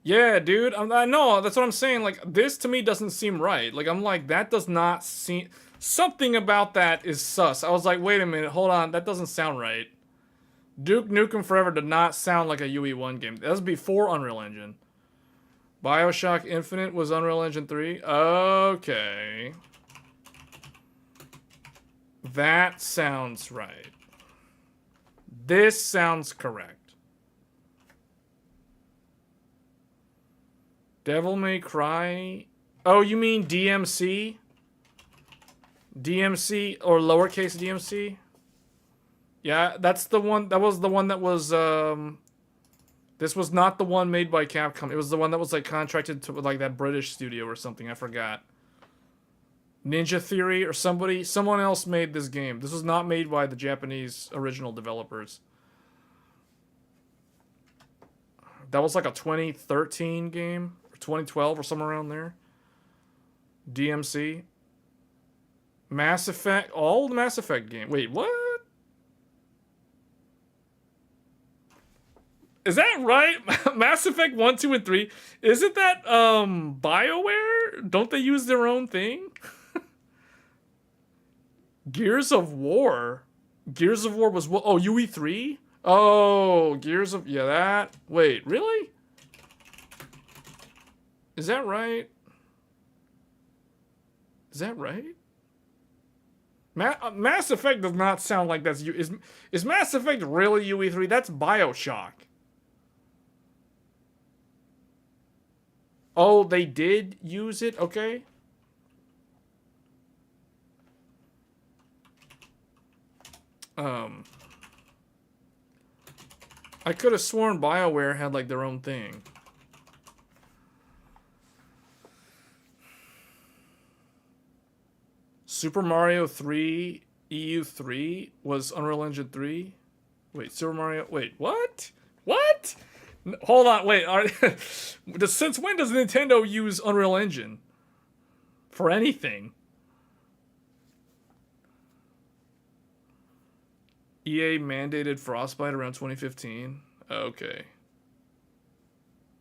Yeah, dude, I know, that's what I'm saying. Like, this to me doesn't seem right. Like, I'm like, that does not seem... Something about that is sus. I was like, wait a minute, hold on, that doesn't sound right. Duke Nukem Forever did not sound like a UE1 game. That was before Unreal Engine. BioShock Infinite was Unreal Engine 3? Okay. That sounds right. This sounds correct. Devil May Cry? Oh, you mean DMC? DMC or lowercase DMC? Yeah, that's the one. That was the one that was. This was not the one made by Capcom. It was the one that was like contracted to like that British studio or something. I forgot. Ninja Theory or someone else made this game. This was not made by the Japanese original developers. That was like a 2013 game or 2012 or somewhere around there. DMC. Mass Effect, all the Mass Effect game. Wait, what? Is that right? Mass Effect 1, 2, and 3. Isn't that BioWare? Don't they use their own thing? Gears of War. Gears of War was what? Oh, UE3? Oh, Gears of... Yeah, that... Wait, really? Is that right? Is that right? Mass Effect does not sound like that's... Is Mass Effect really UE3? That's BioShock. Oh, they did use it? Okay. I could have sworn BioWare had like their own thing. Super Mario 3 EU3 was Unreal Engine 3. Wait, Super Mario. Wait, what? What? Hold on, wait. Since when does Nintendo use Unreal Engine for anything? EA mandated Frostbite around 2015. Okay.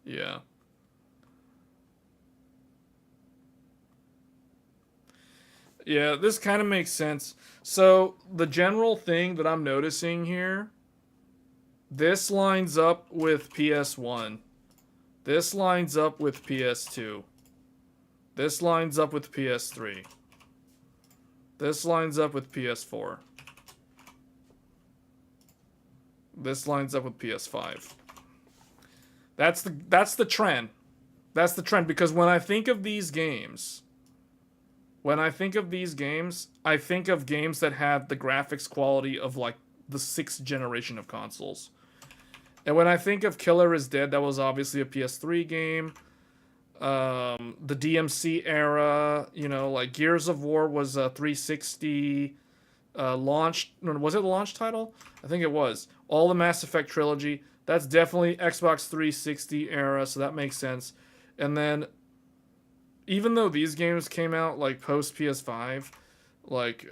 Yeah. Yeah, this kind of makes sense. So, the general thing that I'm noticing here, this lines up with PS1. This lines up with PS2. This lines up with PS3. This lines up with PS4. This lines up with PS5. That's the trend. That's the trend, because when I think of these games, I think of games that have the graphics quality of like the 6th generation of consoles. And when I think of Killer is Dead, that was obviously a PS3 game. The DMC era, you know, like Gears of War was a 360 launch. Was it a launch title? I think it was. All the Mass Effect trilogy. That's definitely Xbox 360 era, so that makes sense. And then, even though these games came out like post PS5, like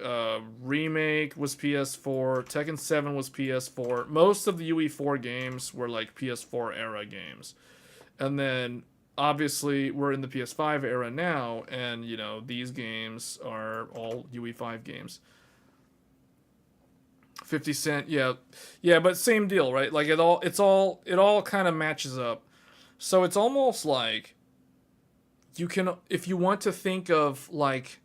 Remake was PS4, Tekken 7 was PS4. Most of the UE4 games were like PS4 era games. And then obviously we're in the PS5 era now, and you know, these games are all UE5 games. 50 Cent, yeah. Yeah, but same deal, right? Like it all kind of matches up. So it's almost like you can, if you want to think of like,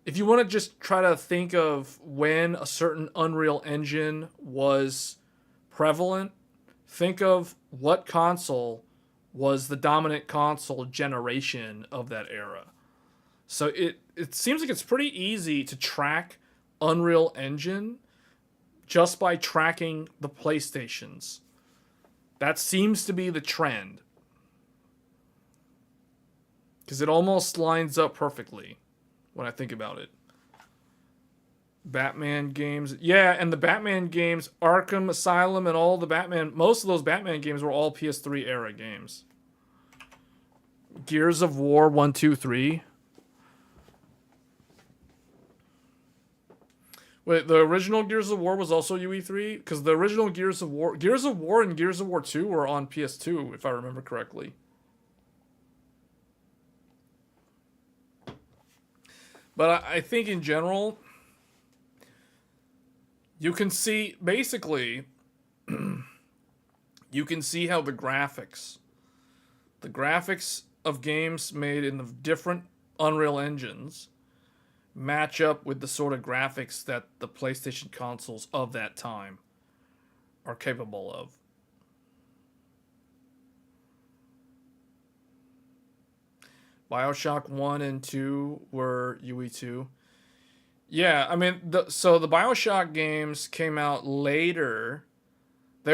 if you want to just try to think of when a certain Unreal Engine was prevalent, think of what console was the dominant console generation of that era. So it seems like it's pretty easy to track Unreal Engine just by tracking the PlayStations. That seems to be the trend. Because it almost lines up perfectly when I think about it. Batman games. Yeah, and the Batman games, Arkham Asylum and all the Batman, most of those Batman games were all PS3 era games. Gears of War 1, 2, 3. Wait, the original Gears of War was also UE3? Because the original Gears of War and Gears of War 2 were on PS2, if I remember correctly. But I think in general, you can see, basically, you can see how the graphics of games made in the different Unreal Engines match up with the sort of graphics that the PlayStation consoles of that time are capable of. BioShock 1 and 2 were UE2. Yeah, I mean, so the BioShock games came out later. They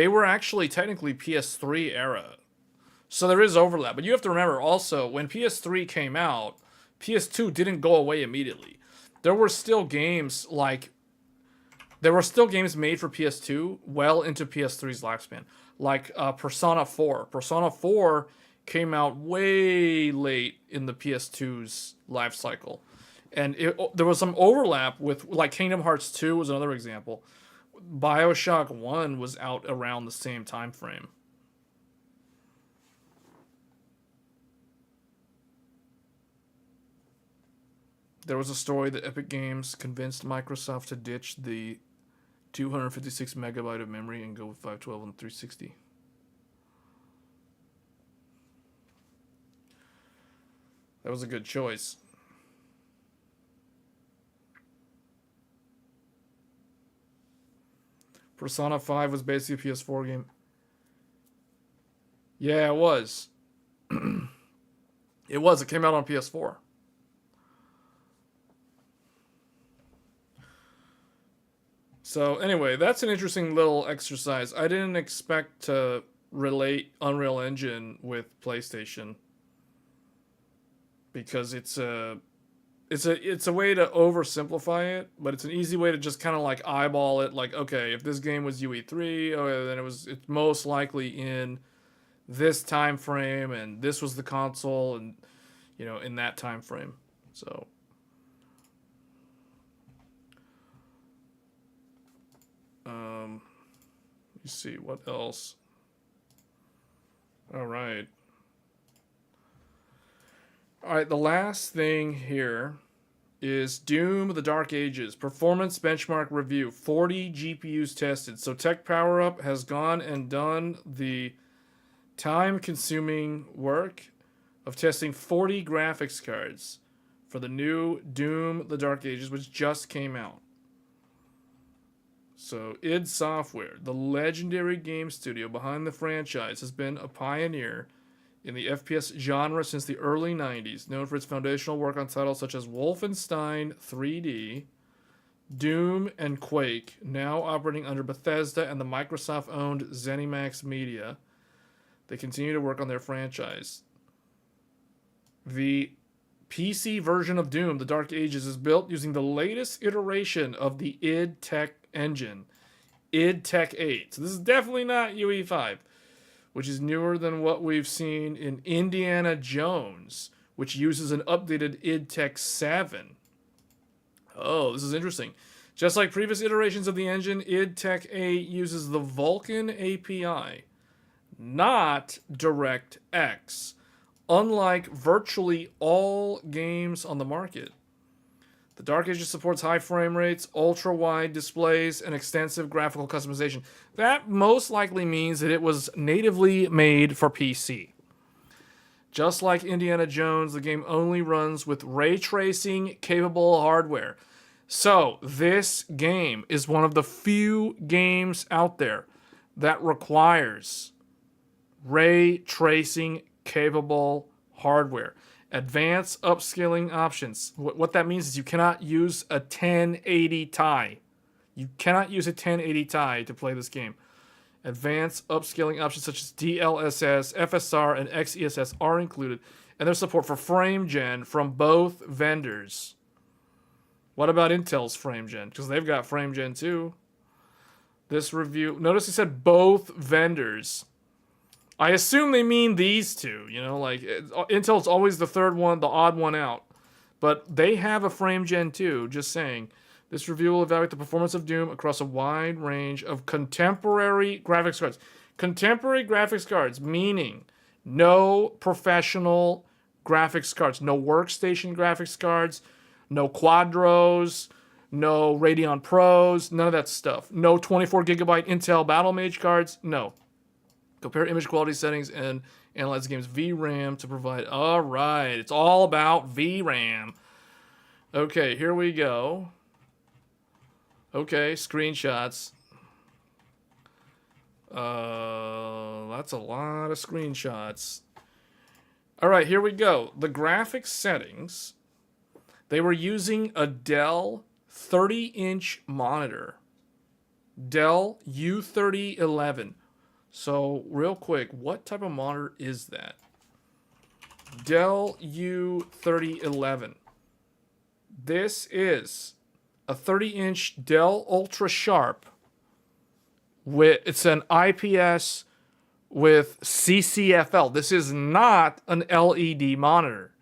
were actually technically PS3 era. So there is overlap. But you have to remember also, when PS3 came out, PS2 didn't go away immediately. There were still games made for PS2 well into PS3's lifespan. Like Persona 4. Persona 4 came out way late in the PS2's life cycle. And there was some overlap with, like, Kingdom Hearts 2 was another example. BioShock 1 was out around the same time frame. There was a story that Epic Games convinced Microsoft to ditch the 256 megabyte of memory and go with 512 on 360. That was a good choice. Persona 5 was basically a PS4 game. Yeah, it was. It was. It came out on PS4. So anyway, that's an interesting little exercise. I didn't expect to relate Unreal Engine with PlayStation because it's a way to oversimplify it, but it's an easy way to just kind of like eyeball it. Like, okay, if this game was UE3, okay, then it's most likely in this time frame, and this was the console, and in that time frame. So. You see what else? All right. The last thing here is Doom: The Dark Ages performance benchmark review. 40 GPUs tested. So TechPowerUp has gone and done the time-consuming work of testing 40 graphics cards for the new Doom: The Dark Ages, which just came out. So, id Software, the legendary game studio behind the franchise, has been a pioneer in the FPS genre since the early 90s, known for its foundational work on titles such as Wolfenstein 3D, Doom, and Quake, now operating under Bethesda and the Microsoft-owned ZeniMax Media. They continue to work on their franchise. The PC version of Doom: The Dark Ages is built using the latest iteration of the id Tech engine, id Tech 8. So this is definitely not UE5, which is newer than what we've seen in Indiana Jones, which uses an updated id Tech 7. Oh, this is interesting. Just like previous iterations of the engine, id Tech 8 uses the Vulkan API, not DirectX, unlike virtually all games on the market. The Dark Ages supports high frame rates, ultra-wide displays, and extensive graphical customization. That most likely means that it was natively made for PC. Just like Indiana Jones, the game only runs with ray tracing capable hardware. So, this game is one of the few games out there that requires ray tracing capable hardware. Advanced upscaling options. What that means is you cannot use a 1080 Ti. You cannot use a 1080 Ti to play this game. Advanced upscaling options such as DLSS, FSR, and XESS are included, and there's support for frame gen from both vendors. What about Intel's frame gen? Because they've got frame gen too. This review, notice it said both vendors. I assume they mean these two, like Intel's always the third one, the odd one out. But they have a frame gen too, just saying. This review will evaluate the performance of Doom across a wide range of contemporary graphics cards. Contemporary graphics cards, meaning no professional graphics cards, no workstation graphics cards, no Quadros, no Radeon Pros, none of that stuff. No 24 gigabyte Intel Battlemage cards, no. Compare image quality settings and analyze the game's VRAM to provide... All right, it's all about VRAM. Okay, here we go. Okay, screenshots. That's a lot of screenshots. All right, here we go. The graphics settings, they were using a Dell 30-inch monitor. Dell U3011. So, real quick, what type of monitor is that? Dell U3011. This is a 30-inch Dell Ultra Sharp. It's an IPS with CCFL. This is not an LED monitor.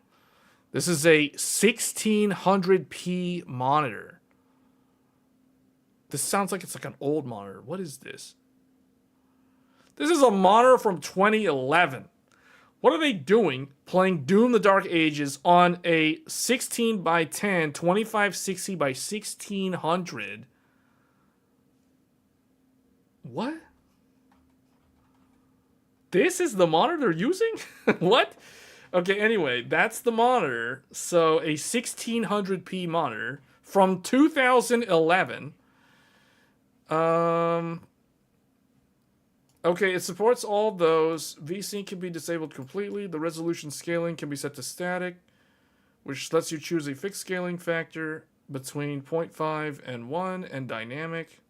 This is a 1600p monitor. This sounds like it's like an old monitor. What is this? This is a monitor from 2011. What are they doing playing Doom the Dark Ages on a 16 by 10, 2560 by 1600? What? This is the monitor they're using? What? Okay, anyway, that's the monitor. So a 1600p monitor from 2011. Okay, it supports all those. VSync can be disabled completely. The resolution scaling can be set to static, which lets you choose a fixed scaling factor between 0.5 and 1, and dynamic,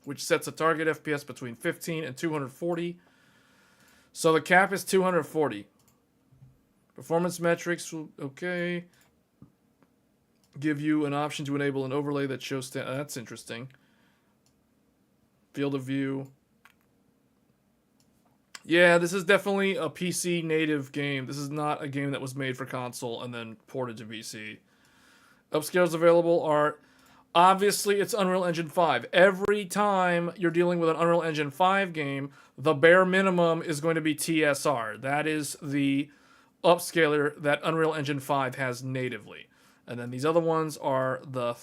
which sets a target FPS between 15 and 240. So the cap is 240. Performance metrics will, okay. Give you an option to enable an overlay that shows... that's interesting. Field of view. Yeah, this is definitely a PC native game. This is not a game that was made for console and then ported to PC. Upscales available are... Obviously, it's Unreal Engine 5. Every time you're dealing with an Unreal Engine 5 game, the bare minimum is going to be TSR. That is the upscaler that Unreal Engine 5 has natively. And then these other ones are the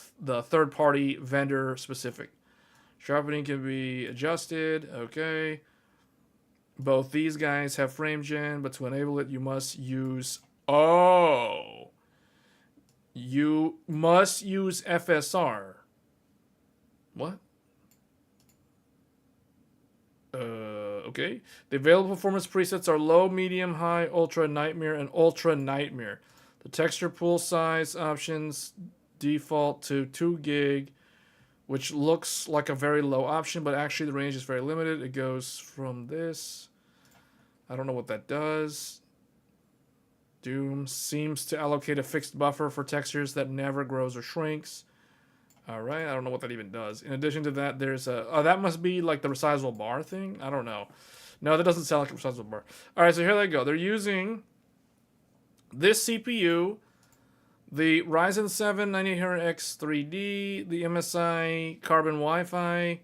third-party vendor-specific. Sharpening can be adjusted. Okay. Both these guys have frame gen, but to enable it, you must use... Oh! You must use FSR. What? Okay. The available performance presets are low, medium, high, ultra, nightmare, and ultra nightmare. The texture pool size options default to 2 gig, which looks like a very low option, but actually the range is very limited. It goes from this. I don't know what that does. Doom seems to allocate a fixed buffer for textures that never grows or shrinks. Alright, I don't know what that even does. In addition to that, there's a... Oh, that must be like the resizable bar thing? I don't know. No, that doesn't sound like a resizable bar. Alright, so here they go. They're using this CPU, the Ryzen 7 9800X 3D, the MSI Carbon Wi-Fi,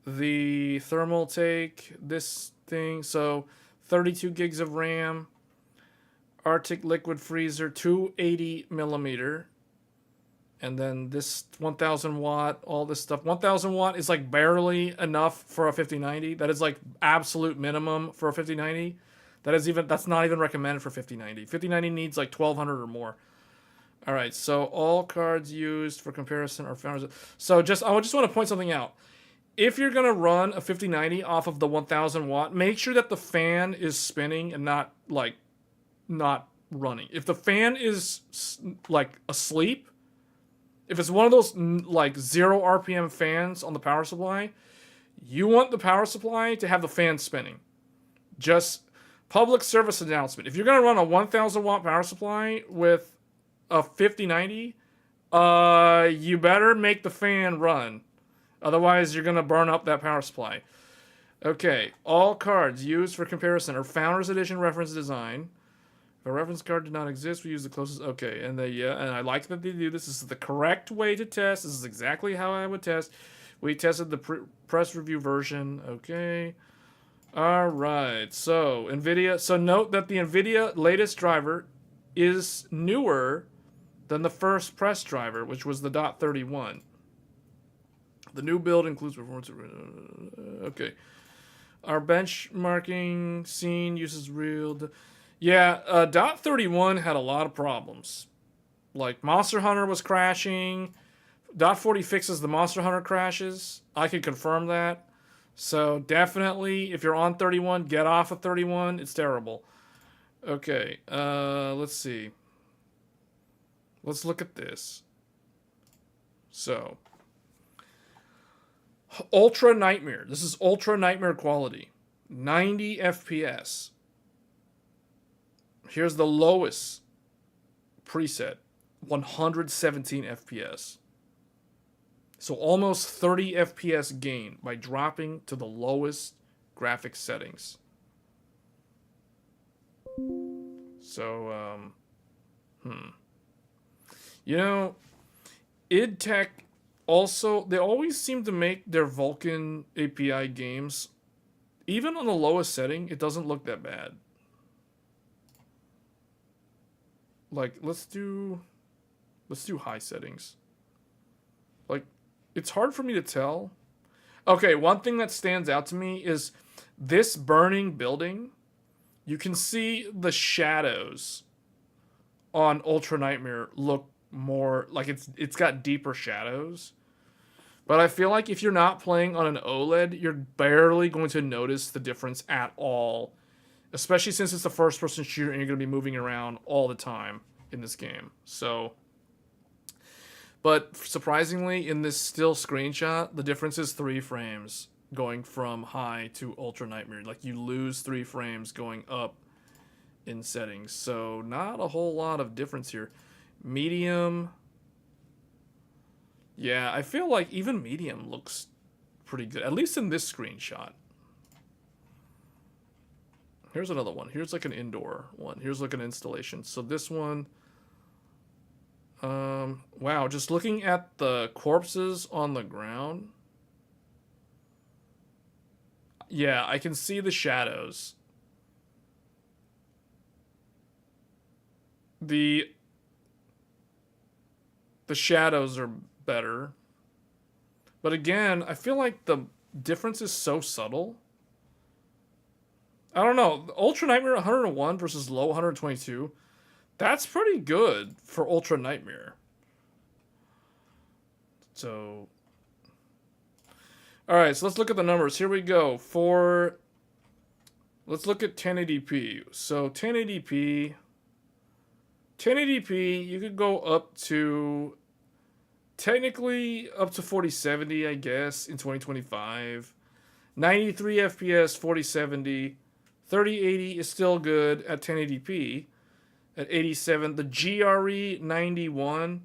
the Thermal Take, this thing. So 32 gigs of RAM, Arctic Liquid Freezer, 280 millimeter, and then this 1000 watt, all this stuff. 1000 watt is like barely enough for a 5090. That is like absolute minimum for a 5090. That's not even recommended for 5090. 5090 needs like 1200 or more. All right, so all cards used for comparison are found. So I just want to point something out. If you're gonna run a 5090 off of the 1000 watt, make sure that the fan is spinning and not running. If the fan is like asleep, if it's one of those like 0 RPM fans on the power supply, you want the power supply to have the fan spinning. Just public service announcement. If you're gonna run a 1000 watt power supply with a 5090, you better make the fan run. Otherwise, you're gonna burn up that power supply. Okay, all cards used for comparison are Founders Edition reference design. If a reference card did not exist, we use the closest. Okay, and and I like that they do this. This is the correct way to test. This is exactly how I would test. We tested the press review version. Okay. All right. So NVIDIA. So note that the NVIDIA latest driver is newer than the first press driver, which was the .31. The new build includes performance. Okay. Our benchmarking scene uses real. Yeah, .31 had a lot of problems. Like Monster Hunter was crashing. .40 fixes the Monster Hunter crashes. I can confirm that. So definitely, if you're on 31, get off of 31. It's terrible. Okay, let's see. Let's look at this. So, Ultra Nightmare. This is Ultra Nightmare quality. 90 FPS. Here's the lowest preset. 117 FPS. So almost 30 FPS gain by dropping to the lowest graphics settings. So, You know, id Tech also, they always seem to make their Vulkan API games even on the lowest setting, it doesn't look that bad. Like, let's do high settings. Like, it's hard for me to tell. Okay, one thing that stands out to me is this burning building. You can see the shadows on Ultra Nightmare look more like it's got deeper shadows. But I feel like if you're not playing on an OLED, you're barely going to notice the difference at all. Especially since it's a first-person shooter and you're going to be moving around all the time in this game. So, but surprisingly, in this still screenshot, the difference is 3 frames going from high to Ultra Nightmare. Like, you lose 3 frames going up in settings. So, not a whole lot of difference here. Medium. Yeah, I feel like even medium looks pretty good, at least in this screenshot. Here's another one. Here's like an indoor one. Here's like an installation. So this one, wow, just looking at the corpses on the ground. Yeah, I can see the shadows. The shadows are better. But again, I feel like the difference is so subtle. I don't know. Ultra Nightmare 101 versus low 122. That's pretty good for Ultra Nightmare. So, alright, so let's look at the numbers. Here we go. Let's look at 1080p. So 1080p, you could go up to, technically up to 4070, I guess, in 2025. 93 FPS, 4070. 3080 is still good at 1080p at 87. The GRE 91.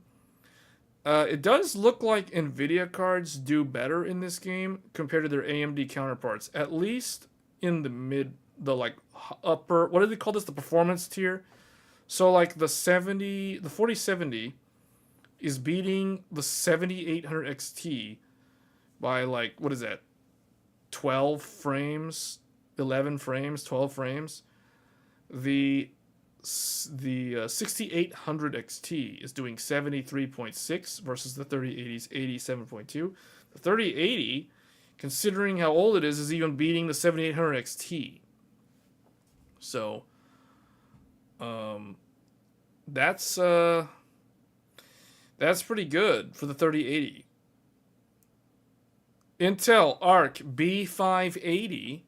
It does look like NVIDIA cards do better in this game compared to their AMD counterparts. At least in the like upper, what do they call this? The performance tier. So like the 4070 is beating the 7800 XT by like, what is that? 12 frames, 11 frames, 12 frames. The 6800 XT is doing 73.6 versus the 3080's 87.2. The 3080, considering how old it is even beating the 7800 XT. So, that's pretty good for the 3080. Intel ARC B580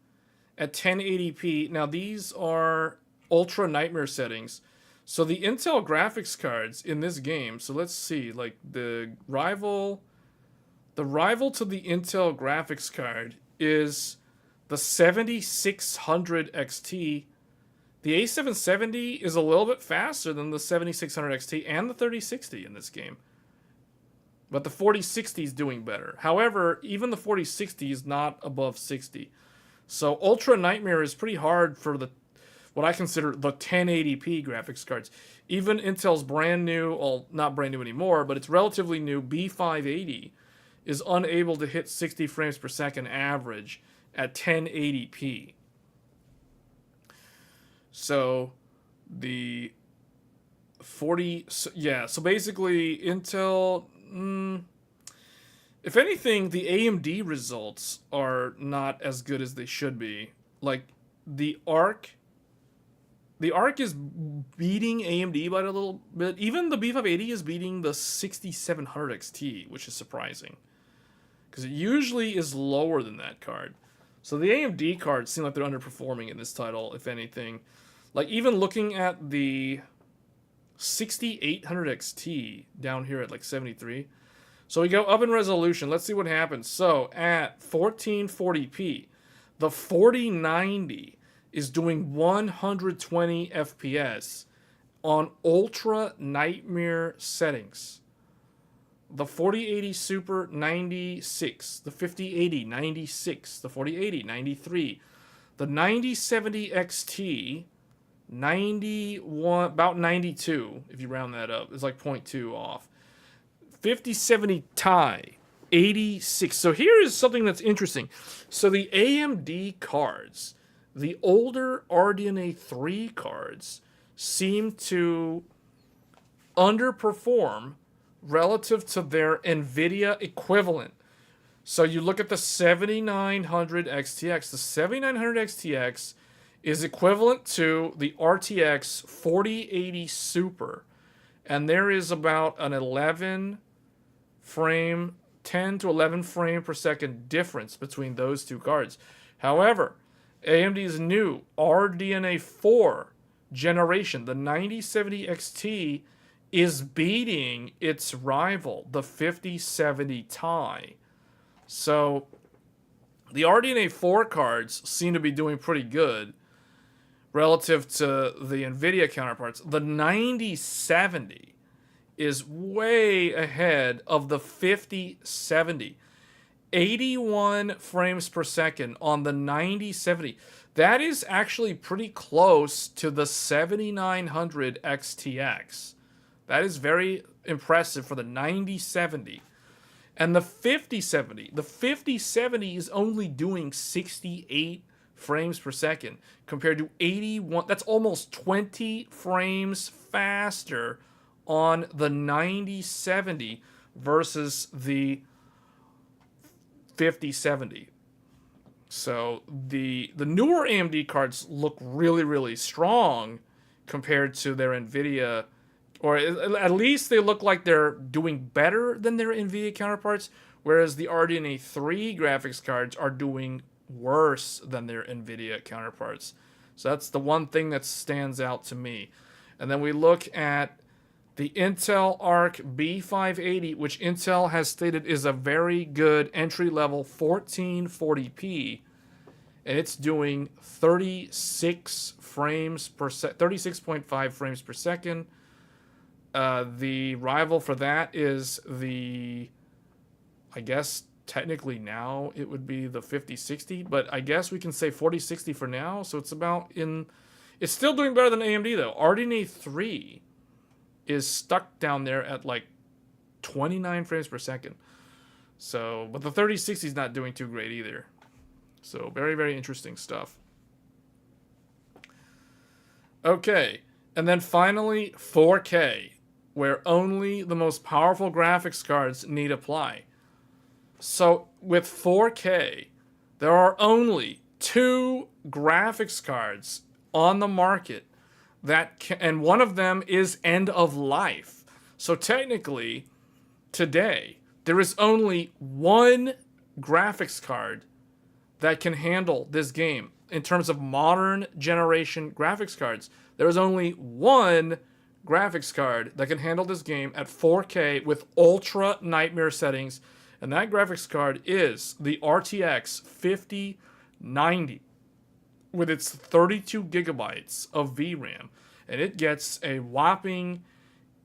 at 1080p. Now these are Ultra Nightmare settings. So the Intel graphics cards in this game, so let's see, like the rival to the Intel graphics card is the 7600 XT. The A770 is a little bit faster than the 7600 XT and the 3060 in this game. But the 4060 is doing better. However, even the 4060 is not above 60. So Ultra Nightmare is pretty hard for what I consider the 1080p graphics cards. Even Intel's brand new, well, not brand new anymore, but it's relatively new, B580 is unable to hit 60 frames per second average at 1080p. So the 40, yeah, so basically Intel, if anything, the AMD results are not as good as they should be. Like the ARC is beating AMD by a little bit. Even the B580 is beating the 6700 XT, which is surprising, because it usually is lower than that card. So the AMD cards seem like they're underperforming in this title, if anything. Like even looking at the 6800 XT down here at like 73. So we go up in resolution. Let's see what happens. So at 1440p, the 4090 is doing 120 FPS on Ultra Nightmare settings. The 4080 Super 96, the 5080 96, the 4080 93, the 9070 XT 91, about 92 if you round that up. It's like 0.2 off. 5070 Ti 86. So here is something that's interesting. So the AMD cards, the older RDNA 3 cards, seem to underperform relative to their NVIDIA equivalent. So you look at the 7900 XTX. The 7900 XTX is equivalent to the RTX 4080 Super. And there is about an 10 to 11 frame per second difference between those two cards. However, AMD's new RDNA 4 generation, the 9070 XT, is beating its rival, the 5070 Ti. So the RDNA 4 cards seem to be doing pretty good relative to the NVIDIA counterparts. The 9070 is way ahead of the 5070. 81 frames per second on the 9070. That is actually pretty close to the 7900 XTX. That is very impressive for the 9070. And the 5070 is only doing 68 frames per second compared to 81. That's almost 20 frames faster on the 9070 versus the 5070. So the newer AMD cards look really, really strong compared to their NVIDIA, or at least they look like they're doing better than their NVIDIA counterparts, whereas the RDNA 3 graphics cards are doing worse than their NVIDIA counterparts. So that's the one thing that stands out to me. And then we look at the Intel ARC B580, which Intel has stated is a very good entry-level 1440p, and it's doing 36.5 frames per second. The rival for that is the, I guess technically now it would be the 5060, but I guess we can say 4060 for now. So it's it's still doing better than AMD though. RDNA 3 is stuck down there at like 29 frames per second. So, but the 3060 is not doing too great either. So very, very interesting stuff. Okay, and then finally 4K, where only the most powerful graphics cards need apply. So with 4K, there are only 2 graphics cards on the market and one of them is end of life. So technically, today, there is only one graphics card that can handle this game. In terms of modern generation graphics cards, there is only one graphics card that can handle this game at 4K with ultra nightmare settings, and that graphics card is the RTX 5090 with its 32 gigabytes of VRAM, and it gets a whopping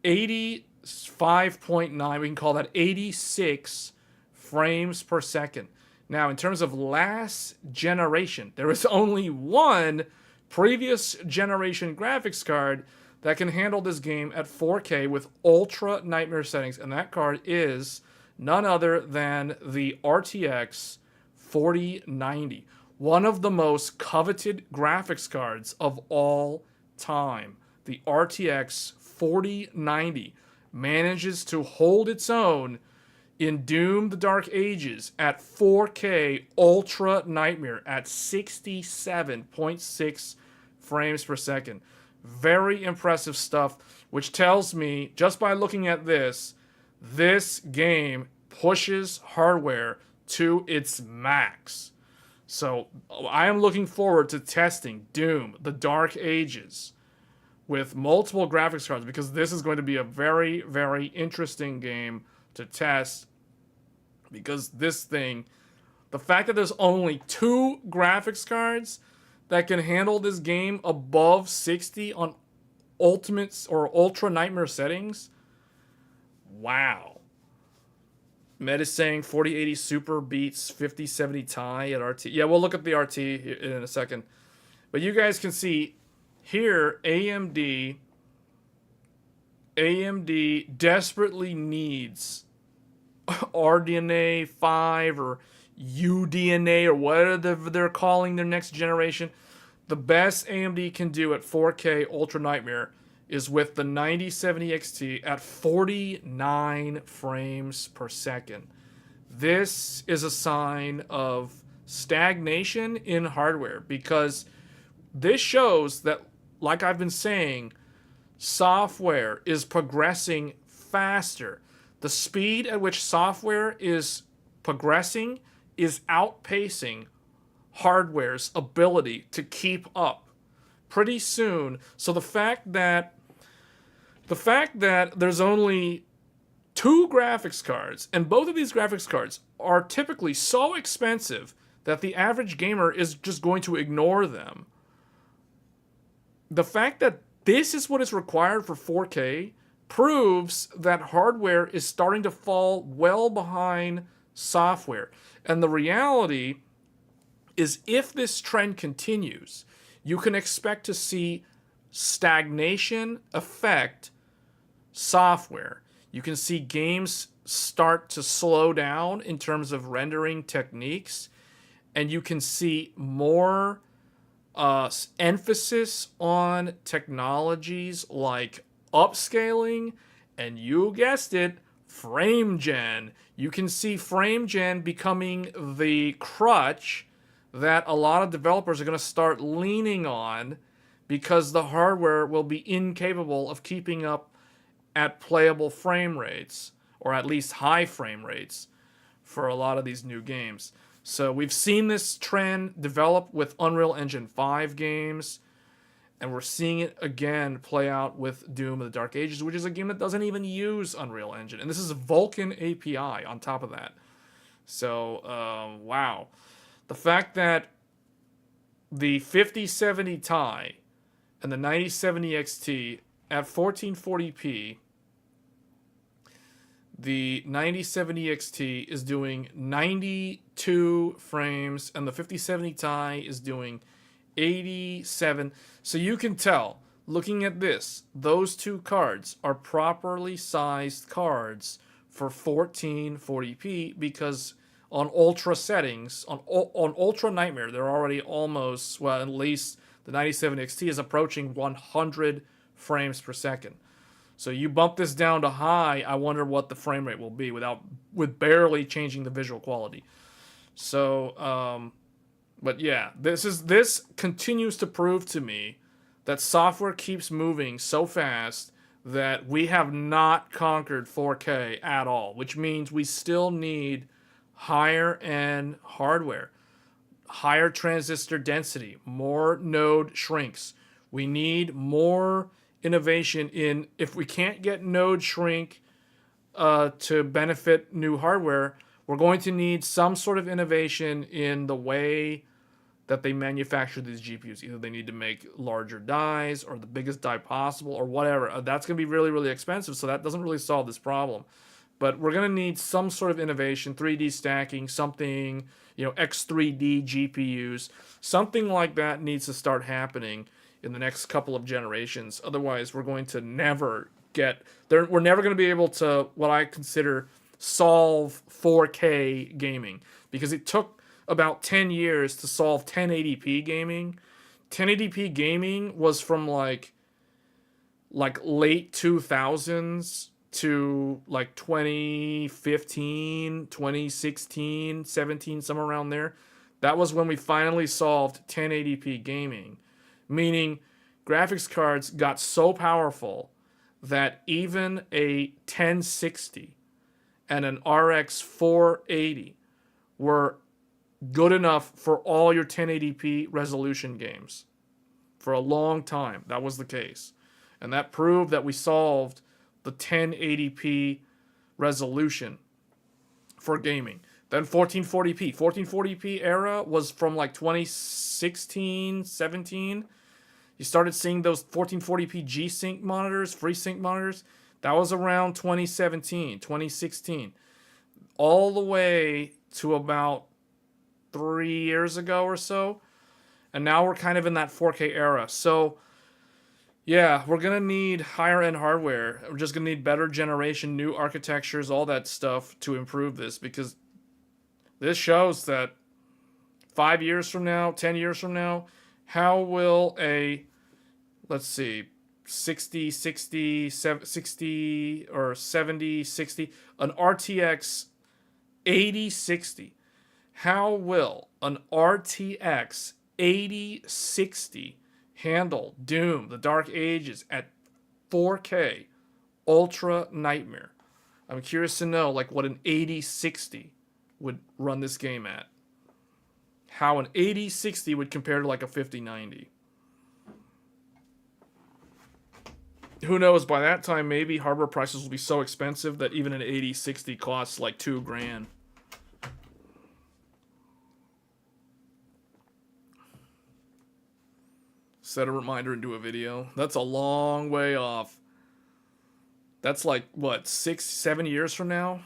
85.9, we can call that 86 frames per second. Now, in terms of last generation, there is only one previous generation graphics card that can handle this game at 4K with ultra nightmare settings, and that card is none other than the RTX 4090, one of the most coveted graphics cards of all time. The RTX 4090 manages to hold its own in Doom: The Dark Ages at 4K Ultra Nightmare at 67.6 frames per second. Very impressive stuff, which tells me, just by looking at this game pushes hardware to its max. So I am looking forward to testing Doom: The Dark Ages with multiple graphics cards, because this is going to be a very, very interesting game to test. Because this thing, the fact that there's only 2 graphics cards that can handle this game above 60 on ultimates or ultra nightmare settings, wow. Med is saying 4080 Super beats 5070 Ti at RT. Yeah, we'll look at the RT in a second. But you guys can see here, AMD desperately needs RDNA 5 or UDNA or whatever they're calling their next generation. The best AMD can do at 4K Ultra Nightmare is with the 9070 XT at 49 frames per second. This is a sign of stagnation in hardware, because this shows that, like I've been saying, software is progressing faster. The speed at which software is progressing is outpacing hardware's ability to keep up pretty soon. So the fact that there's only 2 graphics cards, and both of these graphics cards are typically so expensive that the average gamer is just going to ignore them. The fact that this is what is required for 4K proves that hardware is starting to fall well behind software. And the reality is, if this trend continues, you can expect to see stagnation affect software. You can see games start to slow down in terms of rendering techniques, and you can see more emphasis on technologies like upscaling, and you guessed it, frame gen. You can see frame gen becoming the crutch that a lot of developers are going to start leaning on, because the hardware will be incapable of keeping up at playable frame rates, or at least high frame rates, for a lot of these new games. So we've seen this trend develop with Unreal Engine 5 games, and we're seeing it again play out with Doom of the Dark Ages, which is a game that doesn't even use Unreal Engine. And this is a Vulkan API on top of that. So, wow. The fact that the 5070 Ti and the 9070 XT at 1440p, the 9070 XT is doing 92 frames, and the 5070 Ti is doing 87. So you can tell, looking at this, those two cards are properly sized cards for 1440p, because on ultra settings, on Ultra Nightmare, they're already almost, well, at least the 9070 XT is approaching 100 frames per second. So you bump this down to high, I wonder what the frame rate will be with barely changing the visual quality. So, but yeah, this continues to prove to me that software keeps moving so fast that we have not conquered 4K at all, which means we still need higher end hardware, higher transistor density, more node shrinks. We need more innovation in, if we can't get node shrink to benefit new hardware, we're going to need some sort of innovation in the way that they manufacture these GPUs. Either they need to make larger dies, or the biggest die possible, or whatever. That's going to be really, really expensive, so that doesn't really solve this problem. But we're going to need some sort of innovation, 3D stacking, something, X3D GPUs, something like that needs to start happening in the next couple of generations. Otherwise, we're going to never get there. We're never going to be able to, what I consider, solve 4K gaming, because it took about 10 years to solve 1080p gaming. 1080p gaming was from like late 2000s to like 2015, 2016, 17, somewhere around there. That was when we finally solved 1080p gaming, meaning graphics cards got so powerful that even a 1060 and an RX 480 were good enough for all your 1080p resolution games. For a long time, that was the case. And that proved that we solved the 1080p resolution for gaming. Then 1440p. 1440p era was from like 2016, 17. You started seeing those 1440p G-Sync monitors, FreeSync monitors. That was around 2017, 2016. All the way to about 3 years ago or so. And now we're kind of in that 4K era. So, Yeah, we're gonna need higher end hardware. We're just gonna need better generation, new architectures, all that stuff to improve this, because this shows that 5 years from now, 10 years from now, how will a, let's see, 60, 60, 60 or 70, 60, an RTX 8060, how will an RTX 8060 handle Doom, the Dark Ages at 4K Ultra Nightmare? I'm curious to know like what an 8060 would run this game at. How an 8060 would compare to like a 5090. Who knows, by that time maybe hardware prices will be so expensive that even an 8060 costs like $2,000. Set a reminder and do a video. That's a long way off. That's like, what, 6, 7 years from now?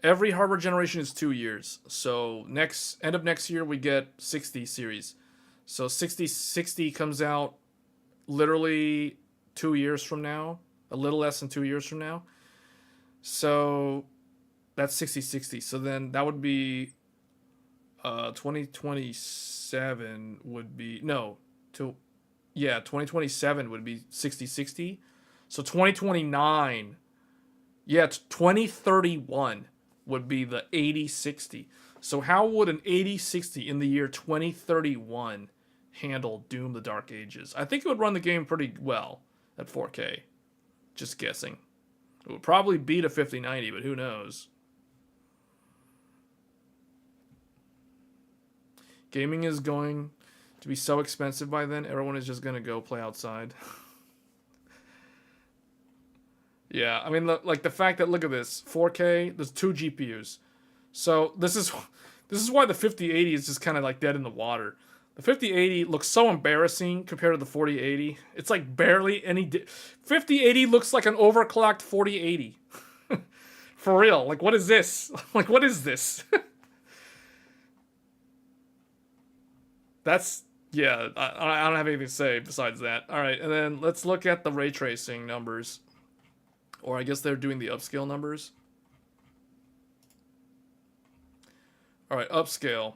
Every hardware generation is 2 years. So end of next year, we get 60 series. So 6060 comes out literally 2 years from now. A little less than 2 years from now. So that's 6060. So then that would be 2027 would be, no, 2027 would be 6060. So 2029, 2031 would be the 8060. So how would an 8060 in the year 2031 handle Doom the Dark Ages? I think it would run the game pretty well at 4K. Just guessing. It would probably beat a 5090, but who knows? Gaming is going to be so expensive by then, everyone is just going to go play outside. Yeah, I mean, like the fact that, look at this, 4K, there's 2 GPUs. So this is why the 5080 is just kind of like dead in the water. The 5080 looks so embarrassing compared to the 4080. It's like barely any... 5080 looks like an overclocked 4080. For real, like what is this? Like what is this? That's... Yeah, I don't have anything to say besides that. Alright, and then let's look at the ray tracing numbers. Or I guess they're doing the upscale numbers. Alright, upscale.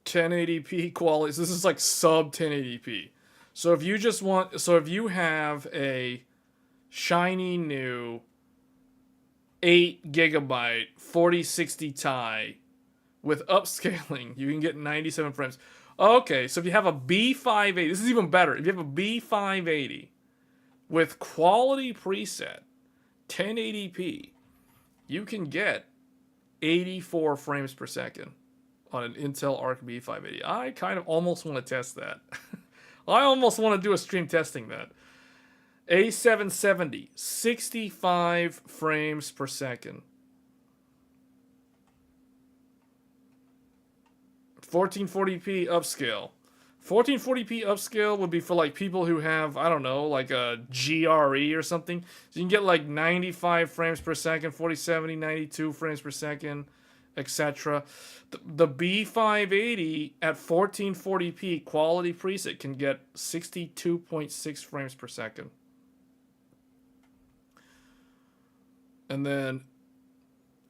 1080p quality. So this is like sub 1080p. So if you just want... So if you have a shiny new 8GB 4060 Ti with upscaling, you can get 97 frames. Okay, so if you have a B580, this is even better. If you have a B580 with quality preset, 1080p, you can get 84 frames per second on an Intel ARC B580. I kind of almost want to test that. I almost want to do a stream testing that. A770, 65 frames per second. 1440p upscale. 1440p upscale would be for like people who have, I don't know, like a GRE or something. So you can get like 95 frames per second, 4070, 92 frames per second, etc. The B580 at 1440p quality preset can get 62.6 frames per second. And then,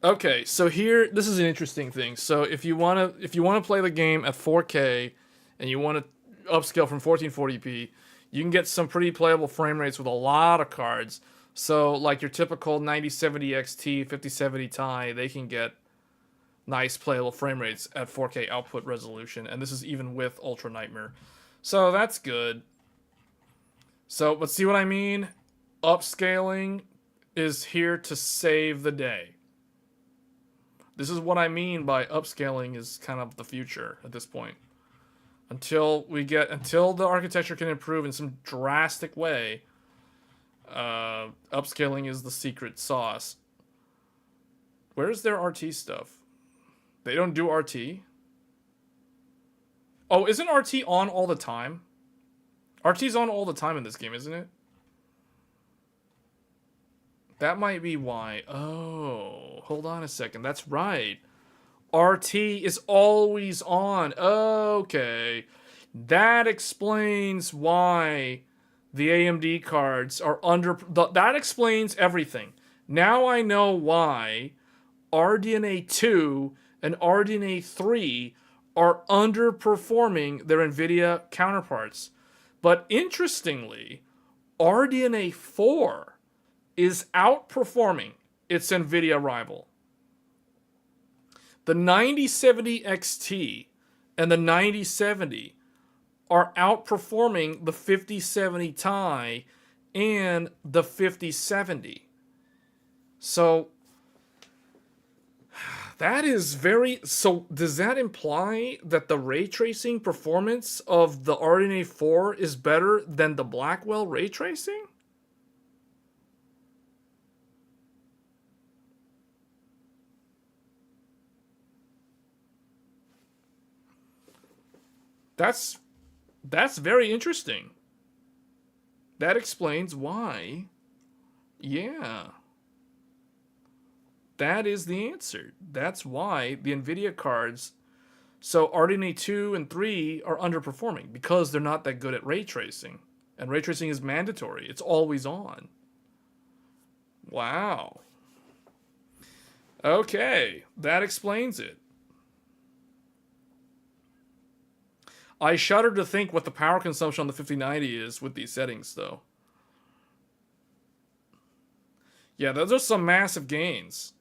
okay, so here, this is an interesting thing. So if you want to play the game at 4K and you want to upscale from 1440p, you can get some pretty playable frame rates with a lot of cards. So like your typical 9070 XT, 5070 Ti, they can get nice playable frame rates at 4K output resolution, and this is even with Ultra Nightmare. So that's good. So, but see what I mean? Upscaling is here to save the day. This is what I mean by upscaling is kind of the future at this point. Until the architecture can improve in some drastic way, upscaling is the secret sauce. Where's their RT stuff? They don't do RT? Oh, isn't RT on all the time? RT's on all the time in this game, isn't it? That might be why. Oh, hold on a second. That's right. RT is always on. Okay. That explains why the AMD cards are that explains everything. Now I know why RDNA 2 and RDNA 3 are underperforming their NVIDIA counterparts. But interestingly, RDNA 4 is outperforming its NVIDIA rival. The 9070 XT and the 9070 are outperforming the 5070 Ti and the 5070. So that is very... So does that imply that the ray tracing performance of the RDNA 4 is better than the Blackwell ray tracing? That's very interesting. That explains why. Yeah. That is the answer. That's why the NVIDIA cards, so RDNA 2 and 3 are underperforming because they're not that good at ray tracing. And ray tracing is mandatory. It's always on. Wow. Okay, that explains it. I shudder to think what the power consumption on the 5090 is with these settings, though. Yeah, those are some massive gains.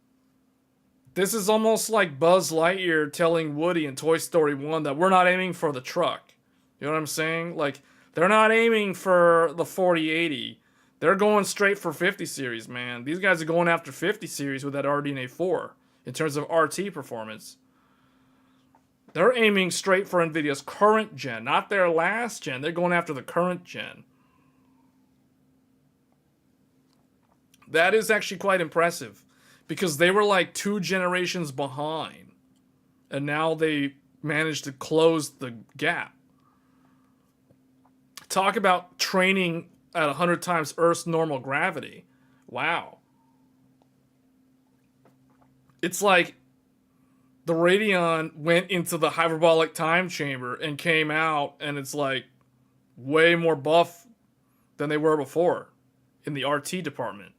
This is almost like Buzz Lightyear telling Woody in Toy Story 1 that we're not aiming for the truck. You know what I'm saying? Like, they're not aiming for the 4080. They're going straight for 50 series, man. These guys are going after 50 series with that RDNA 4 in terms of RT performance. They're aiming straight for NVIDIA's current gen, not their last gen. They're going after the current gen. That is actually quite impressive because they were like 2 generations behind. And now they managed to close the gap. Talk about training at 100 times Earth's normal gravity. Wow. It's like the Radeon went into the hyperbolic time chamber and came out, and it's like way more buff than they were before in the RT department.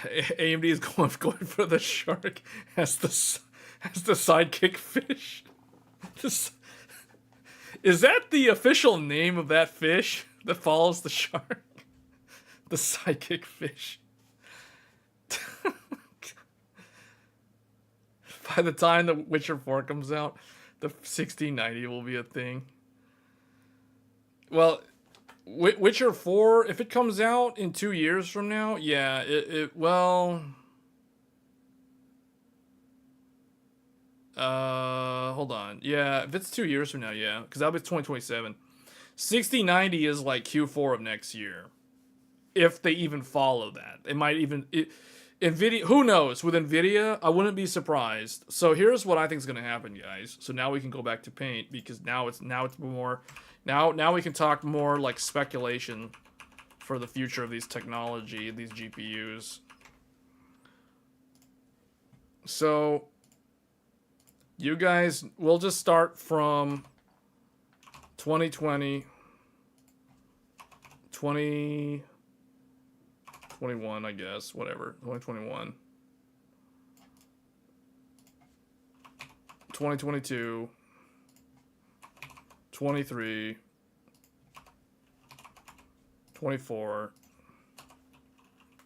AMD is going for the shark as the sidekick fish. Is that the official name of that fish that follows the shark? The sidekick fish. By the time The Witcher 4 comes out, the 1690 will be a thing. Well, Witcher 4, if it comes out in 2 years from now, yeah, well... hold on. Yeah, if it's 2 years from now, yeah, because that'll be 2027. 6090 is like Q4 of next year. If they even follow that. It might even... NVIDIA, who knows? With NVIDIA, I wouldn't be surprised. So here's what I think is going to happen, guys. So now we can go back to Paint, because now it's more... Now we can talk more like speculation for the future of these technology, these GPUs. So... you guys, we'll just start from 2020, 2021, I guess, whatever, 2021, 2022, 23, 24.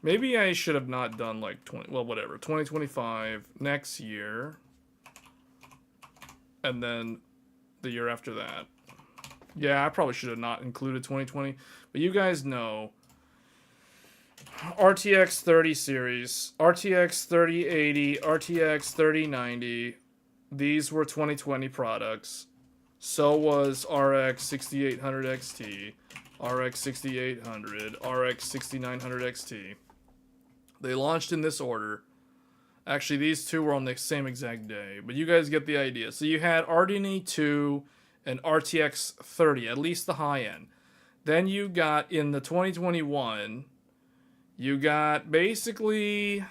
Maybe I should have not done like 20, well, whatever, 2025, next year. And then the year after that. Yeah, I probably should have not included 2020. But you guys know. RTX 30 series. RTX 3080. RTX 3090. These were 2020 products. So was RX 6800 XT. RX 6800. RX 6900 XT. They launched in this order. Actually, these two were on the same exact day, but you guys get the idea. So you had RDNA 2 and RTX 30, at least the high end. Then you got, in the 2021, you got basically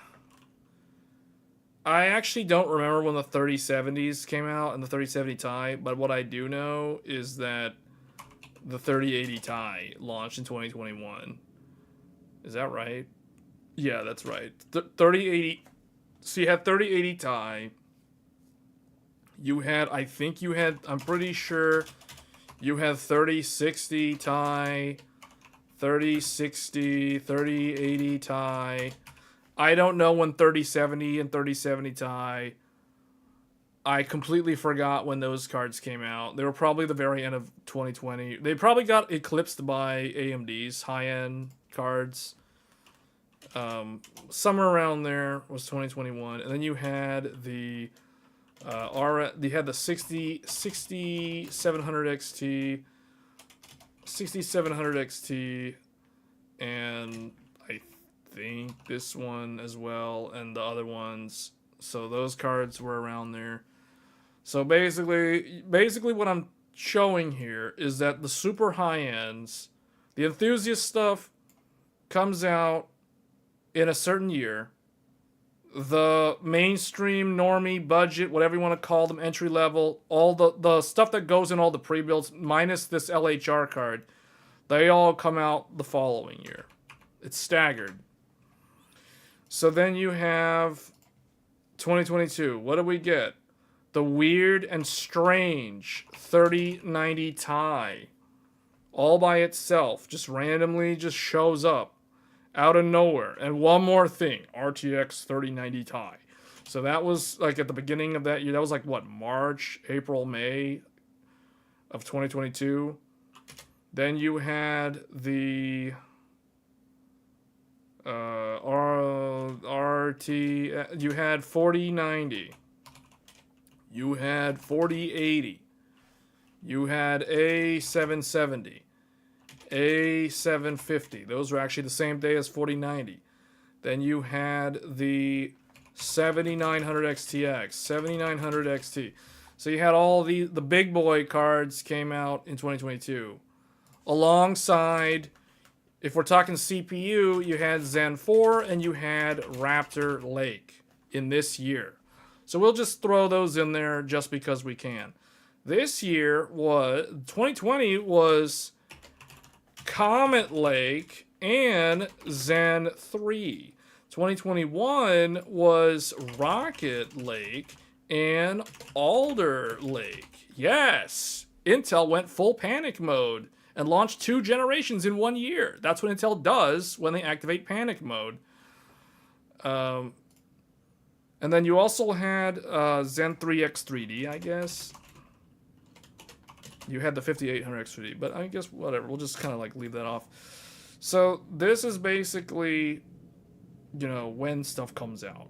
I actually don't remember when the 3070s came out and the 3070 Ti, but what I do know is that the 3080 Ti launched in 2021. Is that right? Yeah, that's right. 3080. So you had 3080 Ti. You had, I think you had, I'm pretty sure you had 3060 Ti, 3060, 3080 Ti. I don't know when 3070 and 3070 Ti. I completely forgot when those cards came out. They were probably the very end of 2020. They probably got eclipsed by AMD's high-end cards. Somewhere around there was 2021, and then you had the you had the 6700 XT, 6700 XT, and I think this one as well, and the other ones. So those cards were around there. So basically what I'm showing here is that the super high ends, the enthusiast stuff comes out in a certain year. The mainstream, normie, budget, whatever you want to call them, entry level, all the stuff that goes in all the pre-builds, minus this LHR card, they all come out the following year. It's staggered. So then you have 2022. What do we get? The weird and strange 3090 Ti. All by itself. Just randomly just shows up. Out of nowhere. And one more thing. RTX 3090 Ti. So that was like at the beginning of that year. That was like what? March, April, May of 2022. Then you had the you had 4090. You had 4080. You had A770. A750. Those were actually the same day as 4090. Then you had the 7900 XTX, 7900 XT. So you had all the big boy cards came out in 2022. Alongside, if we're talking CPU, you had Zen 4 and you had Raptor Lake in this year. So we'll just throw those in there just because we can. This year was 2020 was Comet Lake and Zen 3. 2021 was Rocket Lake and Alder Lake. Yes, Intel went full panic mode and launched 2 generations in 1 year. That's what Intel does when they activate panic mode. And then you also had Zen 3X3D, I guess. You had the 5800 X3D, but I guess whatever. We'll just kind of like leave that off. So this is basically, you know, when stuff comes out.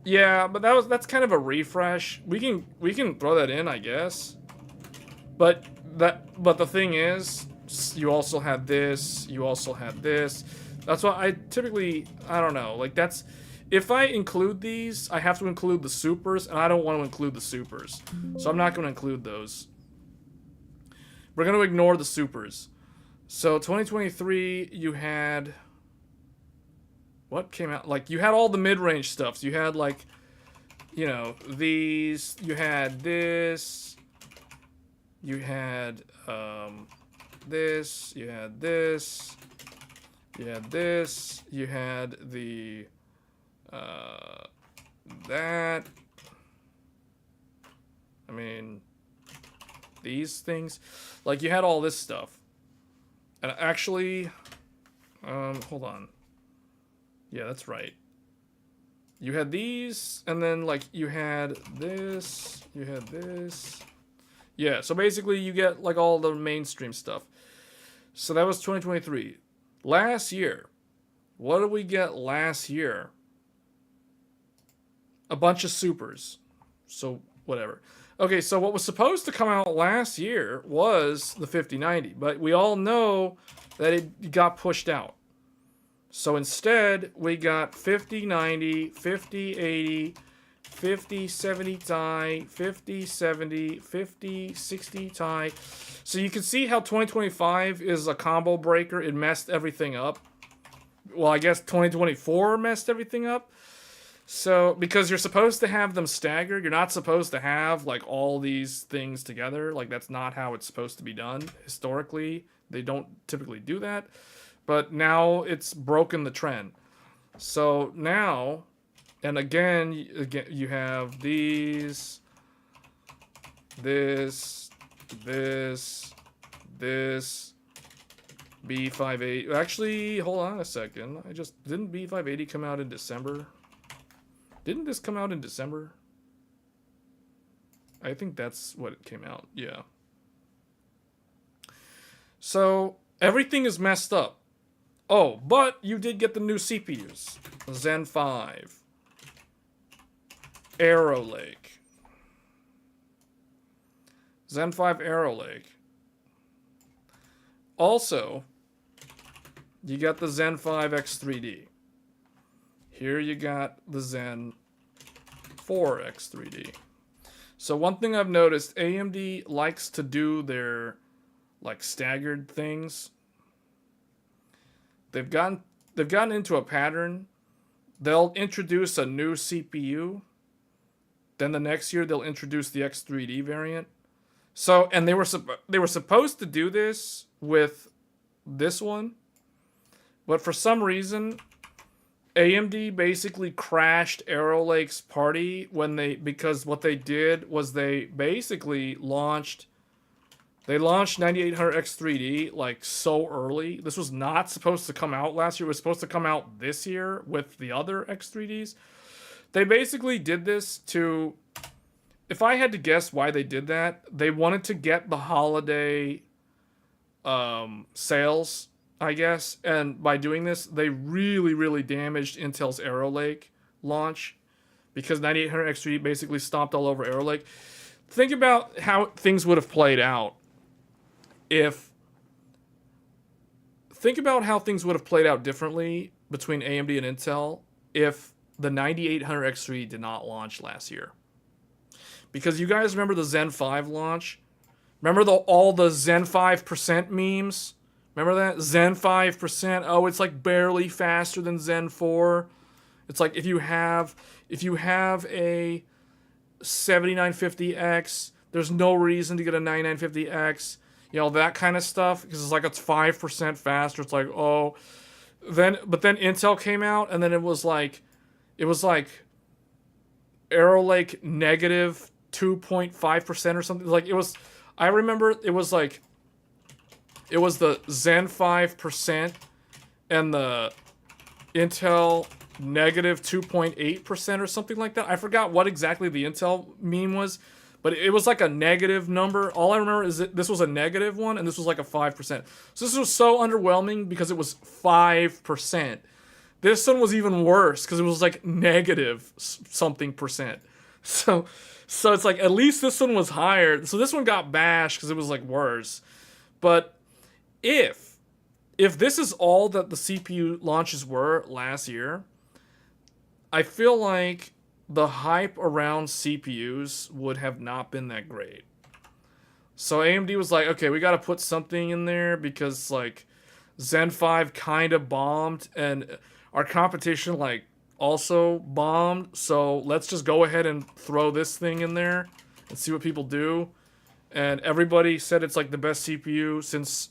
Yeah, but that's kind of a refresh. We can throw that in, I guess. But the thing is, you also had this. You also had this. That's why I don't know. Like that's. If I include these, I have to include the supers, and I don't want to include the supers. So I'm not going to include those. We're going to ignore the supers. So 2023, you had... What came out? Like, you had all the mid-range stuff. So you had, like, you know, these. You had this. You had this. You had this. You had this. You had the... that. I mean, these things. Like, you had all this stuff. And actually, hold on. Yeah, that's right. You had these, and then, like, you had this, you had this. Yeah, so basically you get, like, all the mainstream stuff. So that was 2023. Last year, what did we get last year? A bunch of supers. So, whatever. Okay, so what was supposed to come out last year was the 5090, but we all know that it got pushed out. So instead, we got 5090, 5080, 5070 Ti, 5070, 5060 Ti. So you can see how 2025 is a combo breaker. It messed everything up. Well, I guess 2024 messed everything up. So, because you're supposed to have them staggered, you're not supposed to have like all these things together. Like that's not how it's supposed to be done. Historically, they don't typically do that. But now it's broken the trend. So now, and again, you have these, this, B580. Actually, hold on a second. Didn't B580 come out in December? Didn't this come out in December? I think that's what it came out. Yeah. So everything is messed up. Oh, but you did get the new CPUs. Zen 5. Arrow Lake. Zen 5 Arrow Lake. Also, you got the Zen 5 X3D. Here you got the Zen 4 X3D. So one thing I've noticed, AMD likes to do their like staggered things. They've gotten into a pattern. They'll introduce a new CPU. Then the next year they'll introduce the X3D variant. So, and they were supposed to do this with this one, but for some reason, AMD basically crashed Arrow Lake's party because what they did was they basically launched 9800 X3D like so early. This was not supposed to come out last year. It was supposed to come out this year with the other X3Ds. They basically did this to, if I had to guess why they did that, they wanted to get the holiday sales, I guess. And by doing this, they really, really damaged Intel's Arrow Lake launch because 9800 X3D basically stomped all over Arrow Lake. Think about how things would have played out Think about how things would have played out differently between AMD and Intel if the 9800 X3 did not launch last year. Because you guys remember the Zen 5 launch? Remember all the Zen 5% memes? Remember that? Zen 5%. Oh, it's like barely faster than Zen 4. It's like if you have a 7950X, there's no reason to get a 9950X. You know, that kind of stuff. Because it's like it's 5% faster. It's like, oh. But then Intel came out, and then it was like Arrow Lake negative 2.5% or something. Like it was, I remember it was the Zen 5% and the Intel negative 2.8% or something like that. I forgot what exactly the Intel meme was, but it was like a negative number. All I remember is that this was a negative one and this was like a 5%. So this was so underwhelming because it was 5%. This one was even worse because it was like negative something percent. So it's like at least this one was higher. So this one got bashed because it was like worse. But if this is all that the CPU launches were last year, I feel like the hype around CPUs would have not been that great. So AMD was like, okay, we got to put something in there because like Zen 5 kind of bombed and our competition like also bombed, so let's just go ahead and throw this thing in there and see what people do. And everybody said it's like the best CPU since,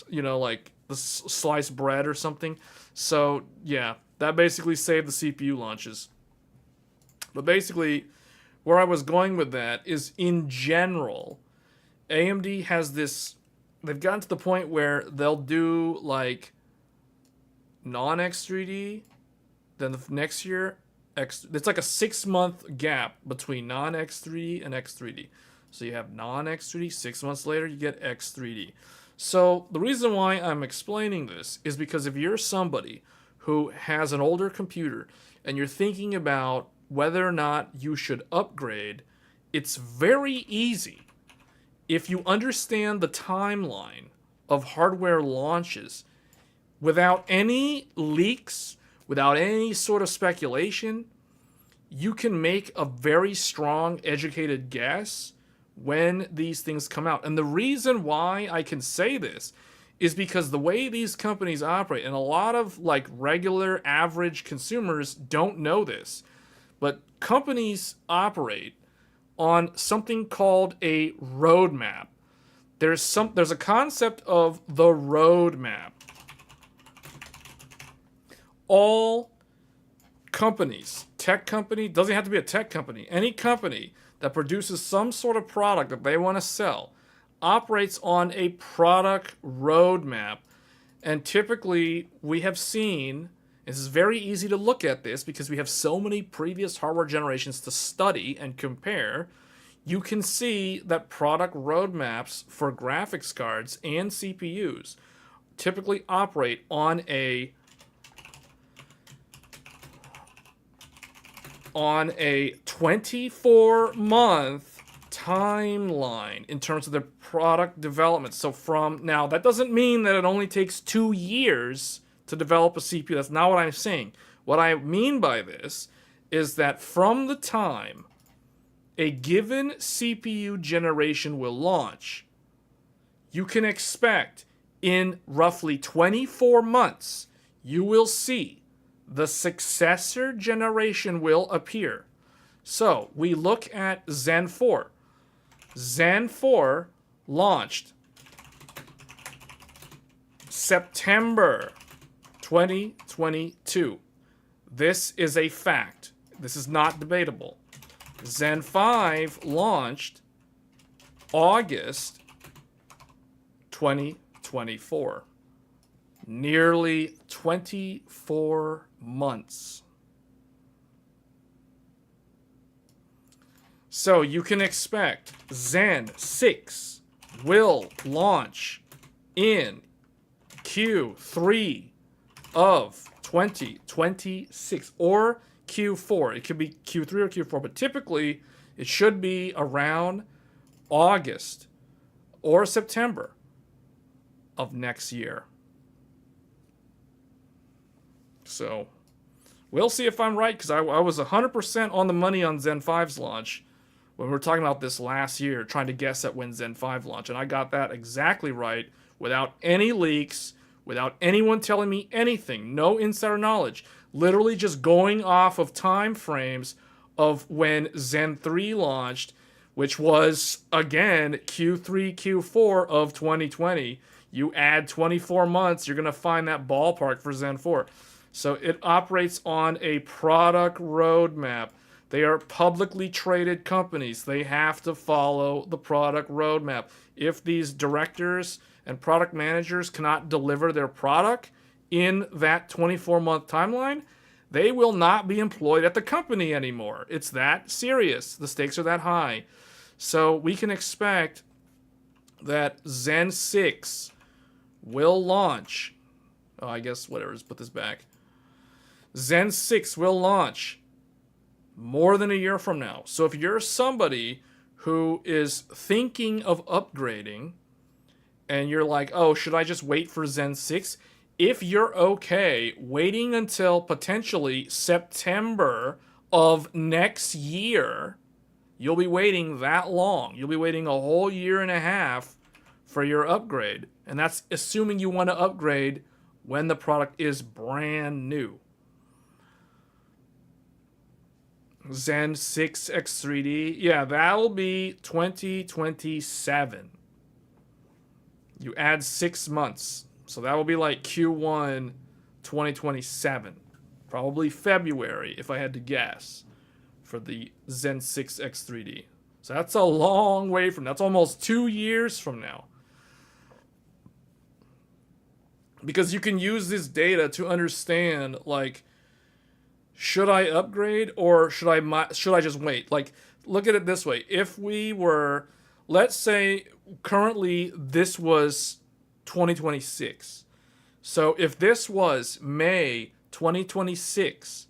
you know, like the sliced bread or something. So yeah, that basically saved the CPU launches. But basically, where I was going with that is in general, AMD has this, they've gotten to the point where they'll do like non-X3D, then the next year, it's like a 6-month gap between non-X3D and X3D. So you have non-X3D, 6 months later you get X3D. So the reason why I'm explaining this is because if you're somebody who has an older computer and you're thinking about whether or not you should upgrade, it's very easy. If you understand the timeline of hardware launches, without any leaks, without any sort of speculation, you can make a very strong, educated guess when these things come out. And the reason why I can say this is because the way these companies operate, and a lot of like regular average consumers don't know this, but companies operate on something called a roadmap. There's a concept of the roadmap. All companies, tech company, doesn't have to be a tech company, any company that produces some sort of product that they want to sell operates on a product roadmap. And typically we have seen, this is very easy to look at this because we have so many previous hardware generations to study and compare. You can see that product roadmaps for graphics cards and CPUs typically operate on a 24-month timeline in terms of the product development. So now, that doesn't mean that it only takes 2 years to develop a CPU. That's not what I'm saying. What I mean by this is that from the time a given CPU generation will launch, you can expect in roughly 24 months, you will see the successor generation will appear. So we look at Zen 4. Zen 4 launched September 2022. This is a fact. This is not debatable. Zen 5 launched August 2024. Nearly 24 months. So you can expect Zen 6 will launch in Q3 of 2026 or Q4. It could be Q3 or Q4, but typically it should be around August or September of next year. So we'll see if I'm right, because I was 100% on the money on Zen 5's launch when we were talking about this last year, trying to guess at when Zen 5 launched. And I got that exactly right without any leaks, without anyone telling me anything, no insider knowledge. Literally just going off of time frames of when Zen 3 launched, which was, again, Q3, Q4 of 2020. You add 24 months, you're going to find that ballpark for Zen 4. So it operates on a product roadmap. They are publicly traded companies. They have to follow the product roadmap. If these directors and product managers cannot deliver their product in that 24-month timeline, they will not be employed at the company anymore. It's that serious. The stakes are that high. So we can expect that Zen 6 will launch. Oh, I guess whatever, let's put this back. Zen 6 will launch more than a year from now. So if you're somebody who is thinking of upgrading and you're like, oh, should I just wait for Zen 6? If you're okay waiting until potentially September of next year, you'll be waiting that long. You'll be waiting a whole year and a half for your upgrade. And that's assuming you want to upgrade when the product is brand new. Zen 6 X3D, yeah, that'll be 2027. You add 6 months, so that will be like Q1 2027. Probably February, if I had to guess, for the Zen 6 X3D. So that's a long way from, that's almost 2 years from now. Because you can use this data to understand, like, should I upgrade or should I just wait? Like, look at it this way. If we were, let's say currently this was 2026. So if this was May 2026,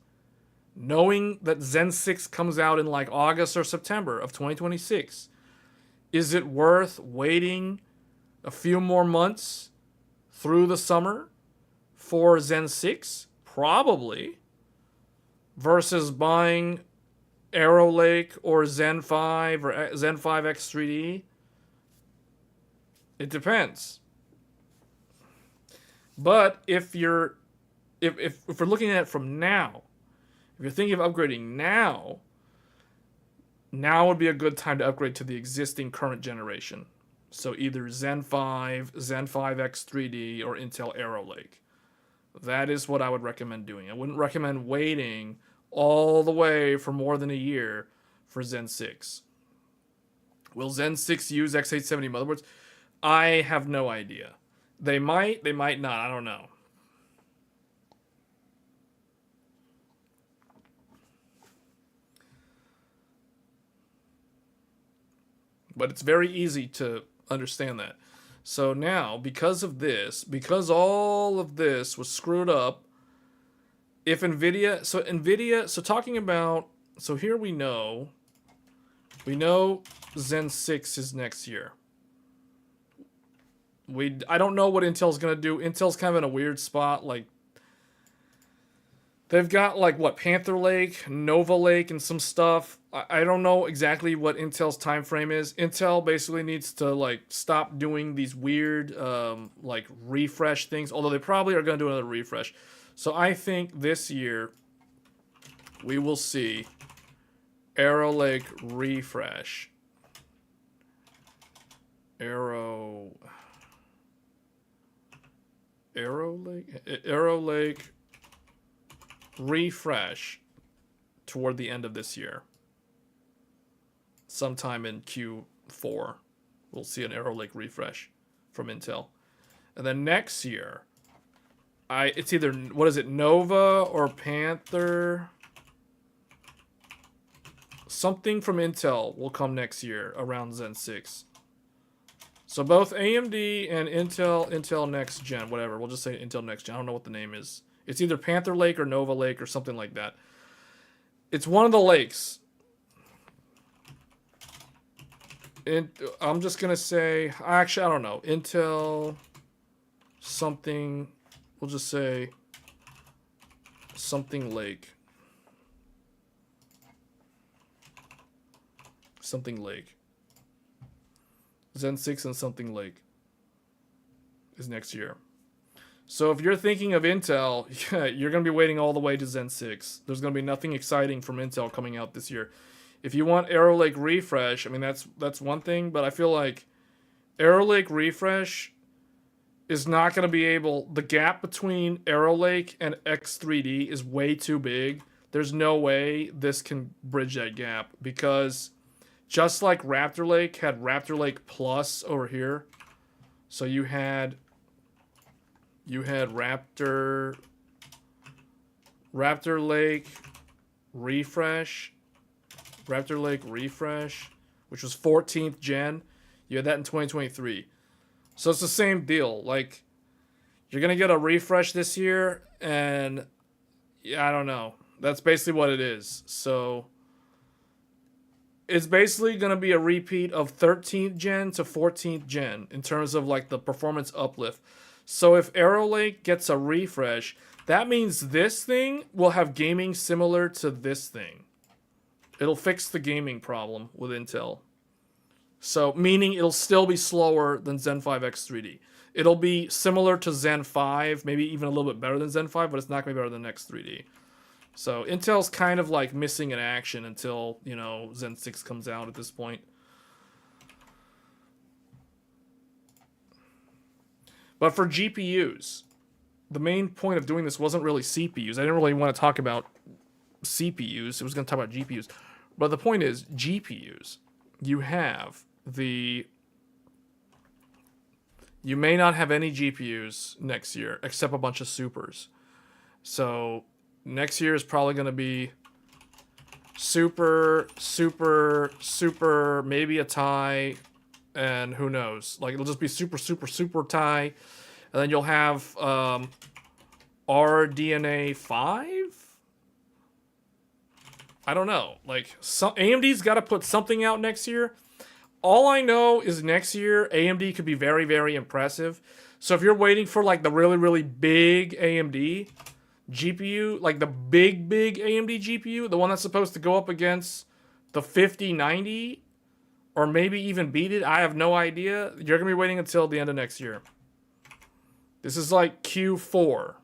knowing that Zen 6 comes out in like August or September of 2026, is it worth waiting a few more months through the summer for Zen 6? Probably. Versus buying Arrow Lake or Zen 5 or Zen 5 X3D? It depends. But if we're looking at it from now, If you're thinking of upgrading now would be a good time to upgrade to the existing current generation. So either Zen 5, Zen 5X 3D, or Intel Arrow Lake. That is what I would recommend doing. I wouldn't recommend waiting all the way for more than a year for Zen 6. Will Zen 6 use X870 motherboards? I have no idea. They might not. I don't know. But it's very easy to understand that. So now, because all of this was screwed up, if NVIDIA, so here we know Zen 6 is next year. I don't know what Intel's going to do. Intel's kind of in a weird spot. Like, they've got, like, what, Panther Lake, Nova Lake, and some stuff. I don't know exactly what Intel's time frame is. Intel basically needs to, like, stop doing these weird, like, refresh things. Although they probably are going to do another refresh. So I think this year we will see Arrow Lake refresh. Arrow Lake refresh toward the end of this year. Sometime in Q4, we'll see an Arrow Lake refresh from Intel. And then next year, it's either, what is it, Nova or Panther? Something from Intel will come next year around Zen 6. So both AMD and Intel Next Gen, whatever. We'll just say Intel Next Gen. I don't know what the name is. It's either Panther Lake or Nova Lake or something like that. It's one of the lakes. I'm just going to say, actually, I don't know. Intel something, we'll just say something Lake. Something Lake. Zen 6 and something Lake is next year. So if you're thinking of Intel, yeah, you're going to be waiting all the way to Zen 6. There's going to be nothing exciting from Intel coming out this year. If you want Arrow Lake refresh, I mean, that's one thing, but I feel like Arrow Lake refresh is not going to be able... The gap between Arrow Lake and X3D is way too big. There's no way this can bridge that gap, because just like Raptor Lake had Raptor Lake Plus over here, so you had Raptor Lake refresh, which was 14th gen. You had that in 2023. So it's the same deal. Like, you're going to get a refresh this year, and yeah, I don't know. That's basically what it is. So it's basically going to be a repeat of 13th gen to 14th gen in terms of, like, the performance uplift. So if Arrow Lake gets a refresh, that means this thing will have gaming similar to this thing. It'll fix the gaming problem with Intel. So, meaning it'll still be slower than Zen 5X 3D. It'll be similar to Zen 5, maybe even a little bit better than Zen 5, but it's not going to be better than X 3D. So, Intel's kind of like missing in action until, you know, Zen 6 comes out at this point. But for GPUs, the main point of doing this wasn't really CPUs. I didn't really want to talk about CPUs. I was going to talk about GPUs. But the point is, GPUs, you may not have any GPUs next year except a bunch of supers. So next year is probably going to be super, maybe a tie, and who knows. Like, it'll just be super tie. And then you'll have RDNA 5? I don't know. Like, AMD's got to put something out next year. All I know is next year, AMD could be very, very impressive. So if you're waiting for, like, the really, really big AMD GPU, like the big AMD GPU, the one that's supposed to go up against the 5090, or maybe even beat it, I have no idea. You're going to be waiting until the end of next year. This is like Q4.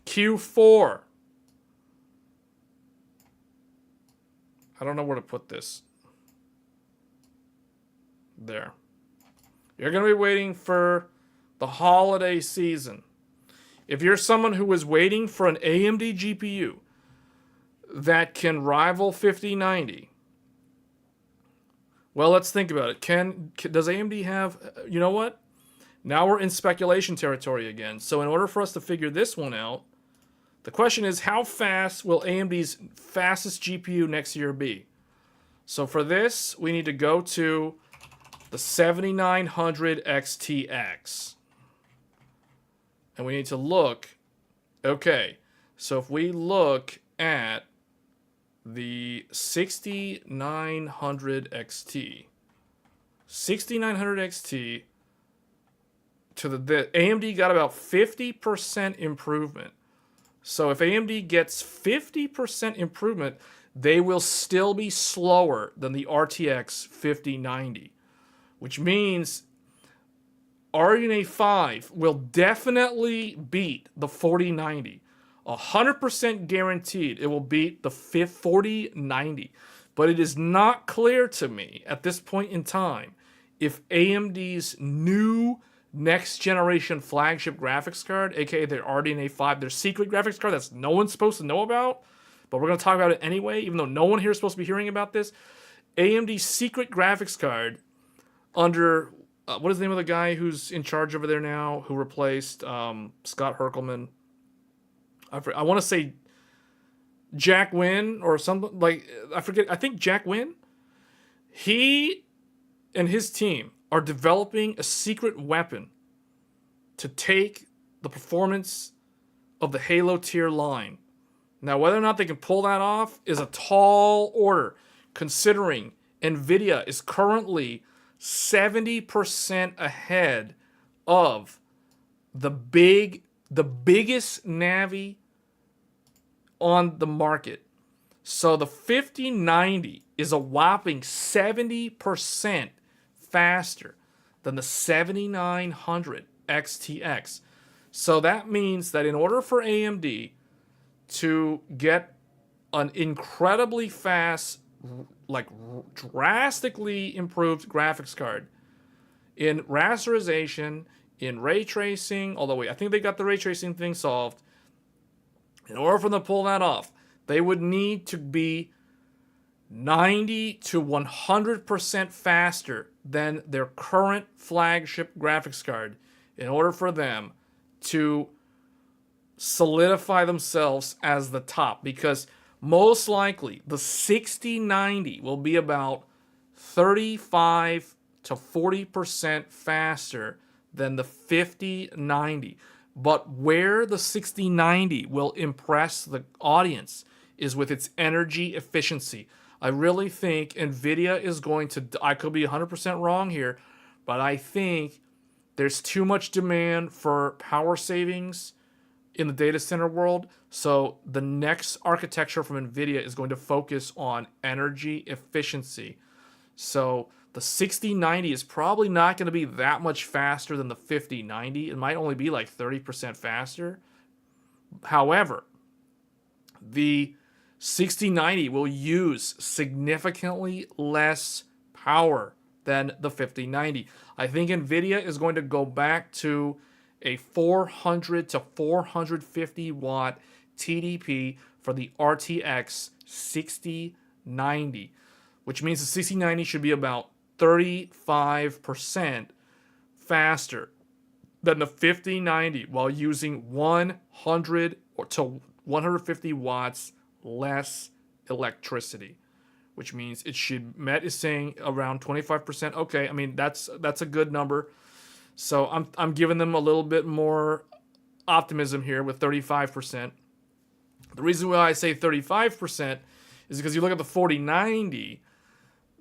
Q4. I don't know where to put this. There. You're going to be waiting for the holiday season. If you're someone who is waiting for an AMD GPU that can rival 5090, well, let's think about it. Does AMD have... You know what? Now we're in speculation territory again. So in order for us to figure this one out, the question is, how fast will AMD's fastest GPU next year be? So for this, we need to go to the 7900 XTX. And we need to look... Okay, so if we look at the 6900 XT, 6900 XT, to the AMD got about 50% improvement. So if AMD gets 50% improvement, they will still be slower than the RTX 5090, which means RDNA 5 will definitely beat the 4090. 100% guaranteed it will beat the 4090. But it is not clear to me at this point in time if AMD's new next generation flagship graphics card, aka their RDNA 5, their secret graphics card that's no one's supposed to know about, but we're going to talk about it anyway, even though no one here is supposed to be hearing about this. AMD's secret graphics card under, what is the name of the guy who's in charge over there now, who replaced Scott Herkelman? I want to say Jack Wynn or something, like, I forget, I think Jack Wynn. He and his team are developing a secret weapon to take the performance of the Halo tier line. Now, whether or not they can pull that off is a tall order, considering NVIDIA is currently 70% ahead of the biggest Navi on the market. So the 5090 is a whopping 70% faster than the 7900 XTX. So that means that in order for AMD to get an incredibly fast, like drastically improved graphics card in rasterization, in ray tracing, although I think they got the ray tracing thing solved. In order for them to pull that off, they would need to be 90 to 100% faster than their current flagship graphics card in order for them to solidify themselves as the top. Because most likely the 6090 will be about 35 to 40% faster than the 5090. But where the 6090 will impress the audience is with its energy efficiency. I really think NVIDIA is going to... I could be 100% wrong here, but I think there's too much demand for power savings in the data center world. So the next architecture from NVIDIA is going to focus on energy efficiency. So the 6090 is probably not going to be that much faster than the 5090. It might only be like 30% faster. However, the 6090 will use significantly less power than the 5090. I think NVIDIA is going to go back to a 400 to 450 watt TDP for the RTX 6090, which means the 6090 should be about 35% faster than the 5090 while using 100 to 150 watts less electricity, which means it should... Met is saying around 25%. Okay, I mean that's a good number. So I'm giving them a little bit more optimism here with 35%. The reason why I say 35% is because you look at the 4090,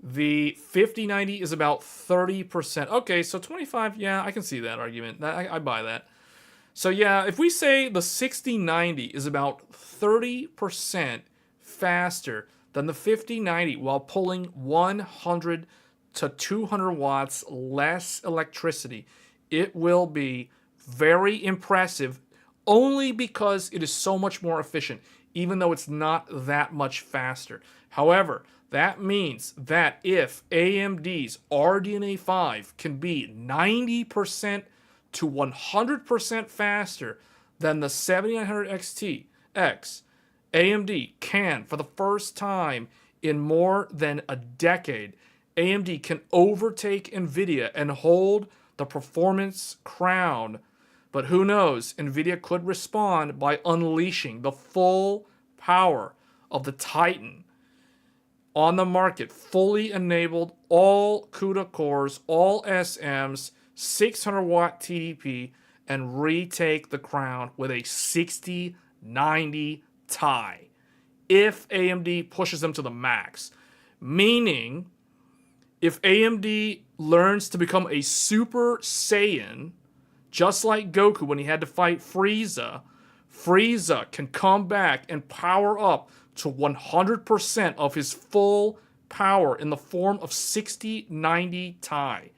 the 5090 is about 30%. Okay, so 25, yeah, I can see that argument. I buy that. So yeah, if we say the 6090 is about 30% faster than the 5090 while pulling 100 to 200 watts less electricity, it will be very impressive only because it is so much more efficient, even though it's not that much faster. However, That means that if AMD's RDNA 5 can be 90% to 100% faster than the 7900 XTX, AMD can, for the first time in more than a decade, AMD can overtake NVIDIA and hold the performance crown. But who knows, NVIDIA could respond by unleashing the full power of the Titan on the market, fully enabled, all CUDA cores, all SMs, 600 watt TDP, and retake the crown with a 6090 Ti if AMD pushes them to the max. Meaning, if AMD learns to become a Super Saiyan, just like Goku when he had to fight Frieza, Frieza can come back and power up to 100% of his full power in the form of 6090 Ti.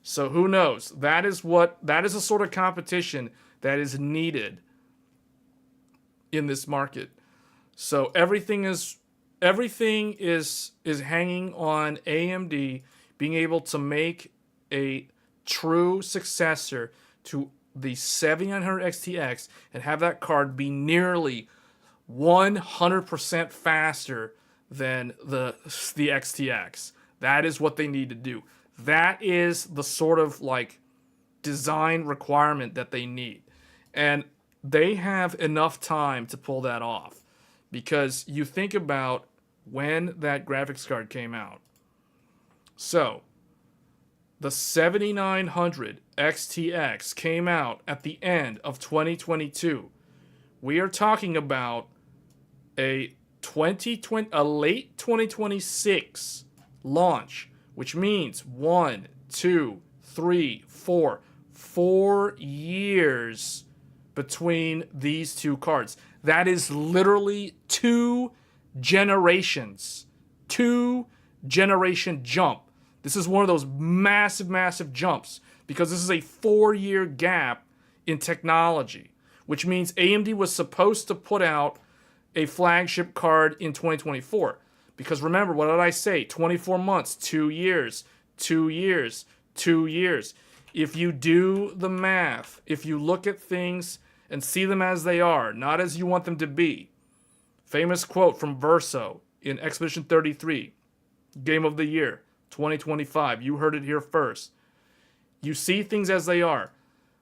So who knows? That is a sort of competition that is needed in this market. So everything is hanging on AMD being able to make a true successor to the 7900 XTX and have that card be nearly 100% faster than the XTX. That is what they need to do. That is the sort of like design requirement that they need. And they have enough time to pull that off. Because you think about when that graphics card came out. So, the 7900 XTX came out at the end of 2022. We are talking about a late 2026 launch, which means 4 years between these two cards. That is literally 2 generations. 2-generation jump. This is one of those massive, massive jumps because this is a 4-year gap in technology, which means AMD was supposed to put out a flagship card in 2024. Because remember, what did I say? 24 months, 2 years, 2 years, 2 years. If you do the math, if you look at things and see them as they are, not as you want them to be. Famous quote from Verso in Expedition 33, Game of the Year, 2025. You heard it here first. You see things as they are.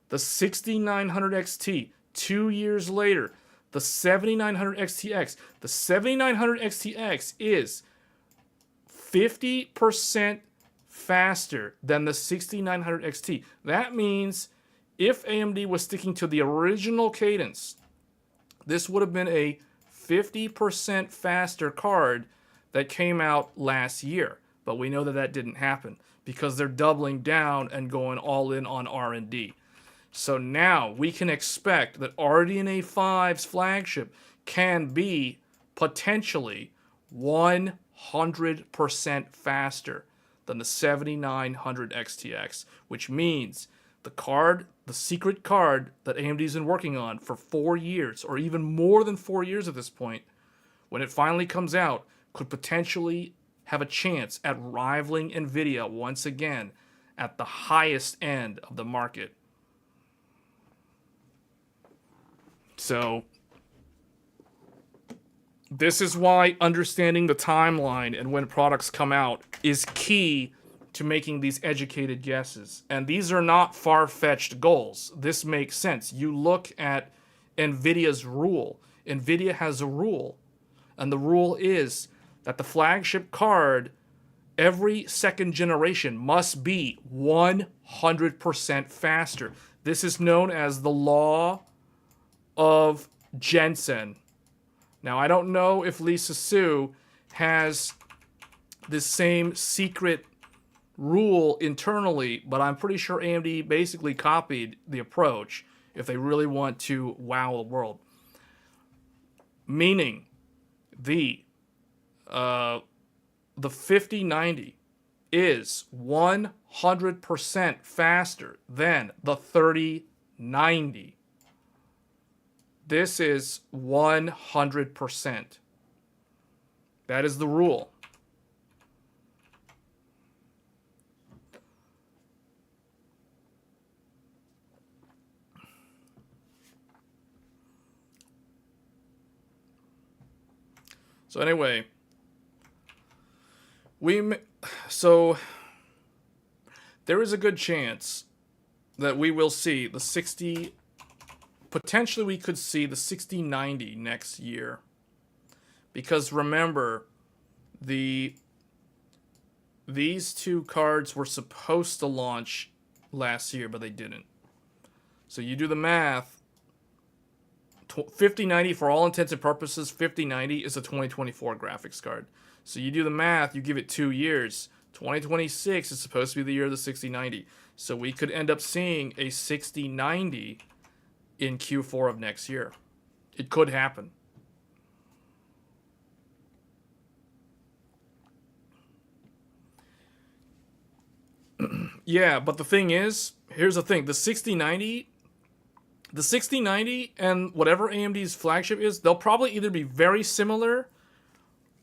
The 6900 XT, 2 years later, the 7900 XTX. The 7900 XTX is 50% faster than the 6900 XT. That means if AMD was sticking to the original cadence, this would have been a 50% faster card that came out last year. But we know that that didn't happen because they're doubling down and going all in on R&D. So now we can expect that RDNA 5's flagship can be potentially 100% faster than the 7900 XTX, which means the secret card that AMD's been working on for 4 years, or even more than 4 years at this point, when it finally comes out, could potentially have a chance at rivaling NVIDIA once again at the highest end of the market. So, this is why understanding the timeline and when products come out is key to making these educated guesses. And these are not far-fetched goals. This makes sense. You look at NVIDIA's rule. NVIDIA has a rule. And the rule is that the flagship card, every second generation, must be 100% faster. This is known as the law of Jensen. Now, I don't know if Lisa Su has this same secret rule internally, but I'm pretty sure AMD basically copied the approach if they really want to wow the world. Meaning, the 5090 is 100% faster than the 3090. This is 100%. That is the rule. So anyway, so there is a good chance that we will see the 60. Potentially, we could see the 6090 next year, because remember, these two cards were supposed to launch last year, but they didn't. So you do the math. 5090, for all intents and purposes, 5090 is a 2024 graphics card. So you do the math, you give it 2 years. 2026 is supposed to be the year of the 6090. So we could end up seeing a 6090 in Q4 of next year. It could happen. Yeah, but the thing is, here's the thing. The 6090 and whatever AMD's flagship is, they'll probably either be very similar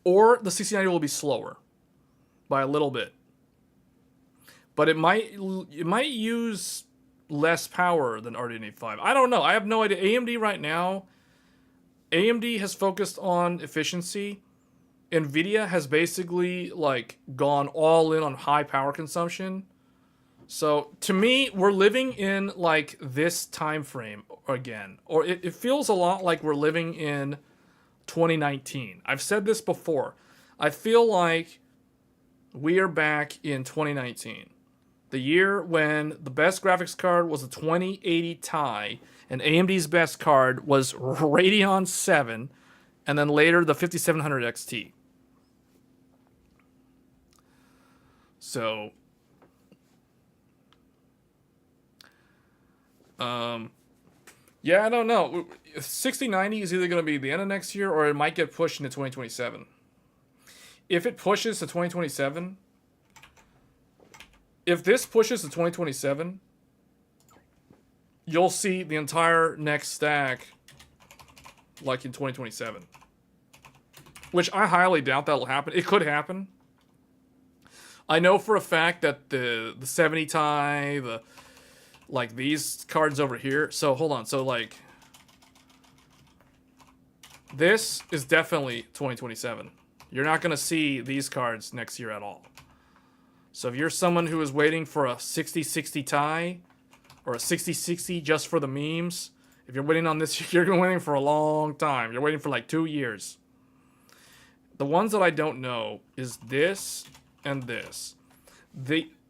or the 6090 will be slower by a little bit. But it might use less power than RDNA 5. I don't know. I have no idea. AMD right now, AMD has focused on efficiency. Nvidia has basically like gone all in on high power consumption. So to me, we're living in like this time frame again, or it feels a lot like we're living in 2019. I've said this before. I feel like we are back in 2019, the year when the best graphics card was a 2080 Ti, and AMD's best card was Radeon 7, and then later the 5700 XT. So yeah, I don't know. 6090 is either going to be the end of next year or it might get pushed into 2027. If it pushes to 2027, if this pushes to 2027, you'll see the entire next stack like in 2027. Which I highly doubt that'll happen. It could happen. I know for a fact that the 70 Ti, like these cards over here. So hold on. So like this is definitely 2027. You're not going to see these cards next year at all. So if you're someone who is waiting for a 6060 Ti or a 6060 just for the memes, if you're waiting on this, you're waiting for a long time. You're waiting for like 2 years. The ones that I don't know is this and this.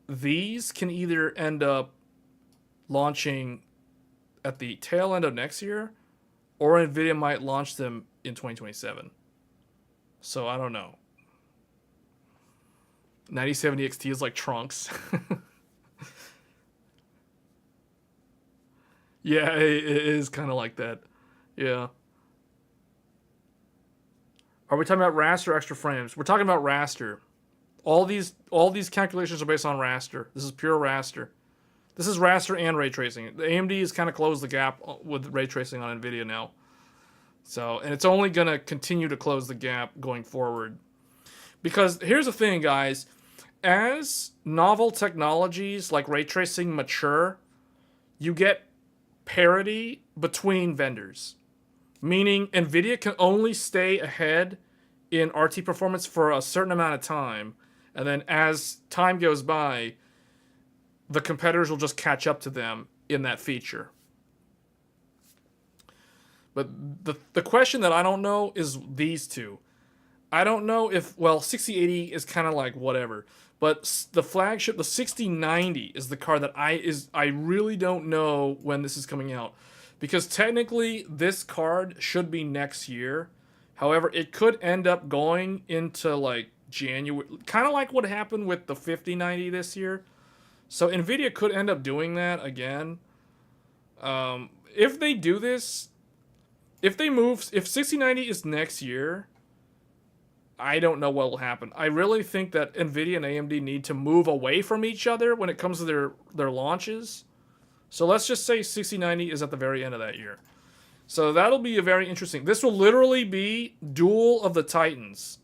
These can either end up launching at the tail end of next year, or Nvidia might launch them in 2027. So I don't know. 9070 XT is like Trunks. Yeah, it is kind of like that. Yeah. Are we talking about raster or extra frames? We're talking about raster. All these calculations are based on raster. This is pure raster. This is raster and ray tracing. The AMD has kind of closed the gap with ray tracing on Nvidia now. So, and it's only going to continue to close the gap going forward. Because here's the thing, guys. As novel technologies like ray tracing mature, you get parity between vendors. Meaning Nvidia can only stay ahead in RT performance for a certain amount of time. And then as time goes by, the competitors will just catch up to them in that feature. But the question that I don't know is these two. I don't know if, well, 6080 is kind of like whatever. But the flagship, the 6090 is the card that I really don't know when this is coming out. Because technically, this card should be next year. However, it could end up going into like January. Kind of like what happened with the 5090 this year. So Nvidia could end up doing that again. If they do this, if 6090 is next year, I don't know what will happen. I really think that Nvidia and AMD need to move away from each other when it comes to their launches. So let's just say 6090 is at the very end of that year. So that'll be a very interesting. This will literally be Duel of the Titans.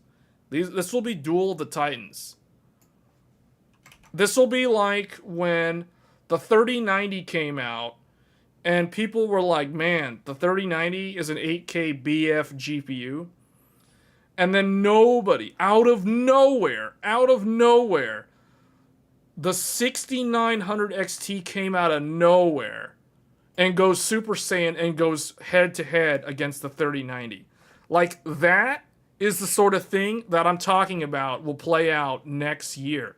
This will be Duel of the Titans. This will be like when the 3090 came out and people were like, man, the 3090 is an 8K BF GPU. And then nobody, out of nowhere, the 6900 XT came out of nowhere and goes Super Saiyan and goes head to head against the 3090. Like, that is the sort of thing that I'm talking about will play out next year.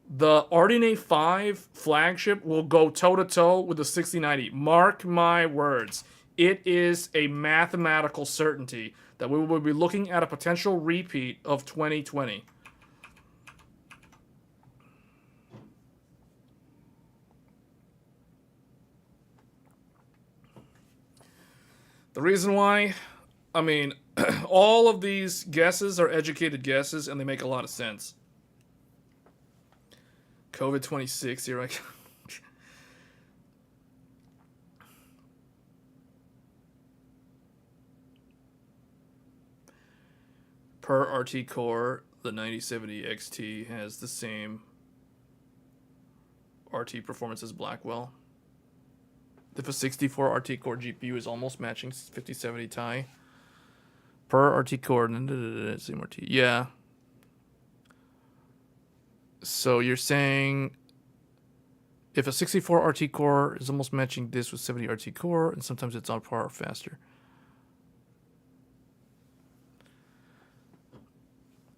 The RDNA 5 flagship will go toe-to-toe with the 6090. Mark my words. It is a mathematical certainty that we will be looking at a potential repeat of 2020. The reason why, I mean, all of these guesses are educated guesses, and they make a lot of sense. COVID-26, here I go. Per RT Core, the 9070 XT has the same RT performance as Blackwell. If a 64 RT Core GPU is almost matching 5070 Ti. Per RT Core, same RT. Yeah. So you're saying if a 64 RT Core is almost matching this with 70 RT Core, and sometimes it's on par or faster.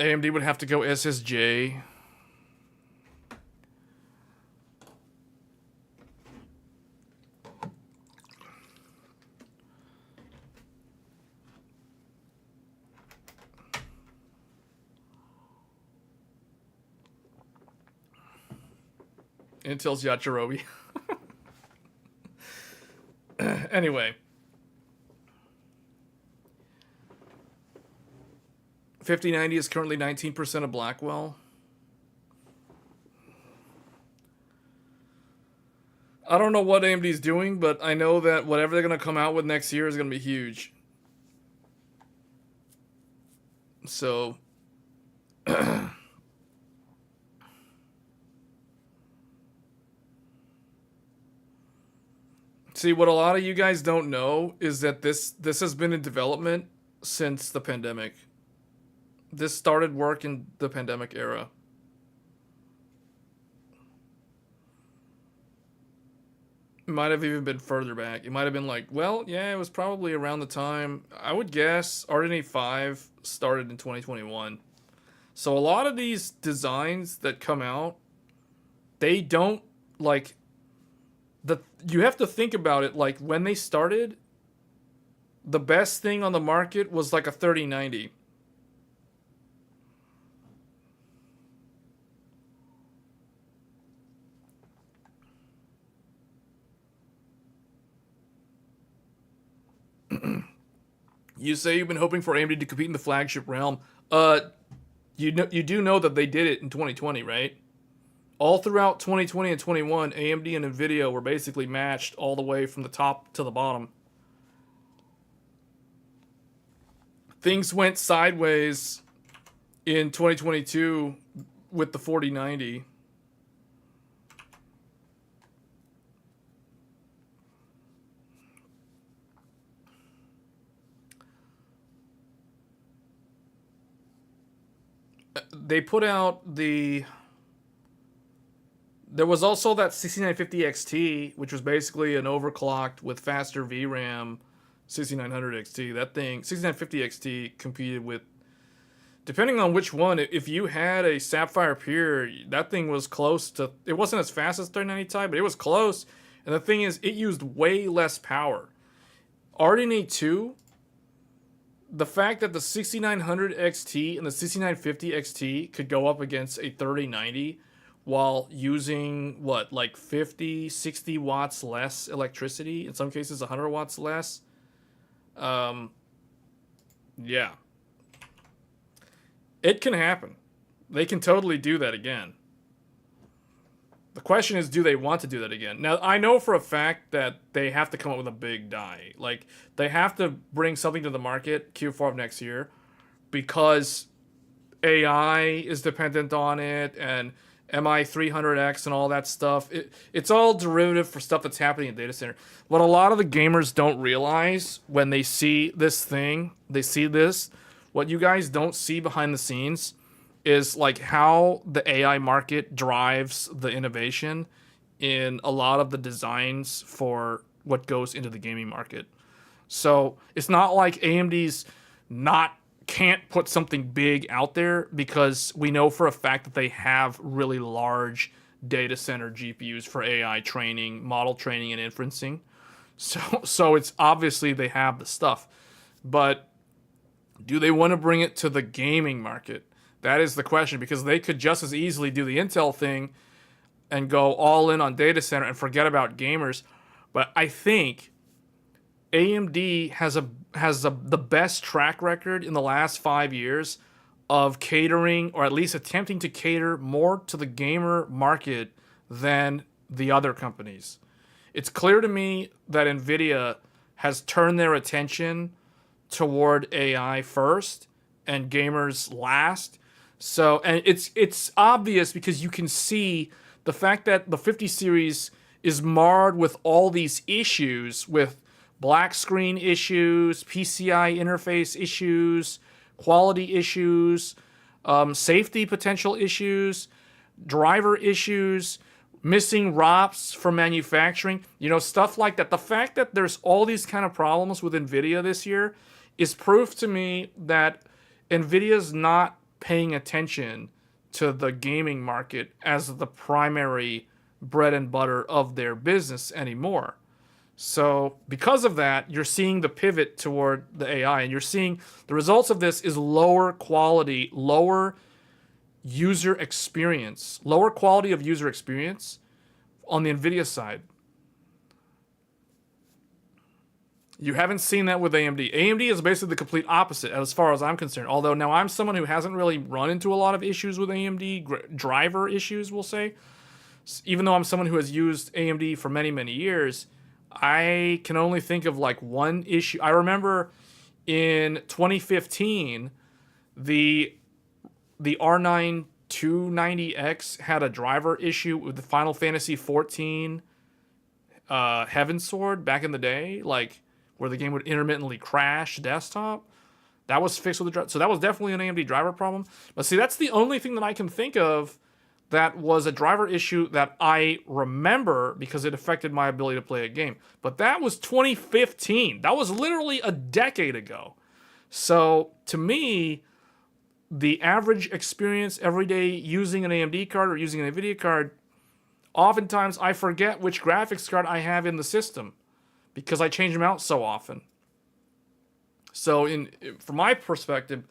AMD would have to go SSJ. Intel's Yachirobe. Anyway. 5090 is currently 19% of Blackwell. I don't know what AMD's doing, but I know that whatever they're going to come out with next year is going to be huge. So... See, what a lot of you guys don't know is that this has been in development since the pandemic. This started work in the pandemic era. It might have even been further back. It might have been like, well, yeah, it was probably around the time. I would guess RDNA 5 started in 2021. So a lot of these designs that come out, they don't, like... You have to think about it, like, when they started, the best thing on the market was like a 3090. You say you've been hoping for AMD to compete in the flagship realm. You do know that they did it in 2020, right? All throughout 2020 and 21, AMD and Nvidia were basically matched all the way from the top to the bottom. Things went sideways in 2022 with the 4090. They put out the... There was also that 6950 XT, which was basically an overclocked with faster VRAM 6900 XT. That thing, 6950 XT, competed with, depending on which one, if you had a Sapphire Pure, that thing was close to, it wasn't as fast as 3090 Ti, but it was close. And the thing is, it used way less power. RDNA 2, the fact that the 6900 XT and the 6950 XT could go up against a 3090 while using, what, like 50, 60 watts less electricity, in some cases 100 watts less. Yeah. It can happen. They can totally do that again. The question is, do they want to do that again? Now, I know for a fact that they have to come up with a big die. Like, they have to bring something to the market Q4 of next year because AI is dependent on it, and MI300X and all that stuff. It's all derivative for stuff that's happening in data center. What a lot of the gamers don't realize when they see this thing, they see this, what you guys don't see behind the scenes is like how the AI market drives the innovation in a lot of the designs for what goes into the gaming market. So it's not like AMD's not can't put something big out there, because we know for a fact that they have really large data center GPUs for AI training, model training, and inferencing. So it's obviously they have the stuff. But do they want to bring it to the gaming market? That is the question, because they could just as easily do the Intel thing and go all in on data center and forget about gamers. But I think AMD has the best track record in the last 5 years of catering, or at least attempting to cater more to the gamer market than the other companies. It's clear to me that Nvidia has turned their attention toward AI first and gamers last. So, and it's obvious because you can see the fact that the 50 series is marred with all these issues, with black screen issues, PCI interface issues, quality issues, safety potential issues, driver issues, missing ROPs from manufacturing, stuff like that. The fact that there's all these kind of problems with NVIDIA this year is proof to me that NVIDIA's not paying attention to the gaming market as the primary bread and butter of their business anymore. So because of that, you're seeing the pivot toward the AI, and you're seeing the results of this is lower quality, lower user experience, lower quality of user experience on the NVIDIA side. You haven't seen that with AMD. AMD is basically the complete opposite as far as I'm concerned. Although now I'm someone who hasn't really run into a lot of issues with AMD, driver issues, we'll say. Even though I'm someone who has used AMD for many, many years, I can only think of like one issue. I remember in 2015, the R9 290X had a driver issue with the Final Fantasy 14 Heaven Sword back in the day, like where the game would intermittently crash desktop. That was fixed with the driver. So that was definitely an AMD driver problem. But see, that's the only thing that I can think of that was a driver issue that I remember because it affected my ability to play a game. But that was 2015. That was literally a decade ago. So to me, the average experience every day using an AMD card or using an NVIDIA card, oftentimes I forget which graphics card I have in the system because I change them out so often. So from my perspective,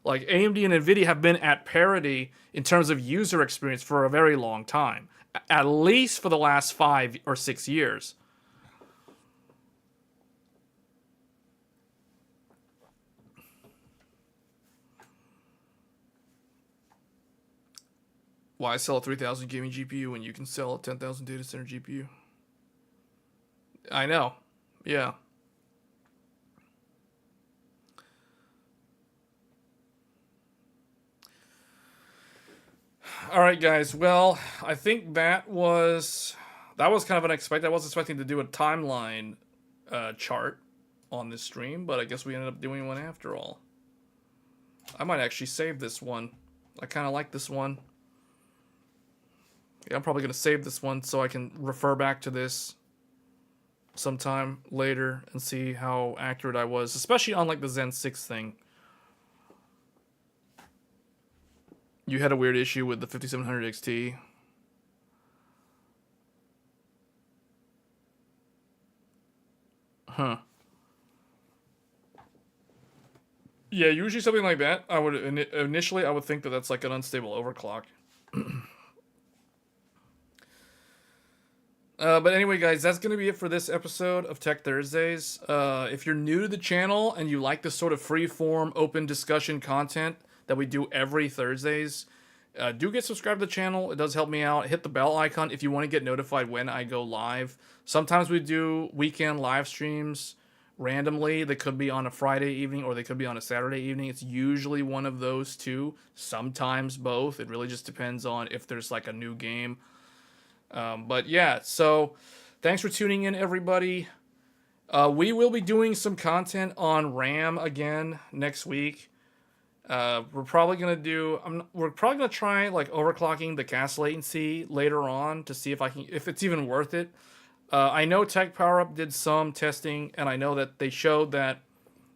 like AMD and NVIDIA have been at parity in terms of user experience for a very long time, at least for the last 5 or 6 years. Why sell a 3000 gaming GPU when you can sell a 10,000 data center GPU? I know. Yeah. All right, guys. Well, I think that was kind of unexpected. I wasn't expecting to do a timeline chart on this stream, but I guess we ended up doing one after all. I might actually save this one. I kind of like this one. Yeah, I'm probably going to save this one so I can refer back to this sometime later and see how accurate I was, especially on like the Zen 6 thing. You had a weird issue with the 5700 XT. Huh. Yeah, usually something like that, I would initially I would think that that's like an unstable overclock. But anyway, guys, that's going to be it for this episode of Tech Thursdays. If you're new to the channel and you like this sort of free-form, open discussion content that we do every Thursdays, do get subscribed to the channel. It does help me out. Hit the bell icon if you want to get notified when I go live. Sometimes we do weekend live streams randomly. They could be on a Friday evening or they could be on a Saturday evening. It's usually one of those two, sometimes both. It really just depends on if there's like a new game. But yeah, so thanks for tuning in, everybody. We will be doing some content on RAM again next week. We're probably gonna do. We're probably gonna try like overclocking the cast latency later on to see if it's even worth it. I know TechPowerUp did some testing, and I know that they showed that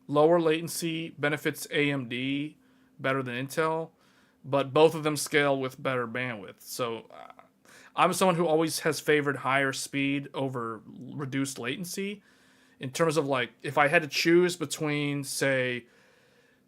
lower latency benefits AMD better than Intel, but both of them scale with better bandwidth. So I'm someone who always has favored higher speed over reduced latency. In terms of like, if I had to choose between, say,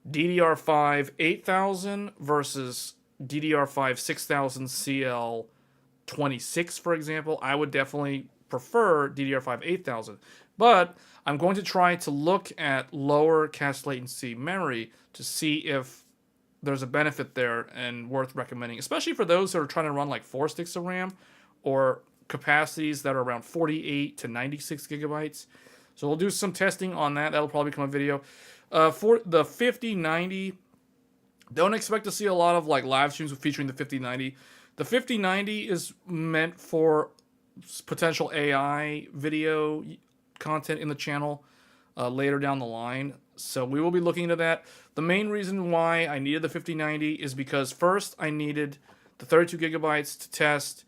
DDR5 8000 versus DDR5 6000 CL26, for example, I would definitely prefer DDR5 8000. But I'm going to try to look at lower cache latency memory to see if there's a benefit there and worth recommending, especially for those who are trying to run like 4 sticks of RAM or capacities that are around 48 to 96 gigabytes. So we'll do some testing on that. That'll probably become a video. For the 5090, don't expect to see a lot of like live streams featuring the 5090. The 5090 is meant for potential AI video content in the channel later down the line. So we will be looking into that. The main reason why I needed the 5090 is because first I needed the 32 gigabytes to test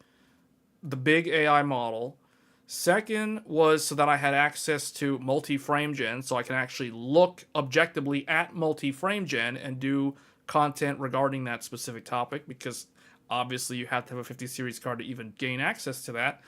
the big AI model. Second was so that I had access to multi-frame gen, so I can actually look objectively at multi-frame gen and do content regarding that specific topic, because obviously you have to have a 50 series card to even gain access to that.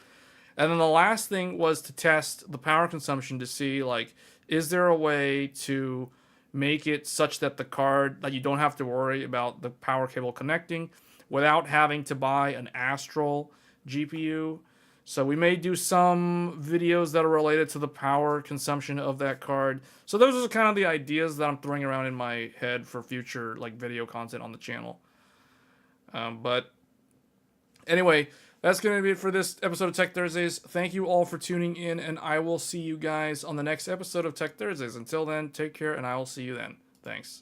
And then the last thing was to test the power consumption to see, like, is there a way to make it such that the card, that you don't have to worry about the power cable connecting without having to buy an Astral GPU. So we may do some videos that are related to the power consumption of that card. So those are kind of the ideas that I'm throwing around in my head for future like video content on the channel. But anyway, that's going to be it for this episode of Tech Thursdays. Thank you all for tuning in, and I will see you guys on the next episode of Tech Thursdays. Until then, take care, and I will see you then. Thanks.